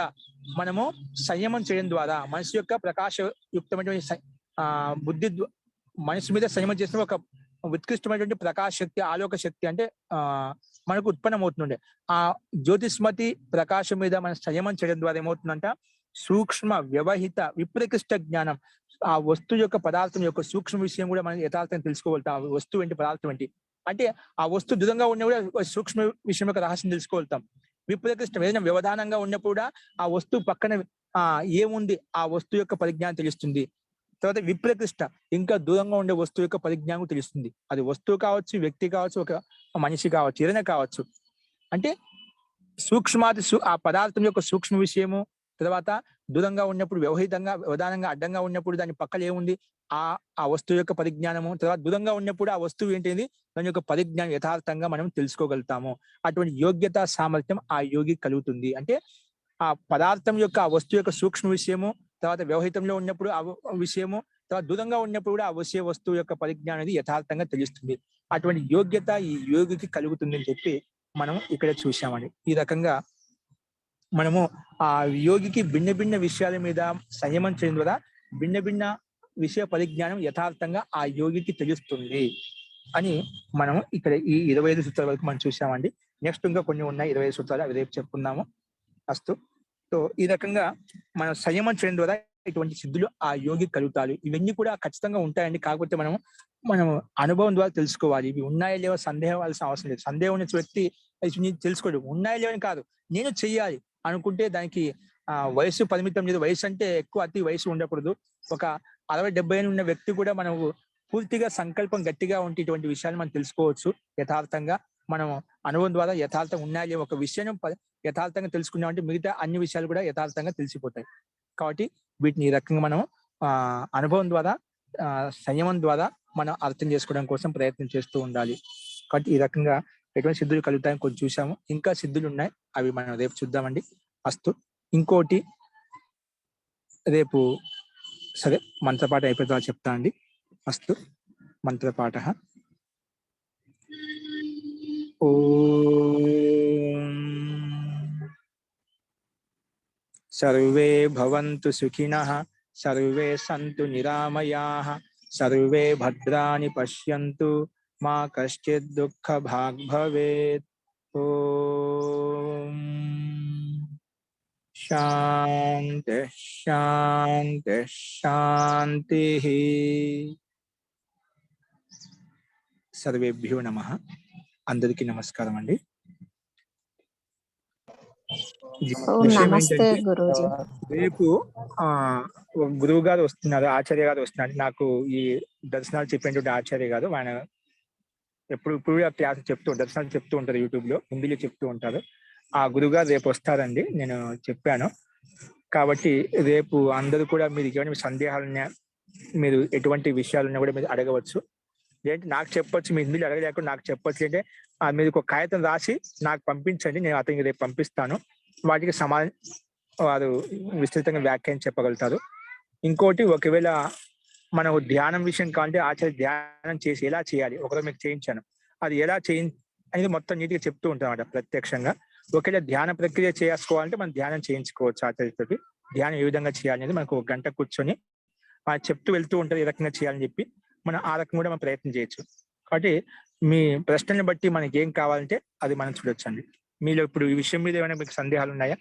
మనము సంయమం చేయడం ద్వారా మనసు యొక్క ప్రకాశయుక్తమైనటువంటి బుద్ధి మనసు మీద సంయమం చేసిన ఒక ఉత్కృష్టమైనటువంటి ప్రకాశ శక్తి, ఆలోక శక్తి అంటే మనకు ఉత్పన్నం అవుతుండే. ఆ జ్యోతిస్మతి ప్రకాశం మీద మనం సంయమం చేయడం ద్వారా ఏమవుతుందంట, సూక్ష్మ వ్యవహిత విపరికృష్ట జ్ఞానం, ఆ వస్తువు యొక్క పదార్థం యొక్క సూక్ష్మ విషయం కూడా మనం యథార్థంగా తెలుసుకోగలుగుతాం. ఆ వస్తువు ఏంటి, పదార్థం ఏంటి, అంటే ఆ వస్తువు దూరంగా ఉన్న కూడా సూక్ష్మ విషయం యొక్క రహస్యం తెలుసుకోగలుగుతాం. విపరీకృష్టం ఏదైనా వ్యవధానంగా ఉన్నప్పుడు కూడా ఆ వస్తువు పక్కన ఏముంది ఆ వస్తువు యొక్క పరిజ్ఞానం తెలుస్తుంది. తర్వాత విపరీకృష్ట ఇంకా దూరంగా ఉండే వస్తువు యొక్క పరిజ్ఞానం తెలుస్తుంది. అది వస్తువు కావచ్చు, వ్యక్తి కావచ్చు, ఒక మనిషి కావచ్చు, ఏదైనా కావచ్చు. అంటే సూక్ష్మాది ఆ పదార్థం యొక్క సూక్ష్మ విషయము, తర్వాత దూరంగా ఉన్నప్పుడు వ్యవధానంగా అడ్డంగా ఉన్నప్పుడు దాని పక్కన ఏముంది ఆ వస్తువు యొక్క పరిజ్ఞానము, తర్వాత దూరంగా ఉన్నప్పుడు ఆ వస్తువు ఏంటిది దాని యొక్క పరిజ్ఞానం యథార్థంగా మనం తెలుసుకోగలుగుతాము. అటువంటి యోగ్యత సామర్థ్యం ఆ యోగి కలుగుతుంది. అంటే ఆ పదార్థం యొక్క ఆ వస్తువు యొక్క సూక్ష్మ విషయము, తర్వాత వ్యవహితంలో ఉన్నప్పుడు ఆ విషయము, తర్వాత దూరంగా ఉన్నప్పుడు కూడా ఆ వస్తువు యొక్క పరిజ్ఞానం అనేది యథార్థంగా తెలుస్తుంది. అటువంటి యోగ్యత ఈ యోగికి కలుగుతుంది అని చెప్పి మనం ఇక్కడ చూసామండి. ఈ రకంగా మనము ఆ యోగికి భిన్న భిన్న విషయాల మీద సంయమం చేయడం ద్వారా భిన్న భిన్న విషయ పరిజ్ఞానం యథార్థంగా ఆ యోగికి తెలుస్తుంది అని మనం ఇక్కడ ఈ 25 సూత్రాల వరకు మనం చూసామండి. నెక్స్ట్ ఇంకా కొన్ని ఉన్నాయి 25 సూత్రాలు, అవి రేపు చెప్పుకుందాము. అస్తు. సో ఈ రకంగా మనం సంయమం చేయడం ద్వారా ఇటువంటి సిద్ధులు ఆ యోగికి కలుగుతాయి. ఇవన్నీ కూడా ఖచ్చితంగా ఉంటాయండి. కాకపోతే మనం అనుభవం ద్వారా తెలుసుకోవాలి. ఇవి ఉన్నాయో లేవో సందేహం అవసరం లేదు. సందేహం ఉన్న వ్యక్తి తెలుసుకోడు, ఉన్నాయో లేవని కాదు, నేను చెయ్యాలి అనుకుంటే దానికి వయసు పరిమితం లేదు. వయసు అంటే ఎక్కువ అతి వయసు ఉండకూడదు. ఒక 60-70 ఉన్న వ్యక్తి కూడా మనకు పూర్తిగా సంకల్పం గట్టిగా ఉంటే ఇటువంటి విషయాలు మనం తెలుసుకోవచ్చు. యథార్థంగా మనం అనుభవం ద్వారా యథార్థం ఉన్నాయో లేవో ఒక విషయం యథార్థంగా తెలుసుకున్నామంటే మిగతా అన్ని విషయాలు కూడా యథార్థంగా తెలిసిపోతాయి. కాబట్టి వీటిని ఈ రకంగా మనం అనుభవం ద్వారా సంయమం ద్వారా మనం అర్థం చేసుకోవడం కోసం ప్రయత్నం చేస్తూ ఉండాలి. కాబట్టి ఈ రకంగా ఎటువంటి సిద్ధులు కలుగుతాయని కొంచెం చూసాము. ఇంకా సిద్ధులు ఉన్నాయి, అవి మనం రేపు చూద్దామండి. అస్తు. ఇంకోటి రేపు సరే మంత్రపాఠ అయిపోయిన తర్వాత చెప్తా అండి. అస్తు. మంత్రపాఠ. ఓం సర్వే భవంతు సుఖినః, సర్వే సంతు నిరామయాః, సర్వే భద్రాణి పశ్యంతు, మా కశ్చిత్ దుఃఖ భాగ్ భవేత్. ఓం శాంతి శాంతి శాంతి. సర్వేభ్యో నమః. అందరికీ నమస్కారం అండి. విషయం ఏంటంటే రేపు గురువు గారు వస్తున్నారు, ఆచార్య గారు వస్తున్నారు. నాకు ఈ దర్శనాలు చెప్పేటువంటి ఆచార్య గారు ఆయన ఇప్పుడు ఆ క్లాస్ దర్శనాలు చెప్తూ ఉంటారు, యూట్యూబ్ లో హిందీలో చెప్తూ ఉంటారు. ఆ గురుగారు రేపు వస్తారండి, నేను చెప్పాను. కాబట్టి రేపు అందరూ కూడా మీరు ఏమైనా సందేహాలున్నా, మీరు ఎటువంటి విషయాలున్నా కూడా మీరు అడగవచ్చు. ఏంటి నాకు చెప్పొచ్చు, మీ హిందీలో అడగలేకుండా నాకు చెప్పొచ్చు. అంటే మీరు ఒక కాగితం రాసి నాకు పంపించండి, నేను అతనికి రేపు పంపిస్తాను. వాటికి సమాధానం వారు విస్తృతంగా వ్యాఖ్యానం చెప్పగలుగుతారు. ఇంకోటి, ఒకవేళ మనం ధ్యానం విషయం కావాలంటే ఆచార్య ధ్యానం చేసి ఎలా చేయాలి ఒకరోజు మీకు చేయించాను, అది ఎలా అనేది మొత్తం నీట్గా చెప్తూ ఉంటాం అన్నమాట ప్రత్యక్షంగా. ఒకవేళ ధ్యాన ప్రక్రియ చేసుకోవాలంటే మనం ధ్యానం చేయించుకోవచ్చు ఆచార్యతోటి. ధ్యానం ఏ విధంగా చేయాలనేది మనకు ఒక గంట కూర్చొని చెప్తూ వెళ్తూ ఉంటారు ఏ రకంగా చేయాలని చెప్పి, మనం ఆ రకంగా కూడా మనం ప్రయత్నం చేయొచ్చు. కాబట్టి మీ ప్రశ్నని బట్టి మనకి ఏం కావాలంటే అది మనం చూడొచ్చండి. మీలో ఇప్పుడు ఈ విషయం మీద ఏమైనా మీకు సందేహాలు ఉన్నాయా?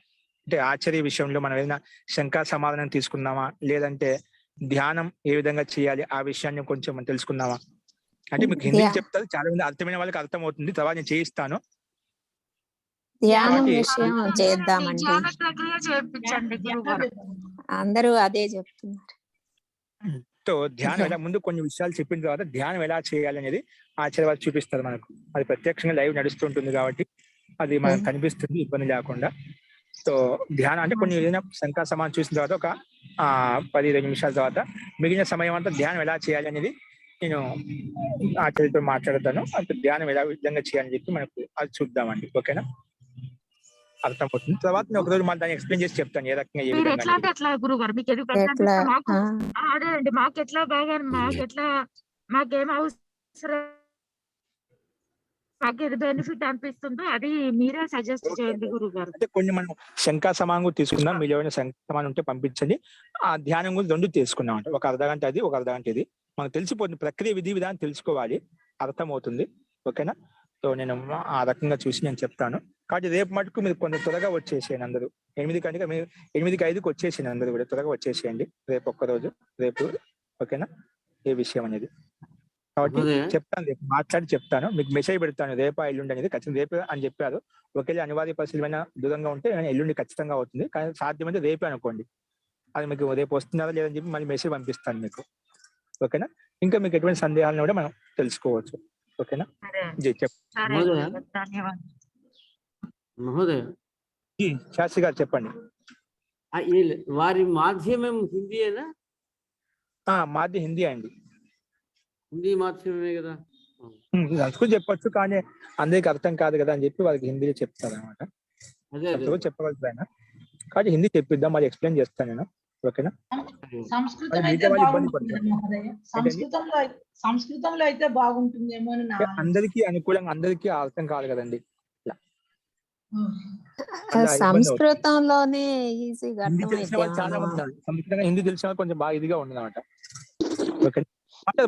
అంటే ఆచార్య విషయంలో మనం ఏదైనా శంకా సమాధానం తీసుకుందామా, లేదంటే ధ్యానం ఏ విధంగా చేయాలి ఆ విషయాన్ని కొంచెం మనం తెలుసుకుందామా? అంటే మీకు హిందీ చెప్తారు, చాలా మంది అర్థమైన వాళ్ళకి అర్థం అవుతుంది, తర్వాత నేను చేయిస్తాను. ధ్యానం కాబట్టి విషయం చేద్దామండి. ధ్యాన ప్రక్రియ చేయించండి గురుగారు. అందరూ అదే చెప్తున్నారు. సో ధ్యానం ఎలా, ముందు కొన్ని విషయాలు చెప్పిన తర్వాత ధ్యానం ఎలా చేయాలి అనేది ఆచార్య వారు చూపిస్తారు మనకు. అది ప్రత్యక్షంగా లైవ్ నడుస్తుంటుంది కాబట్టి అది మనకు కనిపిస్తుంది ఇబ్బంది లేకుండా. సో ధ్యానం అంటే కొన్ని ఏదైనా శంకా సమానం చూసిన తర్వాత ఒక 10-20 నిమిషాల తర్వాత మిగిలిన సమయం అంతా ధ్యానం ఎలా చేయాలి అనేది నేను ఆచార్యతో మాట్లాడతాను. అప్పుడు ధ్యానం ఎలా విధంగా చేయాలని చెప్పి మనకు అది చూద్దామండి. ఓకేనా? అర్థమవుతుంది. తర్వాత నేను ఒకరోజు మళ్ళీ దాన్ని ఎక్స్ప్లెయిన్ చేసి చెప్తాను ఏ రకంగా ఏ మీరు విధంగా ఎట్లా అంటే అనేది. ఎట్లా గురుగారు, మీకు ఎదుగు ప్రశ్న మాకు అదే అండి, మాకు ఎట్లా బాగా మాకేం అవసరం, మాకు ఏది బెనిఫిట్ అనిపిస్తుందో అది మీరే సజెస్ట్ చేయండి గురుగారు. అంటే కొన్ని మనం శంకా సమానం కూడా తీసుకుందాం. మీరు ఏమైనా శంకా సమానం ఉంటే పంపించండి. ఆ ధ్యానం కూడా 2 తీసుకున్నాం అంటే ఒక అర్ధగంట అది, ఒక అర్ధగంట ఇది. మనకు తెలిసిపోతుంది, ప్రక్రియ విధి విధానం తెలుసుకోవాలి, అర్థమవుతుంది. ఓకేనా? సో నేను ఆ రకంగా చూసి నేను చెప్తాను. కాబట్టి రేపు మటుకు మీరు కొంచెం త్వరగా వచ్చేసేయండి అందరూ. 8 గంటగా మీరు 8:05కి వచ్చేసేయండి అందరూ కూడా, త్వరగా వచ్చేసేయండి రేపు ఒక్కరోజు. రేపు ఓకేనా ఏ విషయం అనేది. కాబట్టి చెప్తాను, రేపు మాట్లాడి చెప్తాను, మీకు మెసేజ్ పెడతాను రేపు ఎల్లుండి అనేది. ఖచ్చితంగా రేపు అని చెప్పారు. ఒకవేళ అనివార్య పరిస్థితులు ఏమైనా దూరంగా ఉంటే ఎల్లుండి ఖచ్చితంగా అవుతుంది, కానీ సాధ్యమైతే రేపే అనుకోండి. అది మీకు రేపు వస్తున్నారా లేదని చెప్పి మళ్ళీ మెసేజ్ పంపిస్తాను మీకు. ఓకేనా? ఇంకా మీకు ఎటువంటి సందేహాలను కూడా మనం తెలుసుకోవచ్చు. ఓకేనా? మహోదయ, శాస్త్రి గారు చెప్పండి. వారి మాధ్యమం హిందీయేనా? మాది హిందీ అండి. హిందీ మాధ్యమే కదా. సంస్కృతం చెప్పొచ్చు, కానీ అందరికి అర్థం కాదు కదా అని చెప్పి వాళ్ళకి హిందీలో చెప్తారు అనమాట. చెప్పగలుగుతారు ఆయన. కాబట్టి హిందీ చెప్పిద్దాం, మరి ఎక్స్ప్లెయిన్ చేస్తాను నేను. ఓకేనా? సంస్కృతం అయితే బాగుంటుంది మహోదయ. సంస్కృతంలో అయితే బాగుంటుందేమో అని అందరికీ అనుకూలంగా, అందరికీ అర్థం కాదు కదండి. సంస్కృతంలోనే ఈజీగా హిందీ తెలిసిన వాళ్ళు చాలా మంది ఉన్నారు. సంస్కృతంగా హిందీ తెలిసిన వాళ్ళు కొంచెం బాగా ఇదిగా ఉంది అనమాట. ఓకే,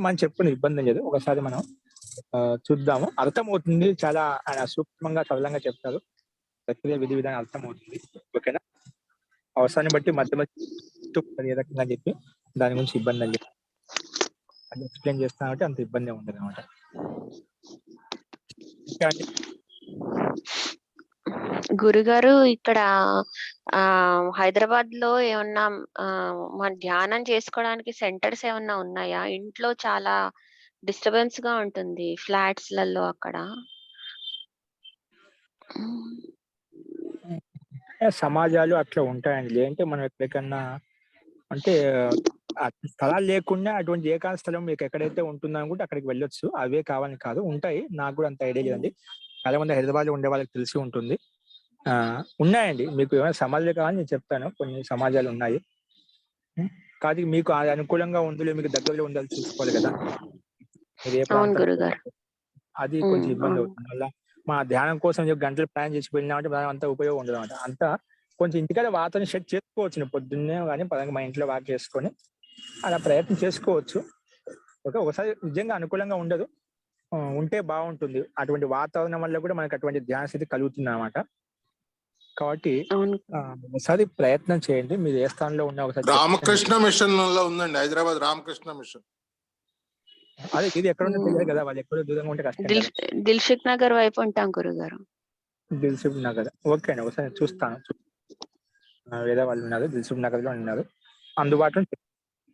మనం చెప్పుకునే ఇబ్బంది లేదు. ఒకసారి మనం చూద్దాము, అర్థమవుతుంది. చాలా ఆయన సూక్ష్మంగా సరళంగా చెప్తారు, ప్రక్రియ విధి విధానం అర్థమవుతుంది. ఓకేనా? అవసరాన్ని బట్టి మధ్య మధ్య ఏ రకంగా చెప్పి దాని గురించి ఇబ్బంది అని చెప్పి అది ఎక్స్ప్లెయిన్ చేస్తానంటే అంత ఇబ్బంది ఉండదు అనమాట. గురుగారు, ఇక్కడ హైదరాబాద్ లో ఏమన్నా మన ధ్యానం చేసుకోవడానికి సెంటర్స్ ఏమన్నా ఉన్నాయా? ఇంట్లో చాలా డిస్టర్బెన్స్ గా ఉంటుంది ఫ్లాట్స్ లలో అక్కడ. సమాజాలు అట్లా ఉంటాయండి. లేదంటే మనం ఎక్కడికన్నా అంటే స్థలాలు లేకుండా అటువంటి ఏకాంత స్థలం మీకు ఎక్కడైతే ఉంటుందో అనుకుంటే అక్కడికి వెళ్ళొచ్చు. అవే కావాలని కాదు, ఉంటాయి. నాకు కూడా అంత ఐడియా లేదండి. చాలా మంది హైదరాబాద్ లో ఉండే వాళ్ళకి తెలిసి ఉంటుంది. ఉన్నాయండి. మీకు ఏమైనా సమాజాలు కావాలని నేను చెప్తాను, కొన్ని సమాజాలు ఉన్నాయి. కాదు మీకు అది అనుకూలంగా ఉందో మీకు దగ్గరలో ఉండాలి చూసుకోవాలి కదా. మీరు ఏ ప్రాంతం, అది కొంచెం ఇబ్బంది అవుతుంది. వల్ల మా ధ్యానం కోసం గంటలు ప్లాన్ చేసి వెళ్ళినామంటే దాని అంత ఉపయోగం ఉండదు అనమాట. అంతా కొంచెం ఇంటికాడ వాతావరణం సెట్ చేసుకోవచ్చు. పొద్దున్నే కానీ పదంగా మా ఇంట్లో వాక్ చేసుకొని అలా ప్రయత్నం చేసుకోవచ్చు. ఓకే, ఒకసారి నిజంగా అనుకూలంగా ఉండదు, ఉంటే బాగుంటుంది. అటువంటి వాతావరణం వల్ల కూడా మనకి అటువంటి ధ్యాన స్థితి కలుగుతుంది అనమాట. కాబట్టి ఒకసారి ప్రయత్నం చేయండి. మీరు ఏ స్థానంలో ఉన్నా ఒకసారి. రామకృష్ణ మిషన్ లో ఉందండి, హైదరాబాద్ రామకృష్ణ మిషన్. అదే ఇది ఎక్కడ ఉందో తెలియదు కదా, వాళ్ళు ఎక్కడో దూరంగా ఉంటే కష్టం. దిల్సుఖ్ నగర్ వైపు ఉంటాం గురుగారు. దిల్సుఖ్ నగర్, ఓకే అండి, ఒకసారి చూస్తాను. వేరే వాళ్ళు ఉన్నారు దిల్సుఖ్ నగర్ లో ఉన్నారు, అందుబాటులో.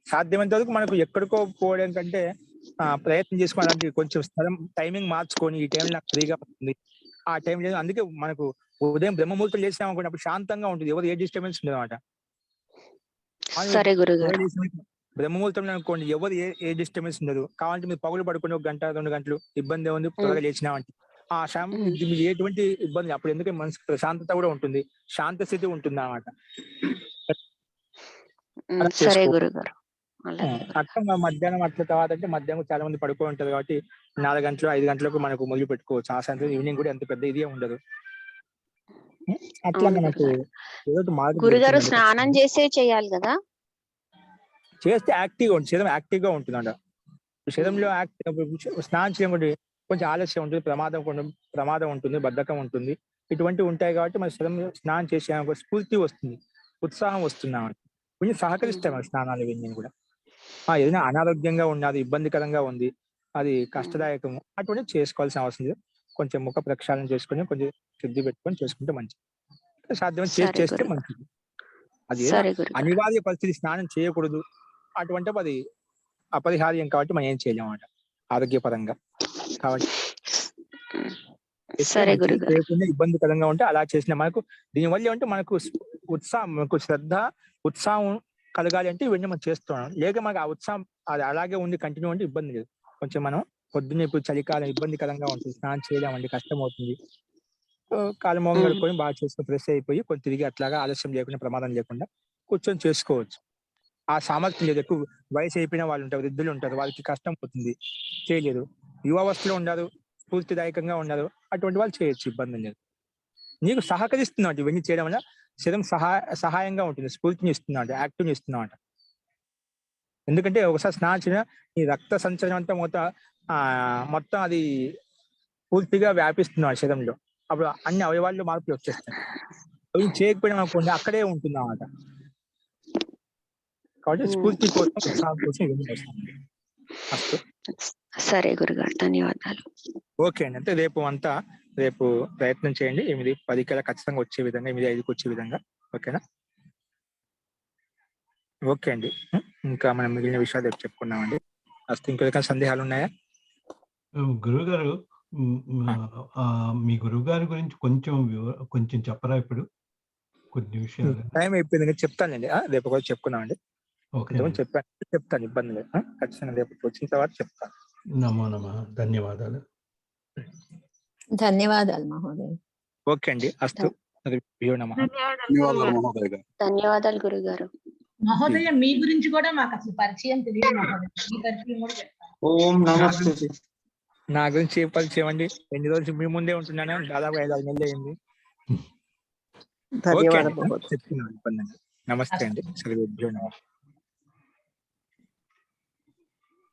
సాధ్యమైనంత వరకు మనకు ఎక్కడికో పోవడం కంటే ప్రయత్నం చేసుకోవడానికి కొంచెం స్థలం టైమింగ్ మార్చుకొని ఈ టైంలో నాకు ఫ్రీగా ఉంటుంది ఆ టైం లేదు. అందుకే మనకు ఉదయం బ్రహ్మముహూర్తం చేసినాం అనుకోండి, అప్పుడు శాంతంగా ఉంటుంది, ఎవరు ఏ డిస్టర్బెన్స్ ఉండదు అనమాట. సరే గురుగారు. బ్రహ్మముహూర్తంలో అనుకోండి ఎవరు ఏ డిస్టర్బెన్స్ ఉండదు. కావాలంటే మీరు పగులు పడుకుని 1 గంట 2 గంటలు ఇబ్బంది ఉంది, త్వరగా లేచినామంటే ఆ మీకు ఎటువంటి ఇబ్బంది అప్పుడు, ఎందుకంటే మనసు ప్రశాంతత కూడా ఉంటుంది, శాంత స్థితి ఉంటుంది అన్నమాట. సరే గురుగారు. అట్లా మధ్యాహ్నం అట్ల తర్వాత అంటే మధ్యాహ్నం చాలా మంది పడుకో ఉంటారు కాబట్టి 4 గంటలు 5 గంటలకు మనకు మొదలు పెట్టుకోవచ్చు. ఆ సాయంత్రం ఈవినింగ్ కూడా ఎంత పెద్ద ఇదే ఉండదు. అట్లా మనకు గురుగారు స్నానం చేసే చేయాలి కదా, చేస్తే యాక్టివ్గా ఉంటుంది, శరీరం యాక్టివ్గా ఉంటుందంట. శరీరంలో స్నానం చేయకుండా కొంచెం ఆలస్యం ఉంటుంది, ప్రమాదం ఉంటుంది, బద్ధకం ఉంటుంది, ఇటువంటివి ఉంటాయి. కాబట్టి మన శరీరం స్నానం చేసే స్ఫూర్తి వస్తుంది, ఉత్సాహం వస్తుంది అన్నమాట. కొంచెం సహకరిస్తాయి మన స్నానాలు ఇవన్నీ కూడా. ఏదైనా అనారోగ్యంగా ఉన్నది, ఇబ్బందికరంగా ఉంది, అది కష్టదాయకము, అటువంటి చేసుకోవాల్సిన అవసరం లేదు. కొంచెం ముఖ ప్రక్షాళన చేసుకొని కొంచెం శుద్ధి పెట్టుకొని చేసుకుంటే మంచిది. సాధ్యమైన చేస్తే మంచిది. అది అనివార్య పరిస్థితి స్నానం చేయకూడదు అటువంటి అది అపరిహార్యం కాబట్టి మనం ఏం చేయలేము అన్నమాట ఆరోగ్యపరంగా. కాబట్టి చేయకుండా ఇబ్బందికరంగా ఉంటే అలా చేసిన మనకు దీనివల్ల అంటే మనకు ఉత్సాహం, మనకు శ్రద్ధ, ఉత్సాహం కలగాలి అంటే ఇవన్నీ మనం చేస్తున్నాం. లేక మనకు ఆ ఉత్సాహం అది అలాగే ఉంది కంటిన్యూ అంటే ఇబ్బంది లేదు. కొంచెం మనం పొద్దున్నే ఇప్పుడు చలికాలం ఇబ్బందికరంగా ఉంటుంది, స్నానం చేయలేమండి, కష్టం అవుతుంది. కాలమోహం గడుపుకొని బాగా చేసుకుని ఫ్రెష్ అయిపోయి కొంచెం తిరిగి అట్లాగా ఆలస్యం లేకుండా ప్రమాదం లేకుండా కూర్చొని చేసుకోవచ్చు. ఆ సామర్థ్యం లేదు. ఎక్కువ వయసు అయిపోయిన వాళ్ళు ఉంటారు, వృద్ధులు ఉంటారు, వాళ్ళకి కష్టం అవుతుంది, చేయలేదు. యువావస్థలో ఉండరు, స్ఫూర్తిదాయకంగా ఉండరు, అటువంటి వాళ్ళు చేయొచ్చు, ఇబ్బంది లేదు. నీకు సహకరిస్తున్నాడు ఇవన్నీ చేయడం వల్ల శరీరం సహాయంగా ఉంటుంది, స్ఫూర్తిని ఇస్తున్నాడు, యాక్టివ్ని ఇస్తున్నాడు. ఎందుకంటే ఒకసారి స్నానం చేయడం ఈ రక్త సంచలనం అంతా మొత్తం అది పూర్తిగా వ్యాపిస్తున్నాడు శరీరంలో. అప్పుడు అన్ని అవయవాల్లో మార్పులు వచ్చేస్తాయి. అవి చేయకపోయినా అనుకోండి అక్కడే ఉంటుంది అన్నమాట. కాబట్టి స్ఫూర్తి కోసం, ఉత్సాహం కోసం ఇవన్నీ వస్తుంది. సరే గురుగారు, ధన్యవాదాలు. ఓకే అండి. అంటే రేపు ప్రయత్నం చేయండి 8:10 కల్లా ఖచ్చితంగా వచ్చే విధంగా, 8:05కి వచ్చే విధంగా. ఓకేనా? ఓకే అండి. ఇంకా మనం మిగిలిన విషయాలు రేపు చెప్పుకున్నామండి. అసలు ఇంకెక్కడ సందేహాలు ఉన్నాయా? గురువు గారు, మీ గురువు గారి గురించి కొంచెం చెప్పరా ఇప్పుడు కొన్ని విషయాలు? టైం అయిపోయింది, చెప్తానండి. రేపు కూడా చెప్పుకున్నామండి. చెప్తాను, ఇబ్బంది లేదు. ఖచ్చితంగా రేపు వచ్చిన తర్వాత చెప్తాను. నమో నమః. ధన్యవాదాలు. ధన్యవాదాలు మహోదయ. ఓకే అండి. అస్తు. ధన్యవాదాలు గురుగారు. మహోదయ మీ గురించి కూడా మాకు అసలు పరిచయం తెలియదు మహోదయ, మీ పరిచయం కూడా చెప్తాను. ఓం నమస్తే. నా గురించి పరిచయం అండి, ఎన్ని రోజులు మీ ముందే ఉంటున్నాను, దాదాపు 5-6 నెలలు అయింది. చెప్తున్నాను, ఇబ్బంది. నమస్తే అండి. సర్వేభ్యో నమః.